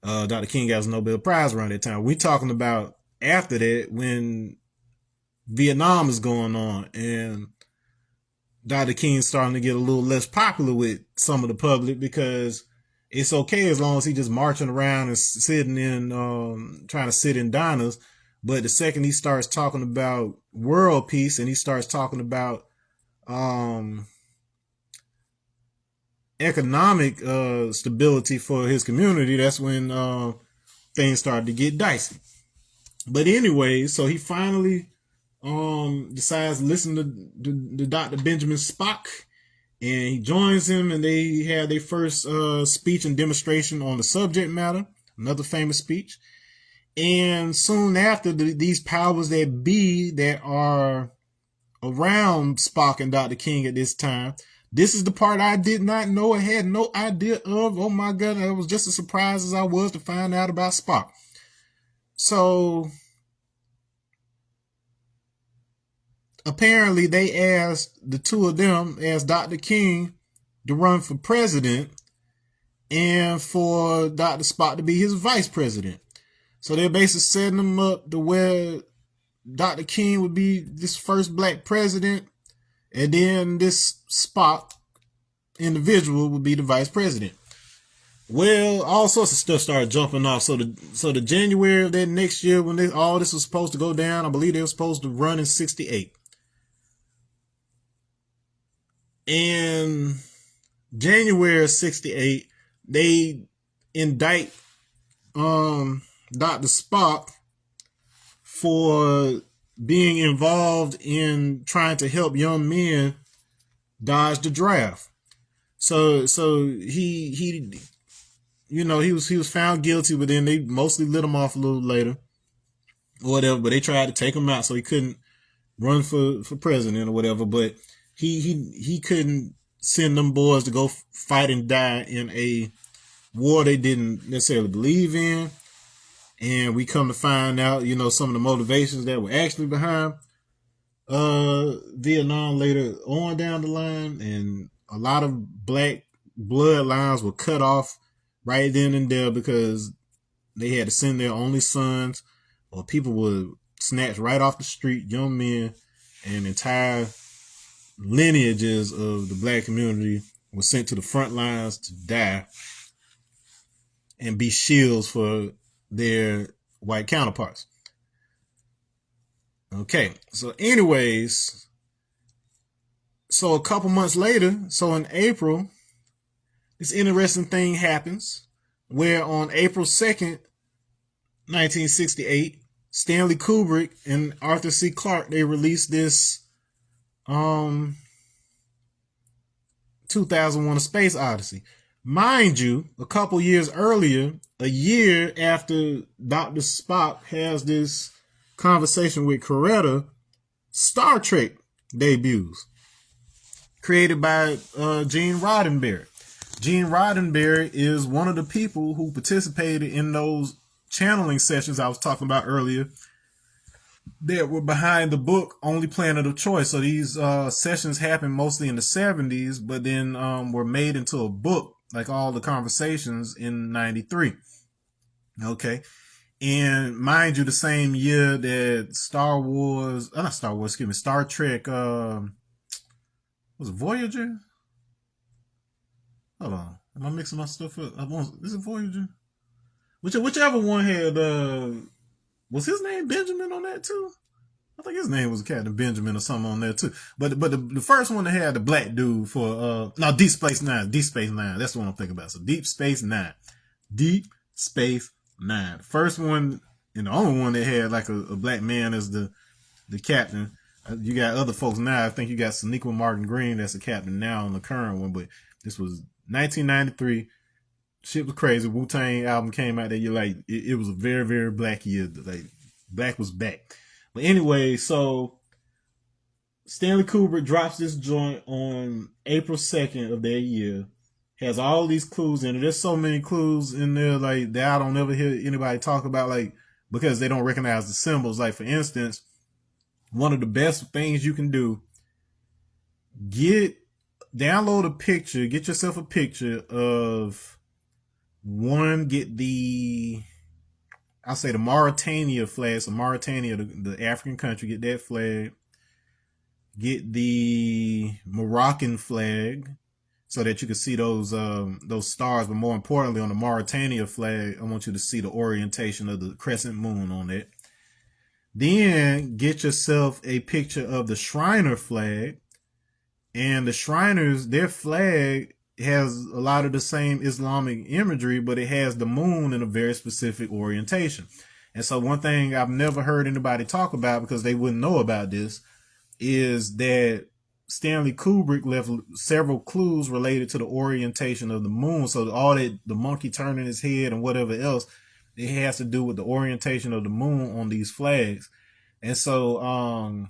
S1: Dr. King got his Nobel Prize around that time. We're talking about after that, when Vietnam is going on, and Dr. King's starting to get a little less popular with some of the public, because it's okay as long as he's just marching around and sitting in, trying to sit in diners. But the second he starts talking about world peace, and he starts talking about economic stability for his community, that's when things started to get dicey. But anyway, so he finally decides to listen to Dr. Benjamin Spock, and he joins him, and they have their first speech and demonstration on the subject matter, another famous speech. And soon after, these powers that be that are around Spock and Dr. King at this time, this is the part I did not know and had no idea of. Oh my God, it was just as surprised as I was to find out about Spock. So apparently they asked, the two of them asked Dr. King to run for president, and for Dr. Spock to be his vice president. So they're basically setting him up to where Dr. King would be this first black president, and then this Spock individual would be the vice president. Well, all sorts of stuff started jumping off. So the January of that next year, when all this was supposed to go down, I believe they were supposed to run in 68. In January of 68, they indict Dr. Spock for being involved in trying to help young men dodge the draft. So he was found guilty, but then they mostly let him off a little later or whatever. But they tried to take him out so he couldn't run for president or whatever. But he couldn't send them boys to go fight and die in a war they didn't necessarily believe in. And we come to find out, some of the motivations that were actually behind Vietnam later on down the line, and a lot of black bloodlines were cut off right then and there because they had to send their only sons, or people were snatched right off the street, young men, and entire lineages of the black community were sent to the front lines to die and be shields for their white counterparts. Okay, so anyways, so a couple months later, so in April, this interesting thing happens where on April 2nd, 1968, Stanley Kubrick and Arthur C. Clarke, they released this 2001: A Space Odyssey. Mind you, a couple years earlier, a year after Dr. Spock has this conversation with Coretta, Star Trek debuts, created by Gene Roddenberry. Gene Roddenberry is one of the people who participated in those channeling sessions I was talking about earlier that were behind the book Only Planet of Choice. So these sessions happened mostly in the 70s, but then were made into a book, like all the conversations, in 93. Okay. And mind you, the same year that Star Trek, was it Voyager? Hold on. Am I mixing my stuff up? Is it Voyager? Whichever one had, was his name Benjamin on that too? I think his name was Captain Benjamin or something on there too. But the first one that had the black dude for, Deep Space Nine. That's the one I'm thinking about. So Deep Space Nine. The first one and the only one that had like a black man as the captain. You got other folks now. I think you got Sonequa Martin Green that's the captain now on the current one, but this was 1993. Shit was crazy. Wu-Tang album came out that year. Like, it was a very, very black year. Like, black was back. But anyway, so Stanley Kubrick drops this joint on April 2nd of that year. Has all these clues in it. There's so many clues in there, like, that I don't ever hear anybody talk about, like, because they don't recognize the symbols. Like, for instance, one of the best things you can do, download a picture, get yourself a picture of get the Mauritania flag. So Mauritania, the African country, get that flag. Get the Moroccan flag so that you can see those stars. But more importantly, on the Mauritania flag, I want you to see the orientation of the crescent moon on it. Then get yourself a picture of the Shriner flag. And the Shriners, their flag has a lot of the same Islamic imagery, but it has the moon in a very specific orientation. And so one thing I've never heard anybody talk about, because they wouldn't know about this, is that Stanley Kubrick left several clues related to the orientation of the moon. So all that, the monkey turning his head and whatever else, it has to do with the orientation of the moon on these flags. And so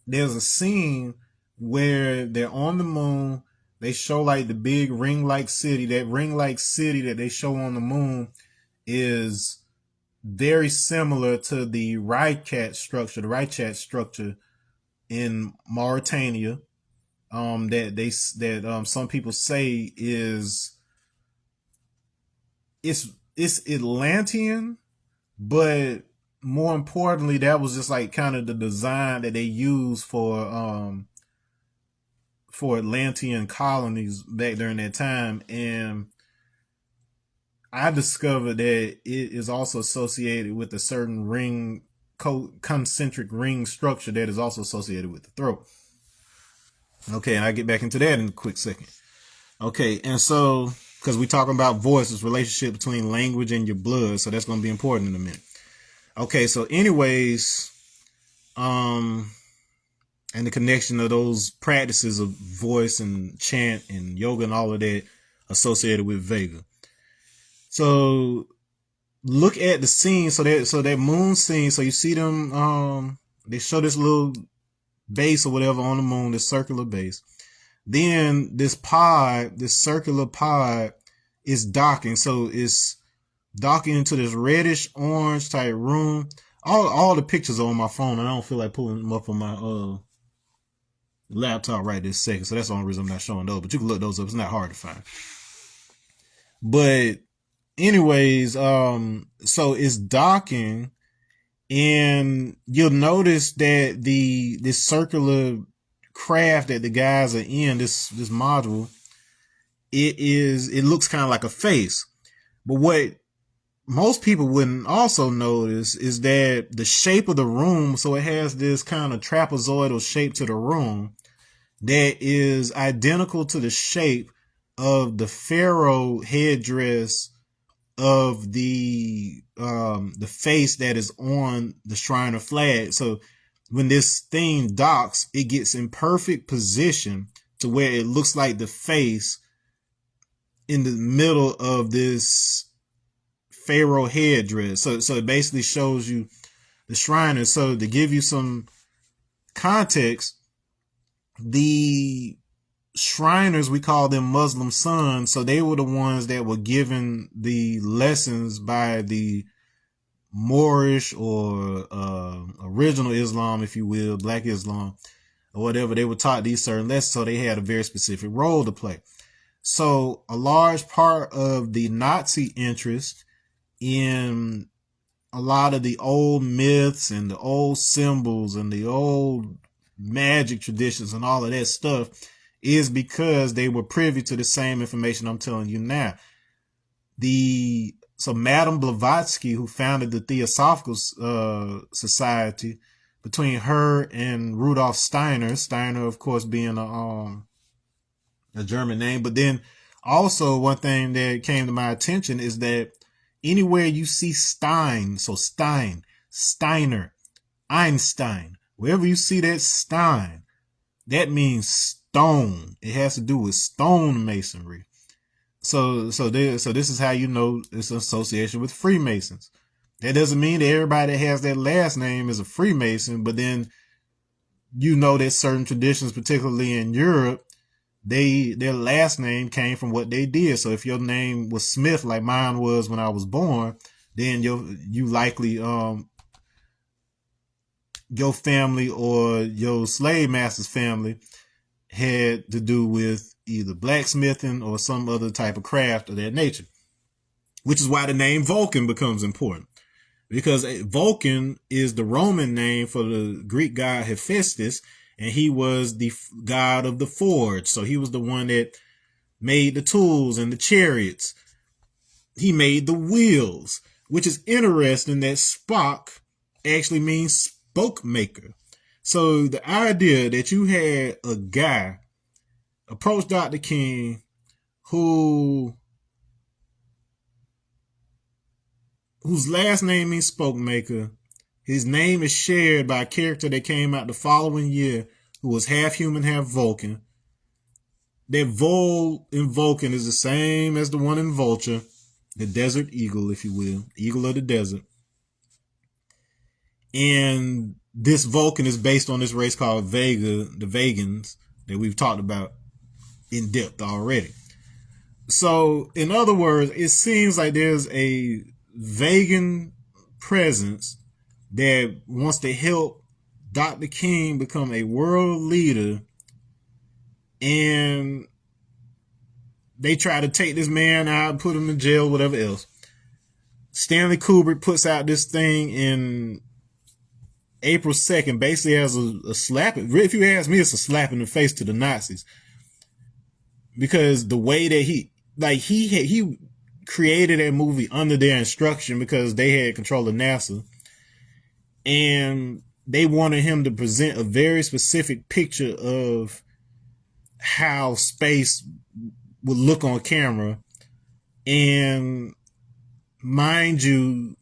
S1: there's a scene where they're on the moon. They show like the big ring-like city. That ring-like city that they show on the moon is very similar to the Rychat structure in Mauritania. That some people say is it's Atlantean, but more importantly, that was just like kind of the design that they used for Atlantean colonies back during that time. And I discovered that it is also associated with a certain ring, concentric ring structure that is also associated with the throat. Okay, and I'll get back into that in a quick second. Okay, and so, because we're talking about voices, relationship between language and your blood, so that's going to be important in a minute. Okay, so anyways, and the connection of those practices of voice and chant and yoga and all of that associated with Vega. So look at the scene. So that moon scene. So you see them. They show this little base or whatever on the moon, this circular base. Then this pod, this circular pod, is docking. So it's docking into this reddish orange type room. All the pictures are on my phone, and I don't feel like pulling them up on my laptop right this second. So that's the only reason I'm not showing those. But you can look those up. It's not hard to find. But anyways, so it's docking, and you'll notice that this circular craft that the guys are in, this module, it looks kind of like a face. But what most people wouldn't also notice is that the shape of the room, so it has this kind of trapezoidal shape to the room that is identical to the shape of the pharaoh headdress of the face that is on the Shriner flag. So when this thing docks, it gets in perfect position to where it looks like the face in the middle of this pharaoh headdress. So it basically shows you the Shriners. So to give you some context, the Shriners, we call them Muslim sons. So they were the ones that were given the lessons by the Moorish or original Islam, if you will, Black Islam or whatever. They were taught these certain lessons, so they had a very specific role to play. So a large part of the Nazi interest in a lot of the old myths and the old symbols and the old magic traditions and all of that stuff is because they were privy to the same information I'm telling you now. So Madame Blavatsky, who founded the Theosophical Society, between her and Rudolf Steiner, of course being a German name, but then also one thing that came to my attention is that anywhere you see Stein, so Stein, Steiner, Einstein, wherever you see that Stein, that means stone. It has to do with stone masonry. So this is how you know it's an association with Freemasons. That doesn't mean that everybody that has that last name is a Freemason, but then you know that certain traditions, particularly in Europe, their last name came from what they did. So if your name was Smith, like mine was when I was born, then you likely your family or your slave master's family had to do with either blacksmithing or some other type of craft of that nature, which is why the name Vulcan becomes important, because Vulcan is the Roman name for the Greek god Hephaestus, and he was the god of the forge. So he was the one that made the tools and the chariots. He made the wheels, which is interesting that Spock actually means spoke maker. So the idea that you had a guy approach Dr. King whose last name means spoke maker. His name is shared by a character that came out the following year who was half human, half Vulcan. That Vol in Vulcan is the same as the one in Vulture, the desert eagle, if you will, eagle of the desert. And this Vulcan is based on this race called Vega, the Vegans, that we've talked about in depth already. So, in other words, it seems like there's a Vegan presence that wants to help Dr. King become a world leader and they try to take this man out, put him in jail, whatever else. Stanley Kubrick puts out this thing in April 2nd, basically as a slap. If you ask me, it's a slap in the face to the Nazis. Because the way that he created that movie under their instruction because they had control of NASA. And they wanted him to present a very specific picture of how space would look on camera. And mind you,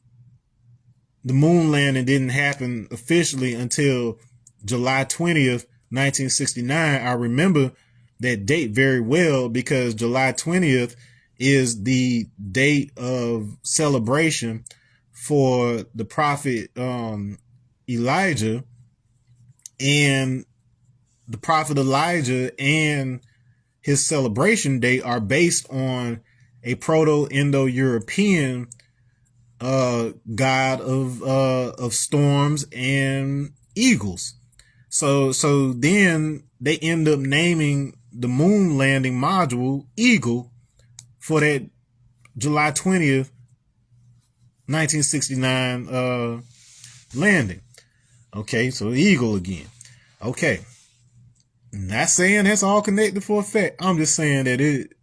S1: the moon landing didn't happen officially until July 20th, 1969. I remember that date very well because July 20th is the date of celebration for the prophet Elijah. And the prophet Elijah and his celebration date are based on a Proto-Indo-European god of storms and eagles. So then they end up naming the moon landing module Eagle for that July 20th, 1969 landing. Okay, so Eagle again. Okay. Not saying that's all connected for a fact. I'm just saying that it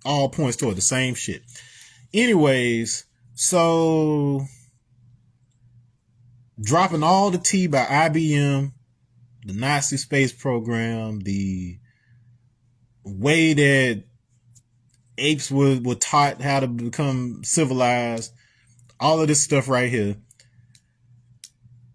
S1: all points toward the same shit. Anyways, so dropping all the tea by IBM, the Nazi space program, the way that apes were taught how to become civilized, all of this stuff right here.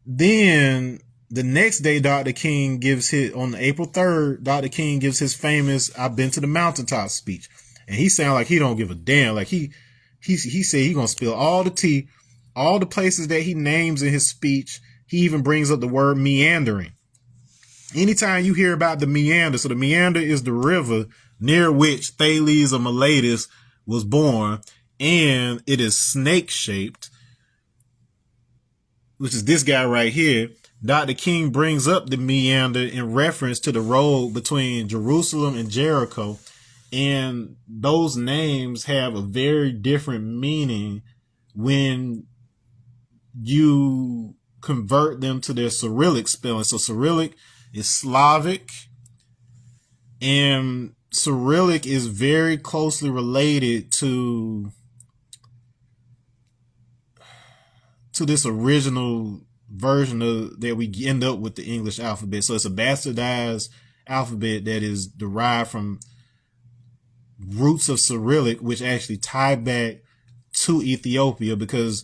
S1: Then the next day, Dr. King gives on April 3rd, Dr. King gives his famous "I've been to the mountaintop" speech. And he sound like he don't give a damn. Like he said he gonna spill all the tea, all the places that he names in his speech. He even brings up the word meandering. Anytime you hear about the meander, so the meander is the river near which Thales or Miletus was born, and it is snake-shaped, which is this guy right here. Dr. King brings up the meander in reference to the road between Jerusalem and Jericho, and those names have a very different meaning when you convert them to their Cyrillic spelling. So Cyrillic is Slavic, and Cyrillic is very closely related to this original version of that we end up with the English alphabet. So it's a bastardized alphabet that is derived from roots of Cyrillic, which actually tie back to Ethiopia, because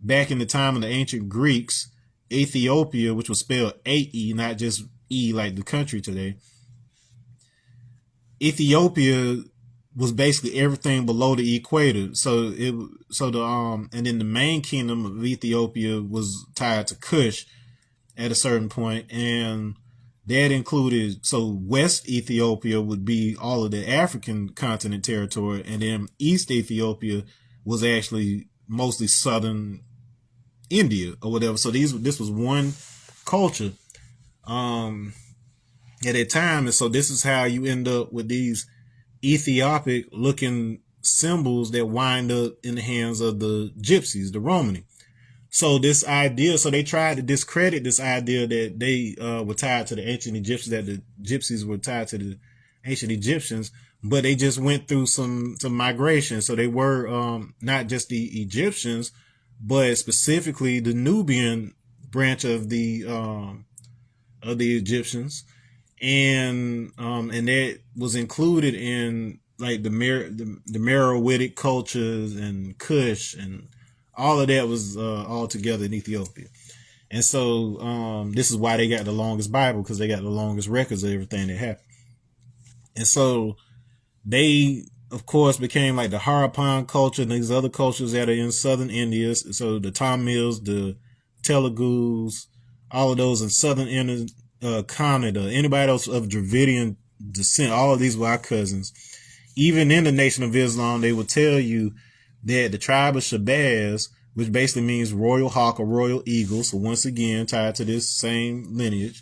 S1: back in the time of the ancient Greeks, Ethiopia, which was spelled A-E, not just E like the country today, Ethiopia was basically everything below the equator. And then the main kingdom of Ethiopia was tied to Kush at a certain point, and that included, so West Ethiopia would be all of the African continent territory, and then East Ethiopia was actually mostly southern India or whatever. So this was one culture at that time. And so this is how you end up with these Ethiopic looking symbols that wind up in the hands of the gypsies, the Romani. So this idea, so they tried to discredit this idea that they were tied to the ancient Egyptians, that the gypsies were tied to the ancient Egyptians, but they just went through some migration. So they were not just the Egyptians, but specifically the Nubian branch of the Egyptians. And that was included in like the Meroitic cultures and Kush, and all of that was all together in Ethiopia. And so this is why they got the longest Bible, because they got the longest records of everything that happened. And so they, of course, became like the Harappan culture and these other cultures that are in southern India. So the Tamils, the Telugus, all of those in southern India, Kannada, anybody else of Dravidian descent, all of these were our cousins. Even in the Nation of Islam, they will tell you that the tribe of Shabazz, which basically means royal hawk or royal eagle, so once again tied to this same lineage,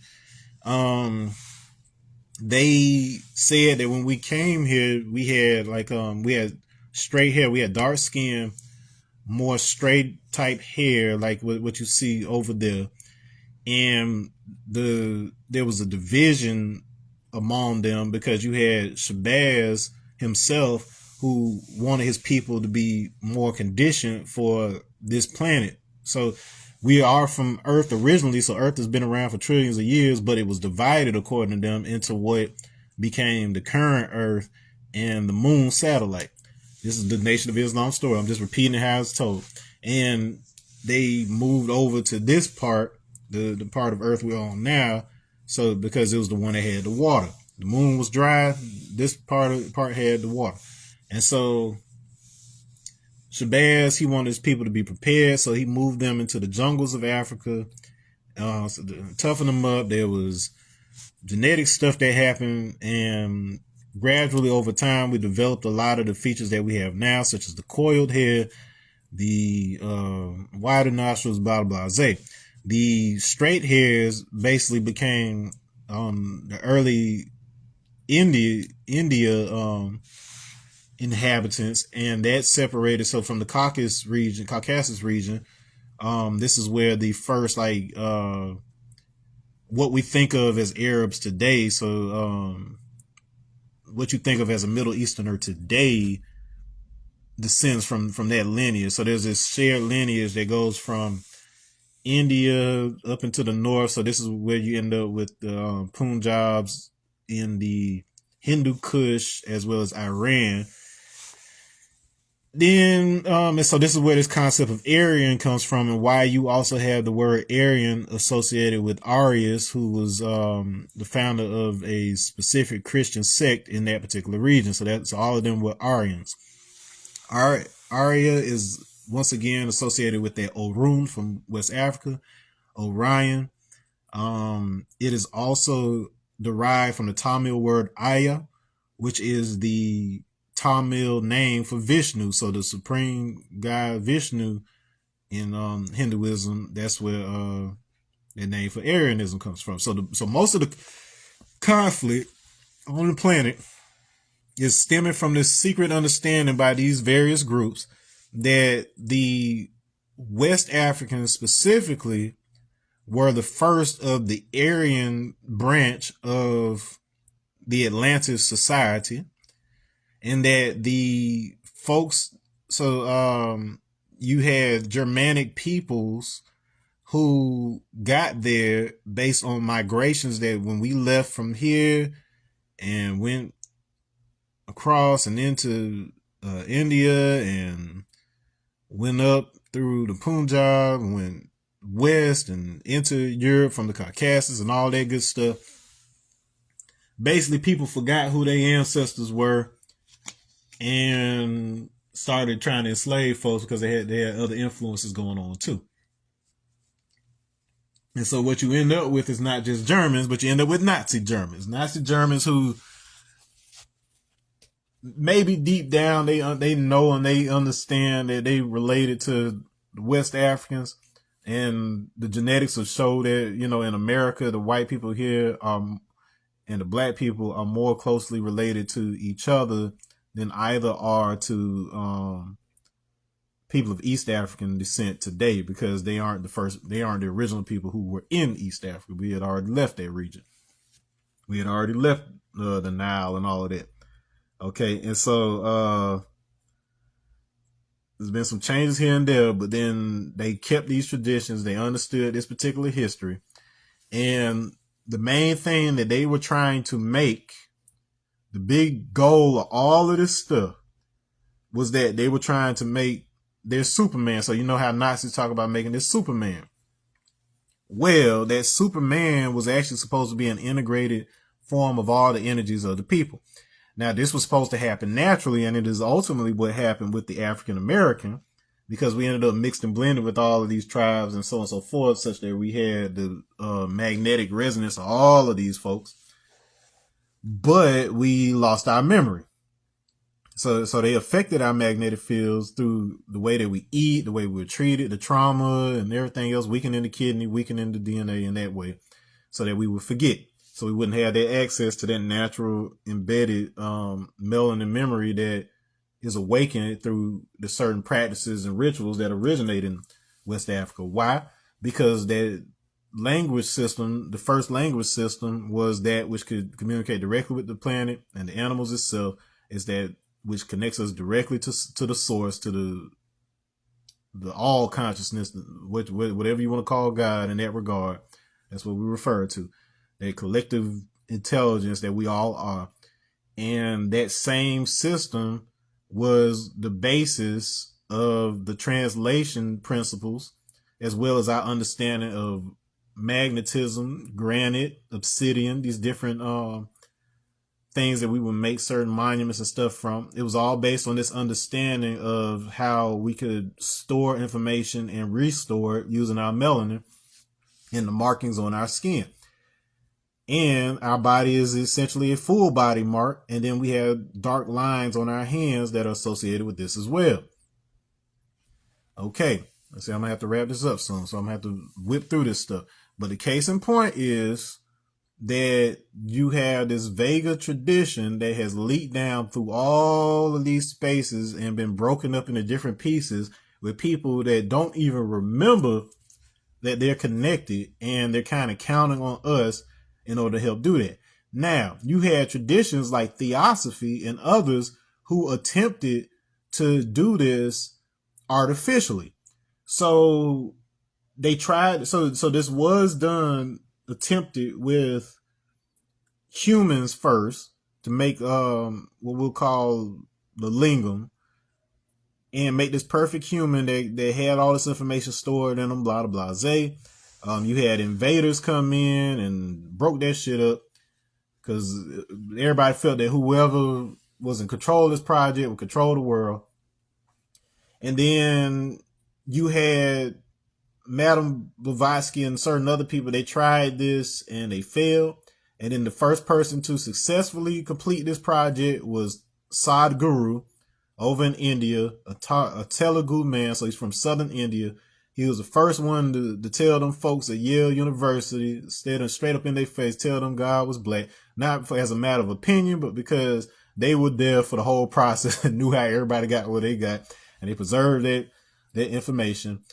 S1: they said that when we came here, we had we had straight hair, we had dark skin, more straight type hair, like what you see over there. And there was a division among them because you had Shabazz himself, who wanted his people to be more conditioned for this planet. So we are from Earth originally, so Earth has been around for trillions of years, but it was divided, according to them, into what became the current Earth and the Moon satellite. This is the Nation of Islam story. I'm just repeating how it's told. And they moved over to this part, the part of Earth we're on now, so because it was the one that had the water. The moon was dry. This part had the water. And so Shabazz, he wanted his people to be prepared, so he moved them into the jungles of Africa, so to toughen them up. There was genetic stuff that happened, and gradually over time we developed a lot of the features that we have now, such as the coiled hair, the wider nostrils, blah blah blah. The straight hairs basically became the early India inhabitants, and that separated. So from the Caucasus region, this is where the first what we think of as Arabs today. So what you think of as a Middle Easterner today descends from that lineage. So there's this shared lineage that goes from India up into the north. So this is where you end up with the Punjabs in the Hindu Kush, as well as Iran. Then, and so this is where this concept of Aryan comes from, and why you also have the word Aryan associated with Arius, who was the founder of a specific Christian sect in that particular region. So that's all of them were Aryans. Arya is once again associated with that Orun from West Africa, Orion. It is also derived from the Tamil word Aya, which is the Tamil name for Vishnu. So the supreme god Vishnu in Hinduism, that's where the name for Aryanism comes from. So most of the conflict on the planet is stemming from this secret understanding by these various groups that the West Africans specifically were the first of the Aryan branch of the Atlantis society, and that the folks, so you had Germanic peoples who got there based on migrations, that when we left from here and went across and into India and went up through the Punjab and went west and into Europe from the Caucasus and all that good stuff. Basically, people forgot who their ancestors were and started trying to enslave folks because they had other influences going on too. And so what you end up with is not just Germans, but you end up with Nazi Germans. Nazi Germans who maybe deep down they know and they understand that they related to the West Africans, and the genetics will show that, you know, in America, the white people here and the black people are more closely related to each other than either are to people of East African descent today, because they aren't the original people who were in East Africa. We had already left that region. We had already left the Nile and all of that. Okay, and so there's been some changes here and there, but then they kept these traditions. They understood this particular history. And the main thing that they were trying to make, the big goal of all of this stuff, was that they were trying to make their Superman. So you know how Nazis talk about making this Superman. Well, that Superman was actually supposed to be an integrated form of all the energies of the people. Now, this was supposed to happen naturally, and it is ultimately what happened with the African American, because we ended up mixed and blended with all of these tribes and so on and so forth, such that we had the magnetic resonance of all of these folks. But we lost our memory. So they affected our magnetic fields through the way that we eat, the way we were treated, the trauma and everything else, weakening the kidney, weakening the DNA in that way, so that we would forget. So we wouldn't have that access to that natural embedded melanin memory that is awakened through the certain practices and rituals that originate in West Africa. Why? Because that language system, the first language system, was that which could communicate directly with the planet and the animals itself, is that which connects us directly to the source, to the all consciousness, whatever you want to call God in that regard. That's what we refer to, that collective intelligence that we all are. And that same system was the basis of the translation principles, as well as our understanding of magnetism, granite, obsidian, these different things that we would make certain monuments and stuff from. It was all based on this understanding of how we could store information and restore it using our melanin and the markings on our skin. And our body is essentially a full body mark. And then we have dark lines on our hands that are associated with this as well. Okay. Let's see, I'm going to have to wrap this up soon. So I'm going to have to whip through this stuff. But the case in point is that you have this Vega tradition that has leaked down through all of these spaces and been broken up into different pieces with people that don't even remember that they're connected, and they're kind of counting on us in order to help do that. Now, you had traditions like Theosophy and others who attempted to do this artificially. So they tried, so this was attempted with humans first to make what we'll call the lingam, and make this perfect human that had all this information stored in them, blah, blah, blah. You had invaders come in and broke that shit up because everybody felt that whoever was in control of this project would control the world. And then you had Madame Blavatsky and certain other people, they tried this and they failed. And then the first person to successfully complete this project was Sadhguru over in India, a Telugu man. So he's from southern India. He was the first one to tell them folks at Yale University, staring straight up in their face, tell them God was black, not as a matter of opinion, but because they were there for the whole process and knew how everybody got what they got, and they preserved that information.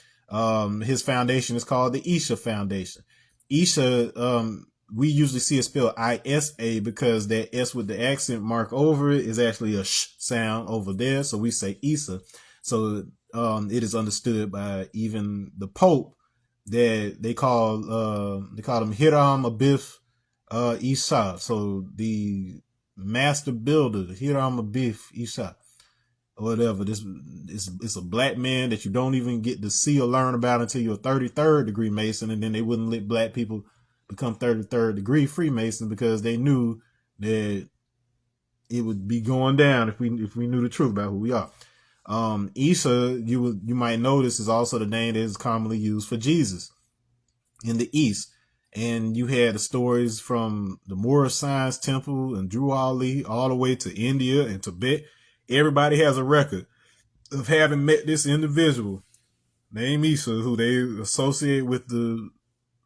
S1: His foundation is called the Isha Foundation. Isha, we usually see it spelled ISA because that S with the accent mark over it is actually a sh sound over there. So we say Isa. So it is understood by even the Pope that they call him Hiram Abif Isa. So the master builder, Hiram Abif Isa, or whatever. This is a black man that you don't even get to see or learn about until you're a 33rd degree Mason, and then they wouldn't let black people become 33rd degree Freemasons because they knew that it would be going down if we knew the truth about who we are. Isa, you might notice, is also the name that is commonly used for Jesus in the East. And you had the stories from the Moorish Science Temple and Drew Ali all the way to India and Tibet. Everybody has a record of having met this individual named Isa, who they associate with the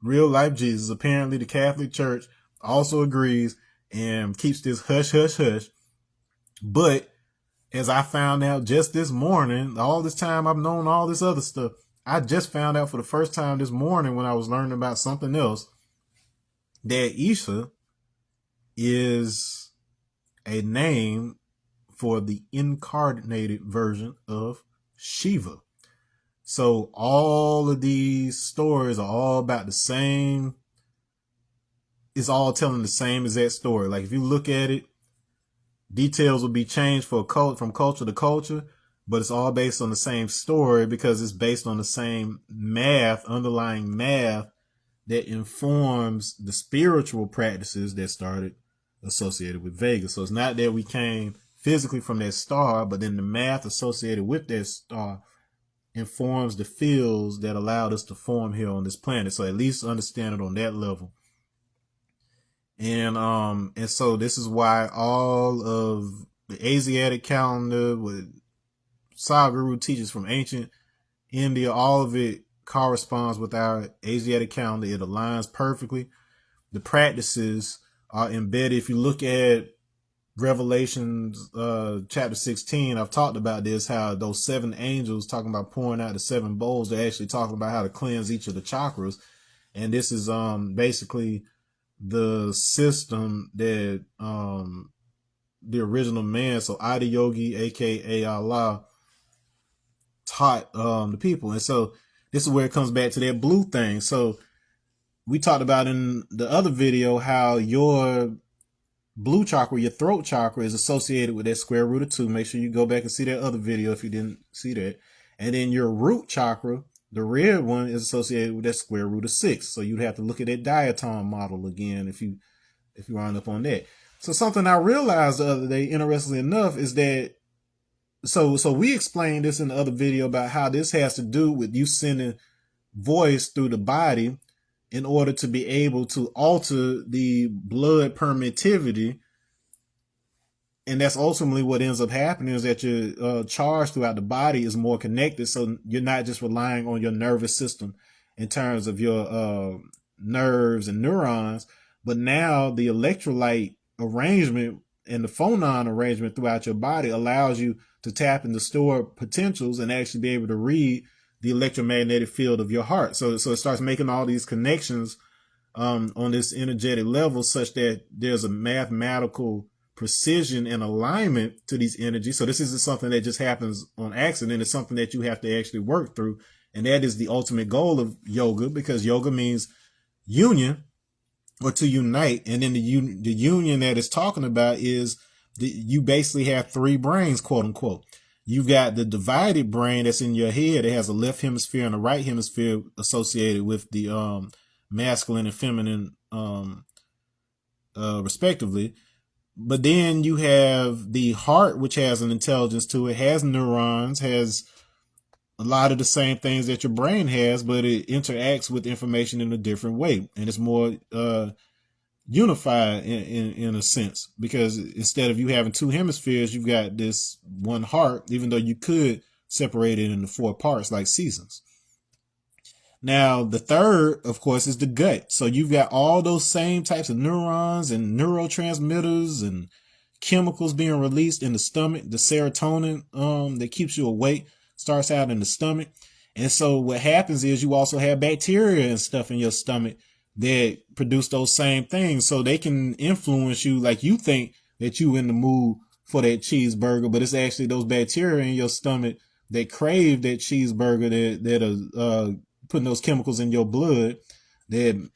S1: real life Jesus. Apparently the Catholic Church also agrees and keeps this hush, hush, hush. But as I found out just this morning, all this time I've known all this other stuff, I just found out for the first time this morning when I was learning about something else that Isa is a name for the incarnated version of Shiva. So all of these stories are all about the same. It's all telling the same exact story. Like if you look at it, details will be changed from culture to culture, but it's all based on the same story because it's based on the same underlying math that informs the spiritual practices that started associated with Vega. So it's not that we came physically from that star, but then the math associated with that star informs the fields that allowed us to form here on this planet. So at least understand it on that level. And so this is why all of the Asiatic calendar with Sadhguru teaches from ancient India, all of it corresponds with our Asiatic calendar. It aligns perfectly. The practices are embedded. If you look at Revelations chapter 16, I've talked about this, how those 7 angels talking about pouring out the 7 bowls, they're actually talking about how to cleanse each of the chakras. And this is basically the system that the original man, so Adi Yogi, aka Allah, taught the people. And so this is where it comes back to that blue thing. So we talked about in the other video how your blue chakra, your throat chakra, is associated with that square root of 2. Make sure you go back and see that other video if you didn't see that. And then your root chakra, the red one, is associated with that square root of 6. So you'd have to look at that diatom model again if you wind up on that. So something I realized the other day, interestingly enough, is that so we explained this in the other video about how this has to do with you sending voice through the body in order to be able to alter the blood permittivity. And that's ultimately what ends up happening, is that your charge throughout the body is more connected. So you're not just relying on your nervous system in terms of your nerves and neurons, but now the electrolyte arrangement and the phonon arrangement throughout your body allows you to tap into stored potentials and actually be able to read the electromagnetic field of your heart. So it starts making all these connections on this energetic level, such that there's a mathematical precision and alignment to these energies. So this isn't something that just happens on accident. It's something that you have to actually work through. And that is the ultimate goal of yoga, because yoga means union, or to unite. And then the union that it's talking about is you basically have 3 brains, quote unquote. You've got the divided brain that's in your head. It has a left hemisphere and a right hemisphere associated with the masculine and feminine respectively. But then you have the heart, which has an intelligence to it, has neurons, has a lot of the same things that your brain has, but it interacts with information in a different way. And it's more unified in a sense, because instead of you having 2 hemispheres, you've got this one heart, even though you could separate it into 4 parts like seasons. Now, the third, of course, is the gut. So you've got all those same types of neurons and neurotransmitters and chemicals being released in the stomach. The serotonin that keeps you awake starts out in the stomach. And so what happens is you also have bacteria and stuff in your stomach that produce those same things. So they can influence you, like you think that you in the mood for that cheeseburger, but it's actually those bacteria in your stomach that crave that cheeseburger that are putting those chemicals in your blood that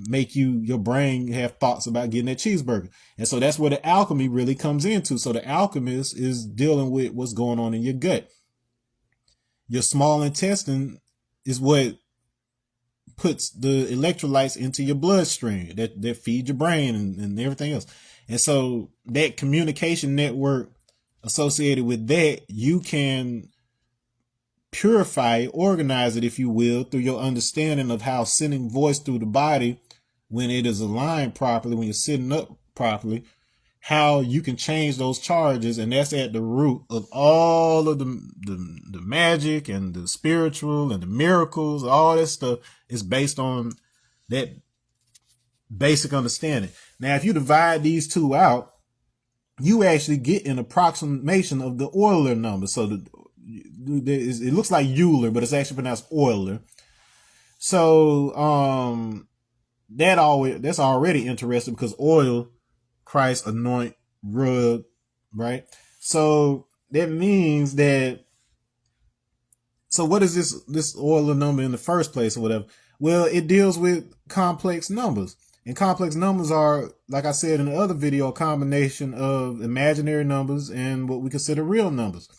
S1: make your brain have thoughts about getting that cheeseburger. And so that's where the alchemy really comes into. So the alchemist is dealing with what's going on in your gut. Your small intestine is what puts the electrolytes into your bloodstream that feed your brain and everything else. And so that communication network associated with that, you can purify, organize it, if you will, through your understanding of how sending voice through the body, when it is aligned properly, when you're sitting up properly, how you can change those charges. And that's at the root of all of the magic and the spiritual and the miracles. All that stuff is based on that basic understanding. Now, if you divide these 2 out, you actually get an approximation of the Euler number. So it looks like Euler, but it's actually pronounced Euler. So that's already interesting, because oil, Christ, anoint, rub, right? So that means that, so what is this Euler number in the first place or whatever? Well, it deals with complex numbers. And complex numbers are, like I said in the other video, a combination of imaginary numbers and what we consider real numbers.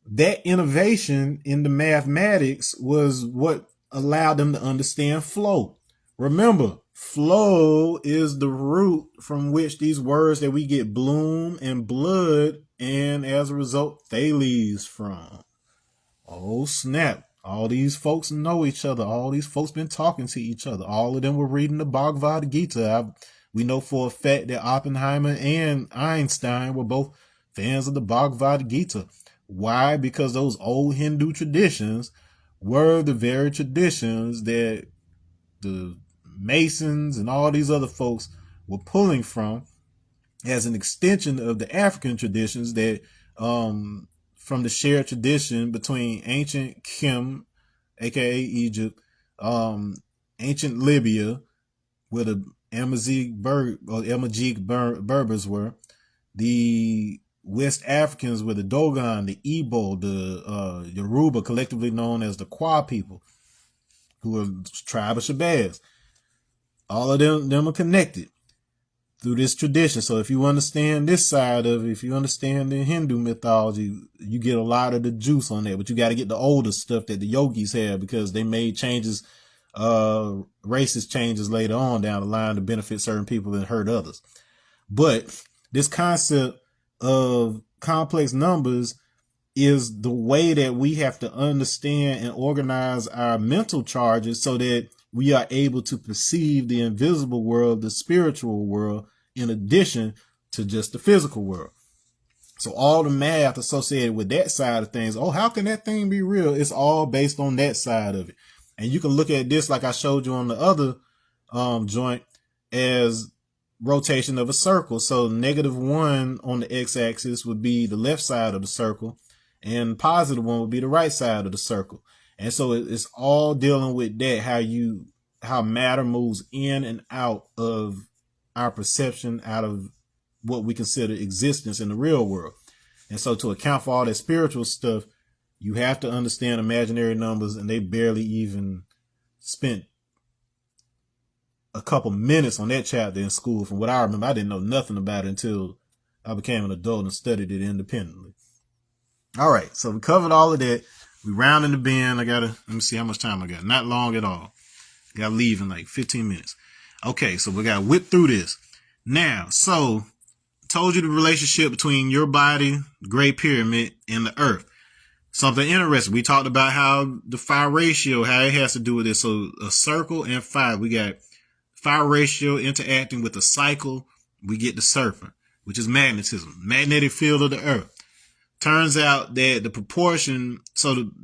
S1: That innovation in the mathematics was what allowed them to understand flow. Remember, flow is the root from which these words that we get bloom and blood, and as a result, Thales from. Oh, snap. All these folks know each other. All these folks been talking to each other. All of them were reading the Bhagavad Gita. We know for a fact that Oppenheimer and Einstein were both fans of the Bhagavad Gita. Why? Because those old Hindu traditions were the very traditions that the Masons and all these other folks were pulling from as an extension of the African traditions that from the shared tradition between ancient Kim, aka Egypt, ancient Libya, where the Amazigh Berbers were, the West Africans were the Dogon, the Igbo, the Yoruba, collectively known as the Kwa people, who are the tribe of Shabazz. All of them are connected through this tradition. So if you understand this side of it, if you understand the Hindu mythology, you get a lot of the juice on that. But you got to get the older stuff that the yogis have, because they made changes, racist changes later on down the line to benefit certain people and hurt others. But this concept of complex numbers is the way that we have to understand and organize our mental charges so that we are able to perceive the invisible world, the spiritual world, in addition to just the physical world. So all the math associated with that side of things, oh, how can that thing be real? It's all based on that side of it. And you can look at this, like I showed you on the other joint, as rotation of a circle. So -1 on the x-axis would be the left side of the circle, and +1 would be the right side of the circle. And so it's all dealing with that, how matter moves in and out of our perception, out of what we consider existence in the real world. And so to account for all that spiritual stuff, you have to understand imaginary numbers, and they barely even spent a couple minutes on that chapter in school. From what I remember, I didn't know nothing about it until I became an adult and studied it independently. All right, so we covered all of that. We rounding the bend. Let me see how much time I got. Not long at all. Got to leave in like 15 minutes. Okay, so we got to whip through this. Now, so told you the relationship between your body, the Great Pyramid, and the Earth. Something interesting. We talked about how the phi ratio, how it has to do with this. So a circle and phi, we got phi ratio interacting with the cycle. We get the serpent, which is magnetism, magnetic field of the Earth. Turns out that the proportion,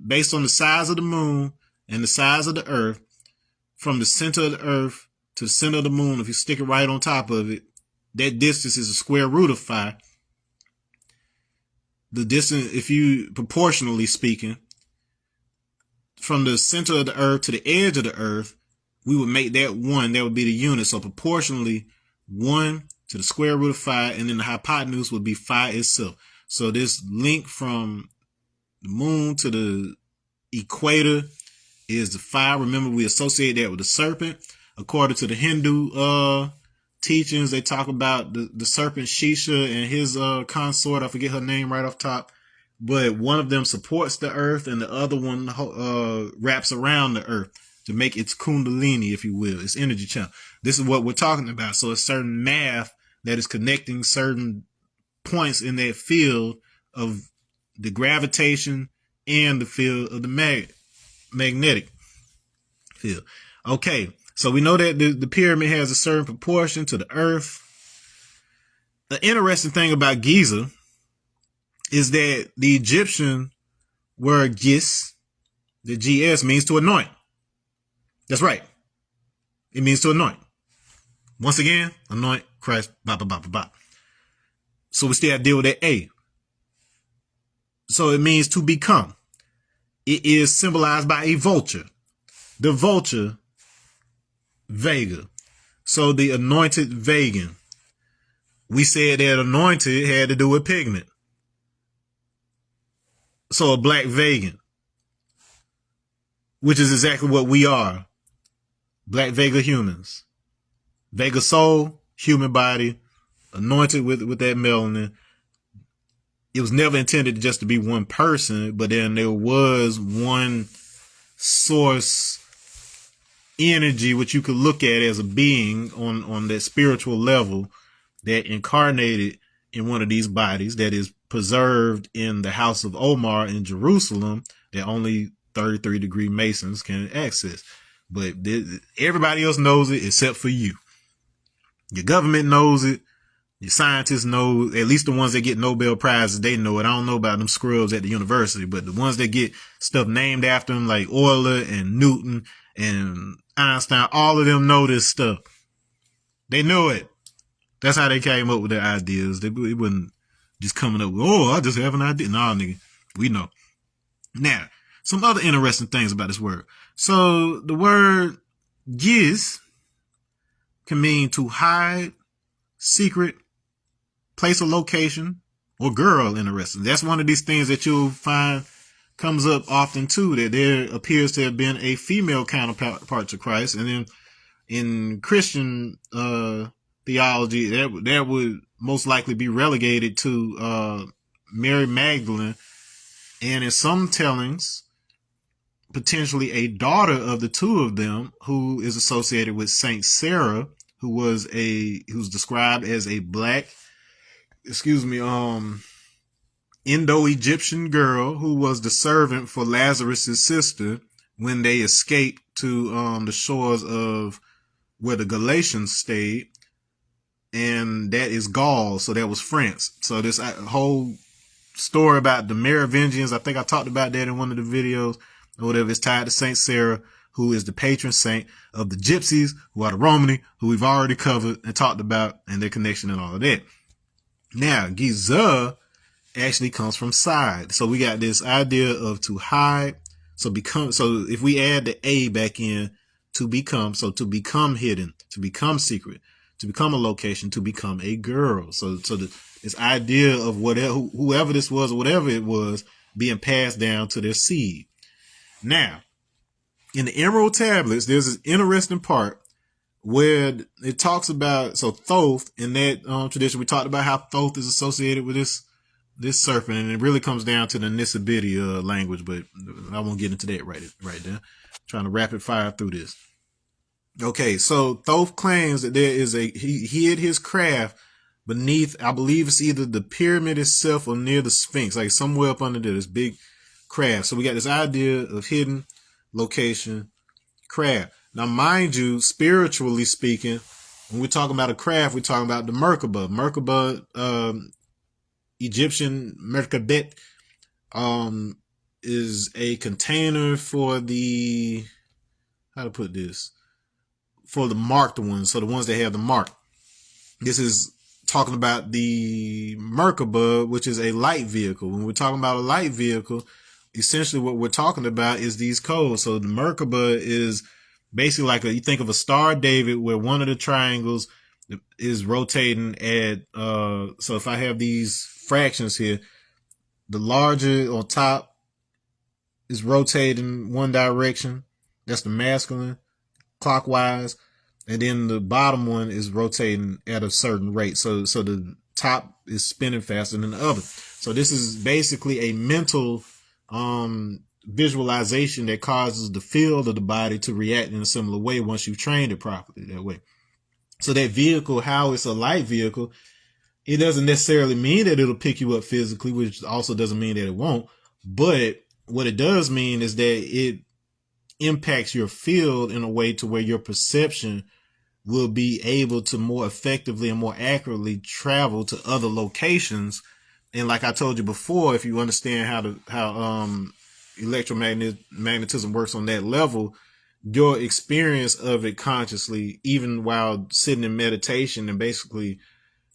S1: based on the size of the moon and the size of the Earth, from the center of the Earth to the center of the moon, if you stick it right on top of it, that distance is the square root of phi. The distance, if you proportionally speaking, from the center of the Earth to the edge of the Earth, we would make that 1. That would be the unit. So proportionally, 1 to the square root of phi, and then the hypotenuse would be phi itself. So this link from the moon to the equator is the phi. Remember, we associate that with the serpent. According to the Hindu teachings, they talk about the serpent Shisha and his consort. I forget her name right off top. But one of them supports the Earth, and the other one wraps around the Earth to make its kundalini, if you will, its energy channel. This is what we're talking about. So it's certain math that is connecting certain points in that field of the gravitation and the field of the magnetic field. Okay, so we know that the pyramid has a certain proportion to the Earth. The interesting thing about Giza is that the Egyptian word Gis, the GS, means to anoint. That's right. It means to anoint. Once again, anoint Christ, blah, blah, blah, blah, blah. So we still have to deal with that A. So it means to become. It is symbolized by a vulture. The vulture, Vega. So the anointed Vegan. We said that anointed had to do with pigment. So a black Vegan, which is exactly what we are. Black Vega humans. Vega soul, human body, anointed with that melanin. It was never intended just to be one person, but then there was one source energy which you could look at as a being on that spiritual level that incarnated in one of these bodies that is preserved in the house of Omar in Jerusalem that only 33-degree Masons can access. But everybody else knows it except for you. Your government knows it. Your scientists know, at least the ones that get Nobel Prizes, they know it. I don't know about them scrubs at the university, but the ones that get stuff named after them, like Euler and Newton and Einstein, all of them know this stuff. They know it. That's how they came up with their ideas. It wasn't just coming up with, oh, I just have an idea. Nah, nigga, we know. Now, some other interesting things about this word. So the word giz can mean to hide, secret, place or location, or girl. Interesting. That's one of these things that you'll find comes up often too, that there appears to have been a female counterpart to Christ. And then in Christian theology, that would most likely be relegated to Mary Magdalene, and in some tellings, potentially a daughter of the two of them, who is associated with Saint Sarah, who's described as a black, Indo-Egyptian girl who was the servant for Lazarus' sister when they escaped to the shores of where the Galatians stayed, and that is Gaul, so that was France. So this whole story about the Merovingians, I think I talked about that in one of the videos or whatever, is tied to Saint Sarah, who is the patron saint of the Gypsies, who are the Romani, who we've already covered and talked about, and their connection and all of that. Now, Giza actually comes from side. So we got this idea of to hide. So if we add the A back in, to become, so to become hidden, to become secret, to become a location, to become a girl. So this idea of whoever this was or whatever it was being passed down to their seed. Now, in the Emerald Tablets, there's this interesting part where it talks about, so Thoth, in that tradition, we talked about how Thoth is associated with this serpent, and it really comes down to the Nisabidi language, but I won't get into that right there. I'm trying to rapid fire through this. Okay, so Thoth claims that he hid his craft beneath, I believe it's either the pyramid itself or near the Sphinx, like somewhere up under there, this big craft. So we got this idea of hidden location, craft. Now, mind you, spiritually speaking, when we're talking about a craft, we're talking about the Merkaba. Merkaba, Egyptian Merkabet, is a container for the, how to put this, for the marked ones. So the ones that have the mark. This is talking about the Merkaba, which is a light vehicle. When we're talking about a light vehicle, essentially what we're talking about is these codes. So the Merkaba is basically like you think of a Star David, where one of the triangles is rotating at, so if I have these fractions here, the larger on top is rotating one direction. That's the masculine, clockwise. And then the bottom one is rotating at a certain rate. So the top is spinning faster than the other. So this is basically a mental visualization that causes the field of the body to react in a similar way once you've trained it properly that way. So that vehicle, how it's a light vehicle, it doesn't necessarily mean that it'll pick you up physically, which also doesn't mean that it won't. But what it does mean is that it impacts your field in a way to where your perception will be able to more effectively and more accurately travel to other locations. And like I told you before, if you understand how electromagnetism works on that level, your experience of it consciously, even while sitting in meditation and basically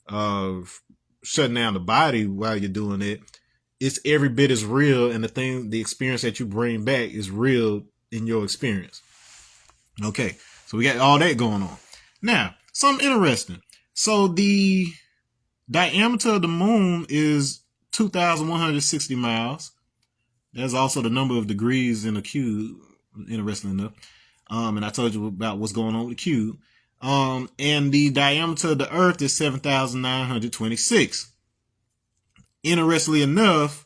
S1: shutting down the body while you're doing it, it's every bit as real, and the experience that you bring back is real in your experience. Okay, so we got all that going on. Now, something interesting. So the diameter of the moon is 2,160 miles. That's also the number of degrees in a cube, interesting enough. And I told you about what's going on with the cube. And the diameter of the Earth is 7,926. Interestingly enough,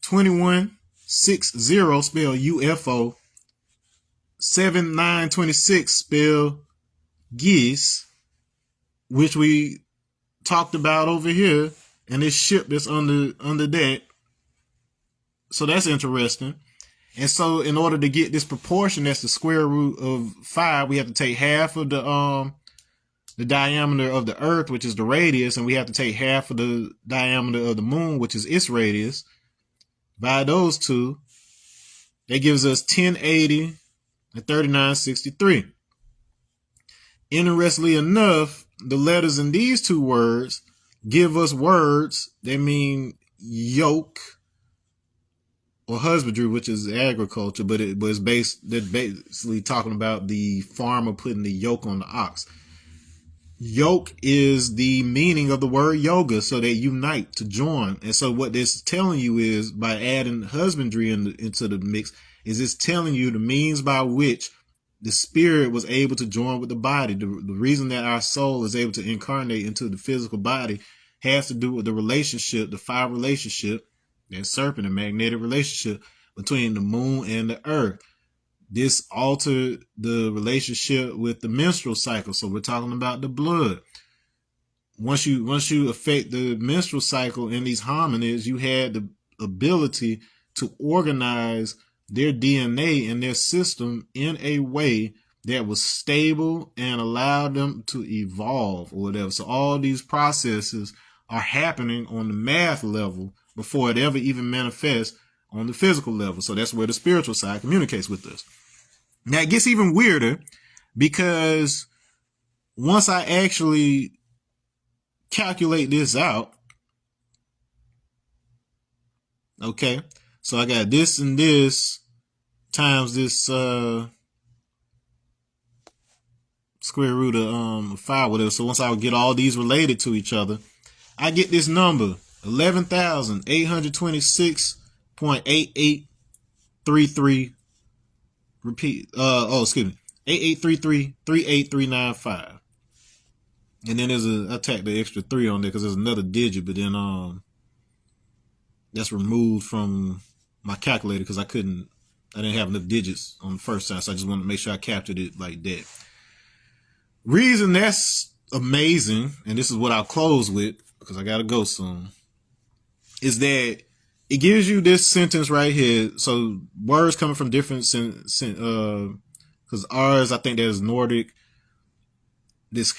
S1: 2160 spelled UFO, 7926 spelled Giz, which we talked about over here, and this ship that's under that. So that's interesting. And so in order to get this proportion, that's the square root of 5, we have to take half of the diameter of the Earth, which is the radius, and we have to take half of the diameter of the moon, which is its radius. By those two, that gives us 1080 and 3963. Interestingly enough, the letters in these two words give us words that mean yoke or husbandry, which is agriculture, but it's basically talking about the farmer putting the yoke on the ox. Yoke is the meaning of the word yoga, so they unite, to join. And so what this is telling you is, by adding husbandry into the mix, is it's telling you the means by which the spirit was able to join with the body. The reason that our soul is able to incarnate into the physical body has to do with the relationship, the five relationship, that serpent and magnetic relationship between the moon and the earth. This altered the relationship with the menstrual cycle. So we're talking about the blood. Once you affect the menstrual cycle in these hominids, you had the ability to organize their DNA and their system in a way that was stable and allowed them to evolve or whatever. So all these processes are happening on the math level before it ever even manifests on the physical level. So that's where the spiritual side communicates with us. Now it gets even weirder, because once I actually calculate this out, okay, so I got this and this times this square root of 5, whatever. So once I would get all these related to each other, I get this number, 11,826.8833. Repeat. Excuse me. 8833-38395. And then I tacked the extra 3 on there because there's another digit, but then that's removed from my calculator because I didn't have enough digits on the first time, so I just wanted to make sure I captured it like that. Reason that's amazing, and this is what I'll close with because I gotta go soon, is that it gives you this sentence right here. So words coming from different, because ours, I think there's Nordic, this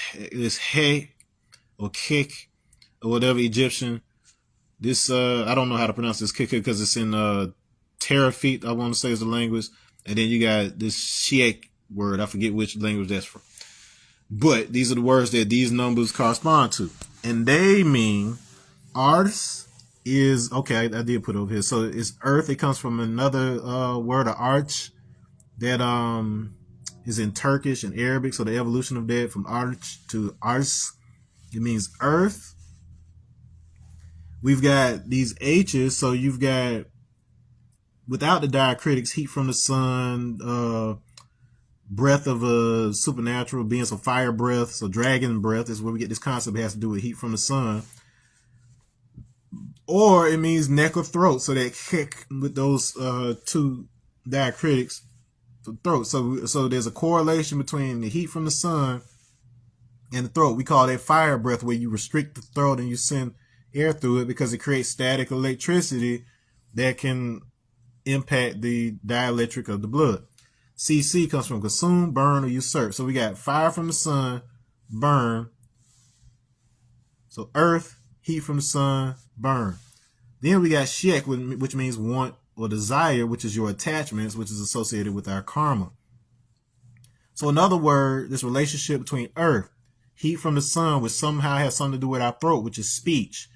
S1: he or kick or whatever, Egyptian. This, I don't know how to pronounce this kick because it's in Terafit, I want to say is the language. And then you got this Shiek word. I forget which language that's from. But these are the words that these numbers correspond to. And they mean Ars is, okay, I did put it over here. So it's earth. It comes from another word, arch, that is in Turkish and Arabic. So the evolution of that from arch to ars, it means earth. We've got these H's. So you've got, without the diacritics, heat from the sun, breath of a supernatural being, so fire breath, so dragon breath is where we get this concept. It has to do with heat from the sun. Or it means neck or throat, so that kick with those two diacritics, the throat. So there's a correlation between the heat from the sun and the throat. We call that fire breath, where you restrict the throat and you send air through it because it creates static electricity that can impact the dielectric of the blood. CC comes from consume, burn, or usurp. So we got fire from the sun, burn. So earth, heat from the sun, burn. Then we got shek, which means want or desire, which is your attachments, which is associated with our karma. So in other words, this relationship between earth, heat from the sun, which somehow has something to do with our throat, which is speech,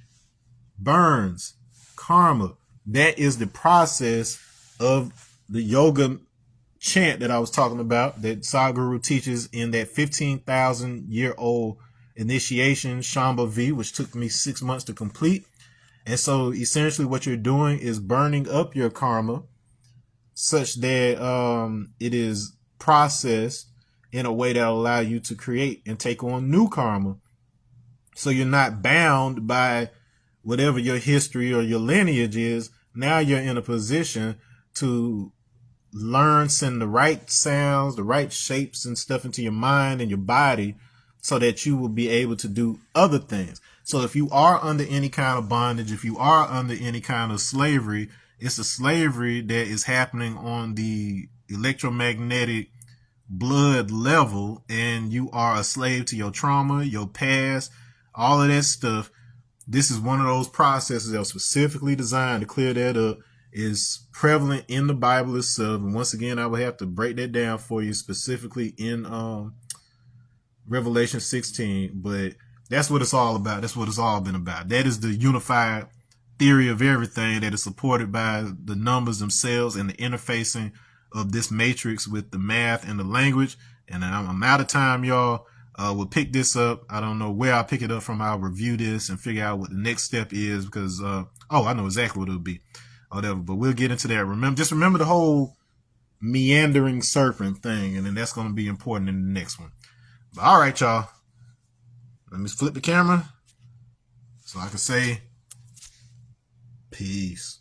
S1: burns, karma. That is the process of the yoga chant that I was talking about, that Sadhguru teaches in that 15,000-year-old initiation, Shambhavi, which took me 6 months to complete. And so essentially what you're doing is burning up your karma such that it is processed in a way that will allow you to create and take on new karma. So you're not bound by whatever your history or your lineage is. Now you're in a position to send the right sounds, the right shapes and stuff into your mind and your body so that you will be able to do other things. So if you are under any kind of bondage, if you are under any kind of slavery, it's a slavery that is happening on the electromagnetic blood level, and you are a slave to your trauma, your past, all of that stuff. This is one of those processes that was specifically designed to clear that up. Is prevalent in the Bible itself. And once again, I would have to break that down for you specifically in Revelation 16, but that's what it's all about. That's what it's all been about. That is the unified theory of everything that is supported by the numbers themselves and the interfacing of this matrix with the math and the language. And I'm out of time, y'all. We'll pick this up. I don't know where I'll pick it up from. I'll review this and figure out what the next step is because, I know exactly what it'll be. Whatever, but we'll get into that. Just remember the whole meandering serpent thing, and then that's going to be important in the next one. But all right, y'all. Let me flip the camera so I can say peace.